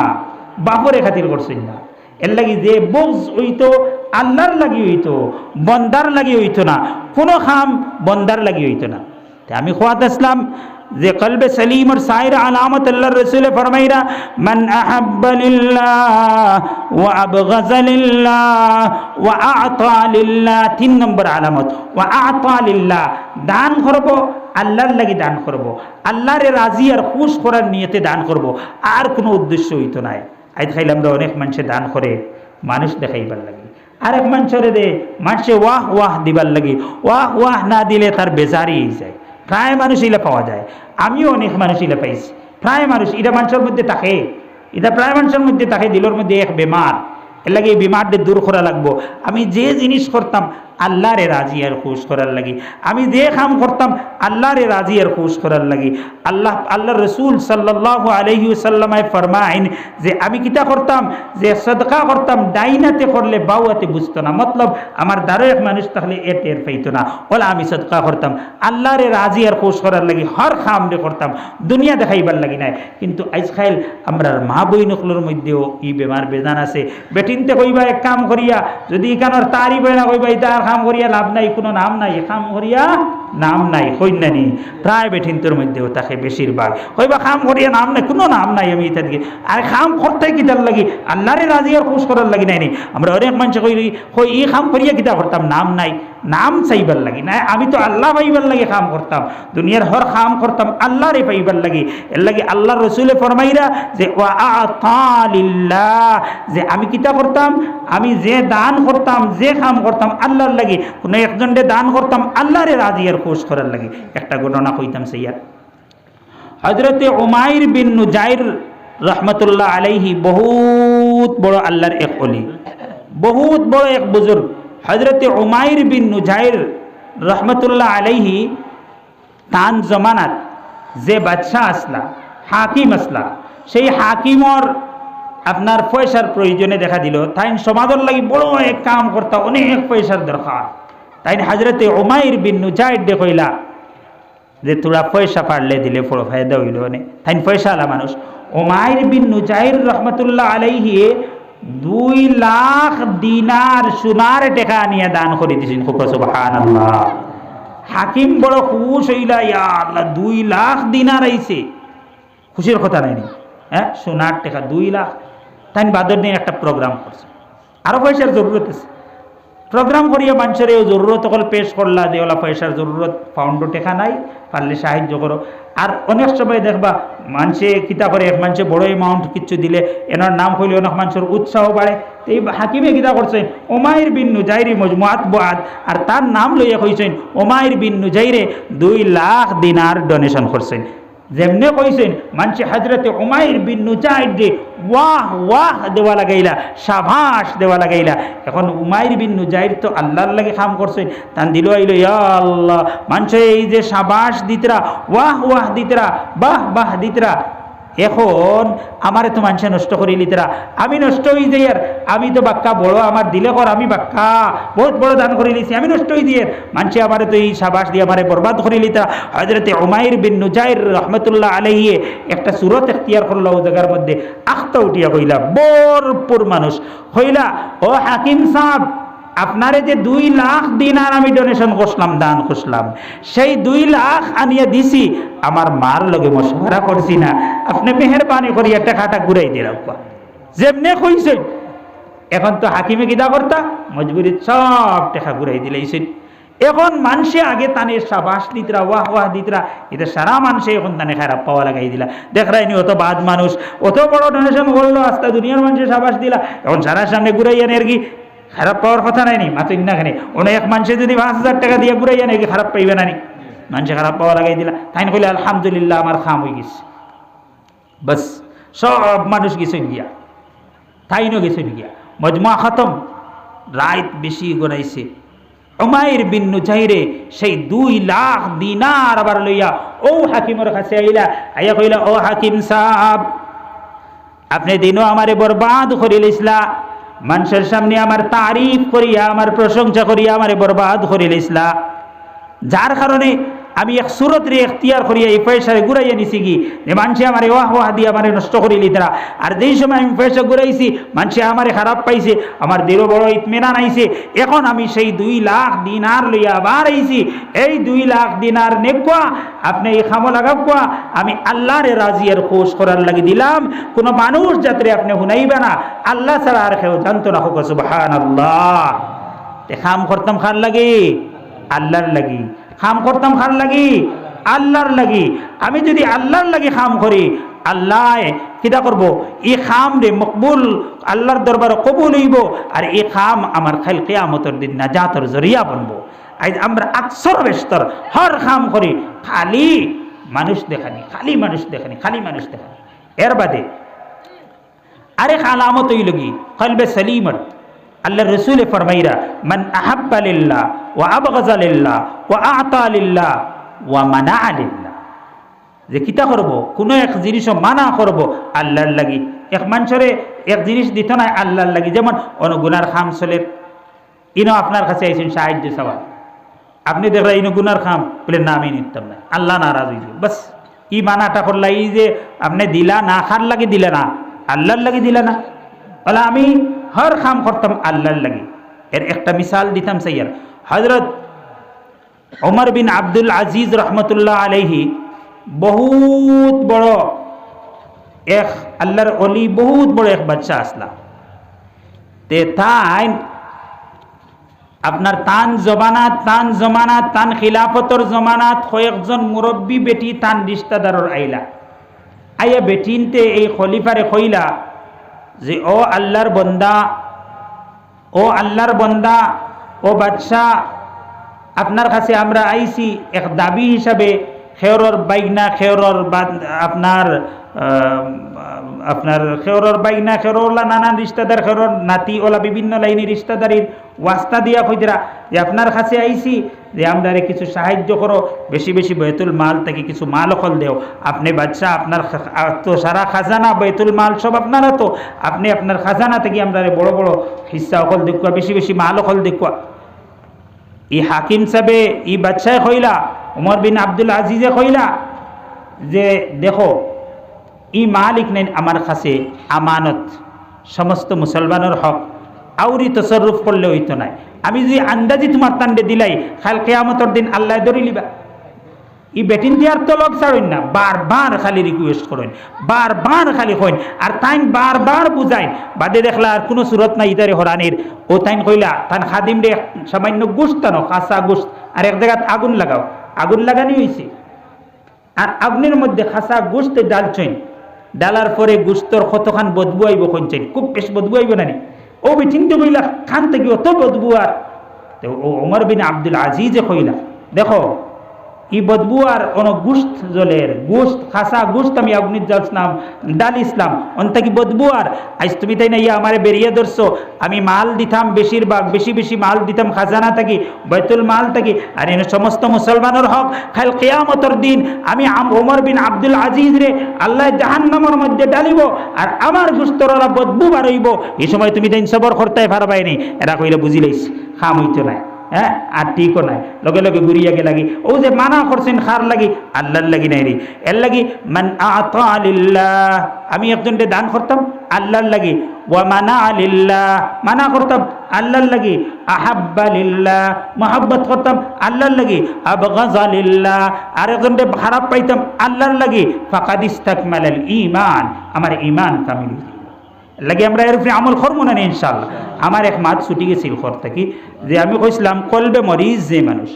বাপরে খাতির করছেন না। এর লাগি যে বুঝ হইতো আল্লাহর লাগি হইতো, বন্দার লাগি হইতো না, কোনো খাম বন্দার লাগি হইতো না। আমি খোয়াত আসলাম যে কলবে সলিমর সাইর আলামত আল্লাহর রাসূল ফরমাইরা, মান আহাব্বা লিল্লাহ ওয়া আবগাযা লিল্লাহ ওয়া আ'তা লিল্লাহ, 3 নম্বর আলামত, ওয়া আ'তা লিল্লাহ, দান করব আল্লাহর লাগি, দান করব আল্লাহরে রাজি আর খুশ করার নিয়তে দান করব, আর কোনো উদ্দেশ্য হইতো না। আজ খাইলাম আমরা অনেক মানুষে দান করে মানুষ দেখাইবার লাগি, আরেক মানুষরে দে মানুষে ওয়াহ ওয়াহ দিবার লাগি, ওয়াহ ওয়াহ না দিলে তার বেজারি হয়ে যায়। প্রায় মানুষ ইলা পাওয়া যায়, আমিও অনেক মানুষ ইলা পাইছি, প্রায় মানুষ এটা মানুষের মধ্যে থাকে, এটা প্রায় মানুষের মধ্যে থাকে, দিলের মধ্যে এক বেমার, এর লাগে এই বিমারটি দূর করা লাগবো। আমি যে জিনিস করতাম আল্লাহরে রাজি আর খুশ করার লাগি, আমি যে কাম করতাম আল্লাহরে রাজি আর খুশ করার লাগি। আল্লাহ রসুল সাল্লাল্লাহু আলাইহি ওয়াসাল্লামায় ফরমাইন যে আমি কিতা করতাম, যে সদকা করতাম ডাইনাতে করলে বাউয়াতে বুঝতো না, মতলব আমার দ্বারো এক মানুষ তাহলে এ টের পাইতো না, ওলা আমি সদকা করতাম আল্লাহরে রাজি আর খুশ করার লাগি, হর খামরে করতাম, দুনিয়া দেখাইবার লাগি নাই। কিন্তু আজকাল আমরা মা বই নকলের মধ্যেও ই বেমার বেজান আছে। বেটিনতে কইবা এক কাম করিয়া যদি এখানোর তারি বইনা কইবা এটা কাম করিয়া লাভ নাই, কোনো নাম নাই, কাম করিয়া নাম নাই, হইনানি প্রায় বেঠিন্তর মধ্যেও তাকে বেশিরভাগ কইবা কাম করিয়া নাম নাই, কোনো নাম নাই। আমি এটা দিকে আর কাম করতে কিতার লাগি আল্লাহরে রাজি আর খুশ করার লাগি নাই। আমরা অনেক মানুষ কইলি কই ই কাম করিয়া কিতা করতাম, নাম নাই, নাম চাইবার লাগি না। আমি তো আল্লাহ পাইবার লাগে কাম করতাম, দুনিয়ার হর কাম করতাম আল্লাহরে পাইবার লাগি। এর লাগে আল্লাহ রসুলে ফরমাইরা যে ওয়া আতালিল্লাহ, যে আমি কিতা করতাম, আমি যে দান করতাম যে কাম করতাম আল্লাহর লাগি, কোনো একজনকে দান করতাম আল্লাহরে রাজি আর খুশ করার লাগি। একটা ঘটনা কইতাম সেইয়া, হযরতে উমাইর বিন নুজাইর রহমতুল্লাহ আলাইহি বহুত বড় আল্লাহর এক ওলি, বহুত বড় এক বুজুর্গ। হযরতে উমাইর বিন নুজাইর রহমতুল্লাহ আলাইহি তান জমানাত যে বাদশাহ আসলা, হাকিম আসলা, সেই হাকিমর আপনার পয়সার প্রয়োজনে দেখা দিল, তাই সমাজের লাগি বড় এক কাম করতা, অনেক পয়সার দরকার। তাই হযরতে উমাইর বিন নুজাইর দে কইলা যে তোরা পয়সা পারলে দিলে বড় ফায়দা হইল, তাই পয়সা আলা মানুষ। উমাইর বিন নুজাইর রহমতুল্লাহ আলাইহি 2 লাখ দিনার সোনার টাকা নিয়ে দান করে দিয়েছেন। সুবহানাল্লাহ। হাকিম বড় খুশ হইলা, ইয়া আল্লাহ 2 লাখ দিনার আইছে, খুশির কথা নাই, হ্যাঁ সোনার টাকা 2 লাখ। তাই বাদর দিন একটা প্রোগ্রাম করছে, আরো পয়সার জরুরত আছে, প্রোগ্রাম করিয়া মানুষের এই জরুরত সকল পেশ করলা, দেওয়ালা পয়সার জরুরত, পাউন্ডও টেকা নাই, পারলে সাহায্য করো। আর অনেক সময় দেখবা মানুষে কিতা করে, এক মানুষে বড় অ্যামাউন্ট কিছু দিলে এনার নাম হইলে অনেক মানুষের উৎসাহ বাড়ে। এই হাকিমে কিতা করছেন, উমাইর বিন নুজাইরি মজমুআত বুআদ, আর তার নাম লইয়া কইছেন উমাইর বিন নুজাইরে 2 লাখ দিনার ডোনেশন করছেন। যেমনে কইছেন মানুষে হযরতে উমাইর বিন নুজাইর যে ওয়াহ ওয়াহ দেওয়া লাগাইলা, সাবাস দেওয়া লাগাইলা। এখন উমাইর বিন নুজাইর তো আল্লাহর লাগে কাম করছেন, তান দিল আইল ইয়া আল্লাহ, মানুষে এই যে সাবাস দিতরা, ওয়াহ ওয়াহ দিতরা, বাহ বাহ দিতরা, এখন আমারে তো মানুষে নষ্ট করে লিতরা, আমি নষ্ট হয়ে যাই। আর আমি তো বাক্কা বড়, আমার দিলে কর, আমি বাক্কা বহুত বড় দান করে লিছি, আমি নষ্ট হয়ে দিয়ে মানুষে আমারে তো এই সাবাস দিয়ে আমারে বরবাদ করে লিতরা। হযরতে উমাইর বিন নুজাইর রহমতুল্লাহ আলাইহি একটা সূরত ইখতিয়ার করলো ও জায়গার মধ্যে, আখতা উঠিয়া কইলা, ভরপুর মানুষ হইলা, ও হাকিম সাহেব, আপনারে যে 2 লাখ দিনার আমি ডোনেশন করলাম, দান করলাম, সেই 2 লাখ আনিয়া দিছি, আমার মার লগে মশওয়ারা করছি না, আপনি মেহরবানি করিয়া টাকাটা ঘুরাই দিয়ে রাখবা। যেমনে কইছেন এখন তো হাকিমে কিদা করতা, মজবুরি সব টাকা ঘুরাই দিলেইছেন। এখন মানুষে আগে তানে সাবাস দিতরা, ওয়াহ ওয়াহ দিতরা, এটা সারা মানুষে এখন তানে খারাপ পাওয়া লাগাই দিলা। দেখরাইনি অত বাদ মানুষ অত বড় ডোনেশন করলো, আস্তা দুনিয়ার মানুষে সাবাস দিলা, এখন সারা সামনে ঘুরাই আনে আর কি খারাপ পাওয়ার কথা নাই নি। মাত্র ইন্নাখানে অনেক মানুষে যদি 5,000 টাকা দিয়ে ঘুরাইয়া নাকি খারাপ পাইবে না নি, মানুষে খারাপ পাওয়া লাগাই দিলা। তাই কইলে আলহামদুলিল্লাহ আমার খাম হয়ে গেছে, বাস সব মানুষ গেছেন গিয়া, তাইনও গেছেন গিয়া, মজমা খতম, রাত বেশি গড়াইছে। উমাইর বিন নুজাইরে সেই 2 লাখ দিনার আবার লইয়া ও হাকিমের কাছে আইলা, আইয়া কইলা, ও হাকিম সাহেব, আপনি দিনও আমারে বরবাদ করে লিসলা, মানুষের সামনে আমার তারিফ করিয়া, আমার প্রশংসা করিয়া আমারে বরবাদ করে লিসলা, যার কারণে আমি এক সুরত রে এখতিয়ার করিয়া এই পয়সারে ঘুরাইয়া নিছি কি, যে মানুষে আমার ওয়াহ ওয়াহ দিয়ে আমার নষ্ট করে লিতরা। আর যেই সময় আমি পয়সা ঘুরাইছি মানুষে আমার খারাপ পাইছে, আমার দিলও বড় ইতমিনান আইছে। এখন আমি সেই 2 লাখ দিনার লইয়া আবার আইছি, এই 2 লাখ দিনার নেববা, আপনি এই খামো লাগাববা, আমি আল্লাহরে রাজি আর খুশ করার লাগি দিলাম, কোনো মানুষ যাত্রে আপনি হুনাইবে না, আল্লাহ ছাড়া আর কেউ জানতো না। হোক সুবহানাল্লাহ। খাম করতাম খার লাগি, আল্লাহর লাগি, খাম করতাম খার লাগি, আল্লাহর লাগি। আমি যদি আল্লাহর লাগি খাম করি, আল্লাহ কিতা করবো, এই খাম রে মকবুল, আল্লাহর দরবারে কবুল হইব, আর এই খাম আমার খাল কিয়ামতের দিন নাজাতের জরিয়া বনবো। আজ আমরা আকসর বেশতর হর খাম করি খালি মানুষ দেখানি, খালি মানুষ দেখানি, খালি মানুষ দেখানি। এর বাদে আরেক আলামত হইল কি কলবে সলিমত আল্লাহ রসুল ফরমাইরা মান আহাব্বা লিল্লাহ ওয়া আবগাযা লিল্লাহ ওয়া আ'তা লিল্লাহ ওয়া মানা লিল্লাহ, যে কিতা করব কোন এক জিনিস মানা করব আল্লাহর লাগি, এক মানুষরে এক জিনিস দিত না আল্লাহর লাগি, যেমন অনুগুনার খাম চলে ইনো আপনার কাছে আইসেন সাহায্য চাওয়া, আপনি দেখলেন ইনো গুনার খাম বলে না আমি নিতাম না, আল্লাহ নারাজ হইল, বাস ই মানাটা করলা, এই যে আপনি দিলা না খার লাগি দিলে না আল্লাহর লাগি দিলে না, বলে আমি হর খাম করতাম আল্লাহর লাগি। এর একটা মিসাল দিতাম সাইয়ার, হযরত ওমর বিন আব্দুল আজিজ রহমতুল্লাহ আলাইহি বহুত বড় এক আল্লাহর অলি, বহুত বড় এক বাচ্চা আসলা, তে তাই আপনার তান জমানাত তান খিলাফতর জমানাত কয়েকজন মুরব্বী বেটি তান রিশতাদারর আইলা, আইয়া বেটিনতে এই খলিফারে কইলা যে ও আল্লাহর বন্দা ও বাদশাহ, আপনার কাছে আমরা আইছি এক দাবি হিসাবে, খেয়রর বাইগনা খেয়রর আপনার খেয়রর বাইগনা খেয়রওয়ালা নানান রিশতাদার, খেয়রর নাতি ওলা বিভিন্ন লাইনের রিশতাদারির ওয়াস্তা দিয়া কইরা যে আপনার কাছে আইছি যে আমরা কিছু সাহায্য করো, বেশি বেশি বাইতুল মাল থেকে কিছু মাল অকল দেও, আপনি বাদশাহ আপনার তো সারা খাজানা বাইতুল মাল সব আপনারা, তো আপনি আপনার খাজানা থেকে আমরা বড় বড় হিস্সা অকল দেখুয়া, বেশি বেশি মাল অকল দেখুয়া। ই হাকিম সাহেবে ই বাদশাহ কইলা, ওমর বিন আব্দুল আজিজে কইলা যে দেখো ই মালিক নেন আমার কাছে আমানত, সমস্ত মুসলমানের হক, আউরি তসরুফ করলে হইতো নাই, আমি যদি আন্দাজি তোমার তান্ডে দিলাই খাল কিয়ামতের দিন আল্লাহ ধরি লিবা। ই বেটিন দিয়ার তো লোক ছাড়েন না, বারবার খালি রিকোয়েস্ট করেন, বারবার খালি কইন, আর তাইন বারবার বুঝাইন, বাদে দেখলা আর কোনো সুরত নাই ইতারে হরানির, ও তাইন কইলা তান খাদিম রে সামান্য গোস্ত আনো, কাঁচা গোস্ত, আর এক জায়গায় আগুন লাগাও, আগুন লাগানি হয়েছে, আর আগুনের মধ্যে খাসা গোস্ত ডালছেন, ডালার পরে গোস্তর কতখান বদবু আইব কইছেন, খুব বেশ বদবু আইব নানি, ও বেটিনতে কইলা খান থেকে অত বদবু, আর তো ও ওমর বিন আব্দুল আজিজে কইলা দেখো ই বদবু আর অন গোস্ত জলের গোস্ত খাসা গোস্ত আমি আগুনির জ্বালছিলাম ডাল ইসলাম অন্তা কি বদবু, আর আজ তুমি তাই না ইয়া আমারে বেরিয়ে ধরছো, আমি মাল দিতাম বেশিরভাগ বেশি বেশি মাল দিতাম খাজানা থাকি বাইতুল মাল থাকি, আর এনে সমস্ত মুসলমানের হক, খাল কিয়ামতের দিন আমি ওমর বিন আব্দুল আজিজ রে আল্লাহ জাহান্নামের মধ্যে ডালিব, আর আমার গোস্তর ওরা বদবু বাড়ইব, এই সময় তুমি তাই সবর করতে পারবাই নি, এরা কইলে বুঝি লাইছি খাম হইতো নাই, হ্যাঁ আর ঠিকও নাই, লগে লগে ঘুরিয়া গে লাগি, ও যে মানা করছেন খার লাগি আল্লাহর লাগি নাই রে, এর লাগি মান আতা লিল্লাহ, আমি একজনকে দান করতাম আল্লাহর লাগি, ওয়া মানা লিল্লাহ, মানা করতাম আল্লাহর লাগি, আহাব্বা লিল্লাহ, মহব্বত করতাম আল্লাহর লাগি, আবগাযা লিল্লাহ, আর একজনকে খারাপ পাইতাম আল্লাহর লাগি, ফাকাদ ইস্তাকমালাল ঈমান, আমার ঈমান কামিল লাগে, আমরা এর উপরে আমল করবো না ইনশাআল্লাহ। আমার এক মাত ছুটি গেছিল ঘর থেকে, যে আমি কইছিলাম কলবে মরিজ যে মানুষ,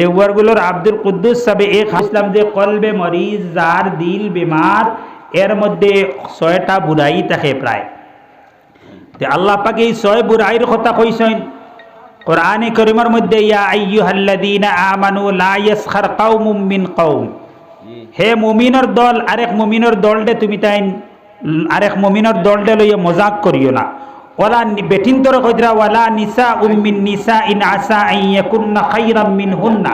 দেওয়ারগুলোর আব্দুল কুদ্দুস সাহেব এক হাসলাম যে কলবে মরিজ যার দিল বেমার, এর মধ্যে 6টা বুড়াই থাকে প্রায়, তে আল্লাহ পাক এই 6 বুড়াইয়ের কথা কইছেন কোরআনে কারীমের মধ্যে, ইয়া আইয়ুহাল্লাযীনা আমানু লা ইয়াসখার কওমুম মিন কওম, হে মুমিনের দল আরেক মুমিনের দলডে তুমি তাই আরেক মুমিনের দলডে লইয়া মজাক করিও না, ওয়ালা বেটিন তোর কইরা ওয়ালা নিসা মিন নিসা ইন আসা আইয়াকুন্না খায়রাম মিনহুন্না,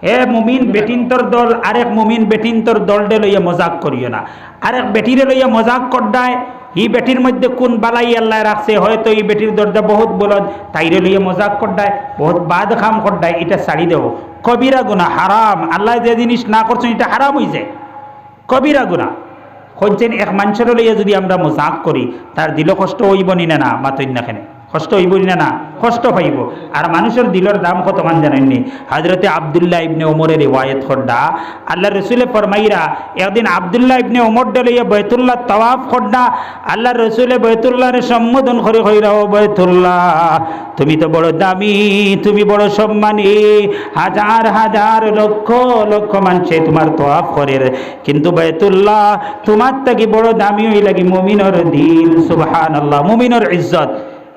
হে মুমিন বেটিন তোর দল আরেক মুমিন বেটিন তোর দলডে লইয়া মজাক করিও না, আরেক বেটিরে লইয়া মজাক করদায়, এই বেটির মধ্যে কোন বালাই আল্লাহ রাখছে, হয়তো এই বেটির দরজা বহুত বলদ, তাইরে লইয়া মজাক করদায়, বহুত বাদ খাম করদায়, এটা ছাড়ি দেও, কবিরা গুনাহ হারাম, আল্লাহ যে জিনিস না করছেন এটা হারাম হয়ে যায়, কবিরা গুনাহ। হচ্ছেন এক মানুষের লইয়া যদি আমরা মজাক করি, তার দিল কষ্ট হইব নি না, মাতই না কেন কষ্ট হইব না, কষ্ট পাইব, আর মানুষের দিলের দাম কত মান জানেননি, হযরতে আব্দুল্লাহ ইবনে ওমরের রিওয়ায়াত করডা, আল্লাহ রসুলে ফরমাইরা একদিন আব্দুল্লাহ ইবনে ওমর লইয়া বাইতুল্লাহ তাওয়াফ করডা, আল্লাহ রসুলে বাইতুল্লাহরে সম্বোধন করে কইরা, ও বাইতুল্লাহ তুমি তো বড় দামি, তুমি বড় সম্মানী, হাজার হাজার লক্ষ লক্ষ মানুষে তোমার তাওয়াফ করে, কিন্তু বাইতুল্লাহ তোমার থেকে বড় দামি হই লাগি মুমিনের দিল, সুবহানাল্লাহ, মুমিনের ইজ্জত,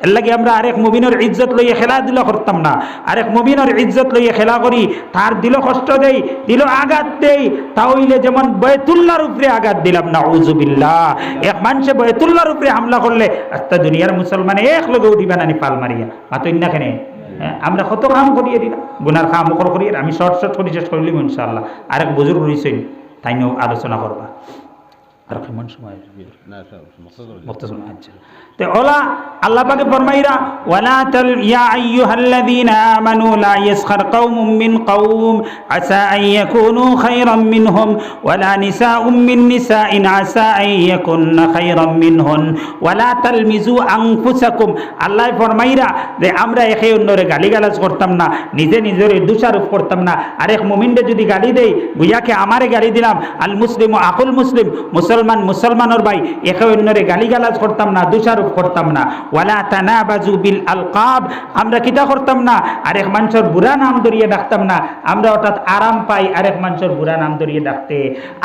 এর লাগে আমরা আরেক মুমিনের ইজ্জত লইয়া খেলাধুলা করতাম না, আরেক মুমিনের ইজ্জত লইয়া খেলা করি, তার দিল কষ্ট দেই, দিল আঘাত দেই, তাহলে যেমন বাইতুল্লাহর উপরে আঘাত দিলাম, নাউযুবিল্লাহ। এক মানুষে বাইতুল্লাহর উপরে হামলা করলে আস্তা দুনিয়ার মুসলমানে এক লগে উঠিবা নানি পাল মারিয়া মাতই না কেন? আমরা কত কাম করিয়ে দিলাম, গুনার কাম করিয়ে। আমি শর্ট করে শেষ করলিম ইনশাআল্লাহ। আরেক বুজুর্গ রয়েছেন, তাই নিয়েও আলোচনা করবা। আর কেমন সময় তো ওলা আল্লাহ পাকে ফরমাইরা ওয়ালা তাল ইয়া আইয়ুহাল্লাযীনা আমানু লা ইয়াসখার কওমুম মিন কওম আসা আন ইয়াকুনু খায়রাম মিনহুম ওয়ালা নিসাউম মিন নিসাইন আসা আন ইয়াকুননা খায়রাম মিনহুন ওয়ালা তালমিজু আনফুসাকুম। আল্লাহ ফরমাইরা যে আমরা একে অন্যরে গালিগালাজ করতাম না, নিজে নিজের দোষারোপ করতাম না। আরেক মুমিনরে যদি গালি দেই, বুঝাকে আমারে গালি দিলাম, আল মুসলিম আকুল মুসলিম, মুসলমান মুসলমানের ভাই, একে অন্যরে গালিগালাজ করতাম না, দোষারোপ করতাম না। ওয়ালা তানাবাজু বিল আলকাব, আমরা কিটা করতাম না, আরেক মানুষের বুড়া নাম ধরিয়ে ডাকতাম না। আমরা অর্থাৎ আরাম পাই আরেক মানুষের বুড়া নাম ধরিয়ে ডাকতে,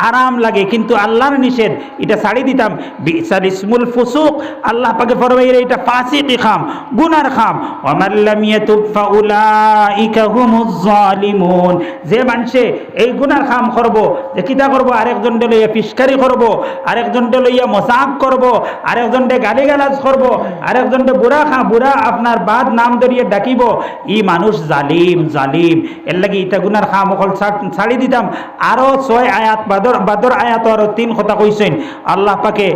আরাম লাগে, কিন্তু আল্লাহর নিষেধ, এটা ছাড়ি দিতাম। বিসাল ইসমুল ফুসুক, আল্লাহ পাকে ফরমাইরা এটা ফাসিকি খাম, গুনার খাম। ওয়া মান লাম ইয়াতুব ফাউলাইকা হুমুজ জালিমুন, যে মানুষে এই গুনার খাম করব, যে কিটা করব, আরেকজন লইয়া পিস্কারি করব, আরেকজন লইয়া মজাক করব, আরেকজন গালিগালাজ করব, আরেকজনকে বুড়া আপনার বাদ নাম ধরিয়ে ডাকিব, ই মানুষ জালিম জালিম। এর লাগি ইটা গুনার খাম অকল ছাড়ি দিতাম। আরো 6 আয়াত বাদর আয়াত আরো 3 কথা কইছেন আল্লাহ পাকে।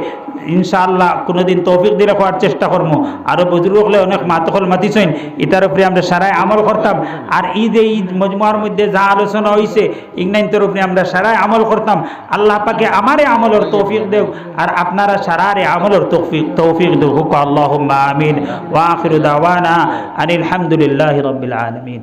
ইনশাআল্লাহ কোনোদিন তৌফিক দিলে করার চেষ্টা করবো। আরো বুজুর্গ হলে অনেক মাতকল মাতিছেন, এটার উপরে আমরা সারাই আমল করতাম। আর এই যে ঈদ মজমুয়ার মধ্যে যা আলোচনা হয়েছে, ইগনাইনটার উপরে আমরা সারাই আমল করতাম। আল্লাহ পাকে আমারে আমলের তৌফিক দেও, আর আপনারা সারারে আমলের তৌফিক দেও। হুক আল্লাহুম্মা আমিন। ওয়া আখিরু দাওয়ানা আনিল হামদুলিল্লাহি রাব্বিল আলামিন।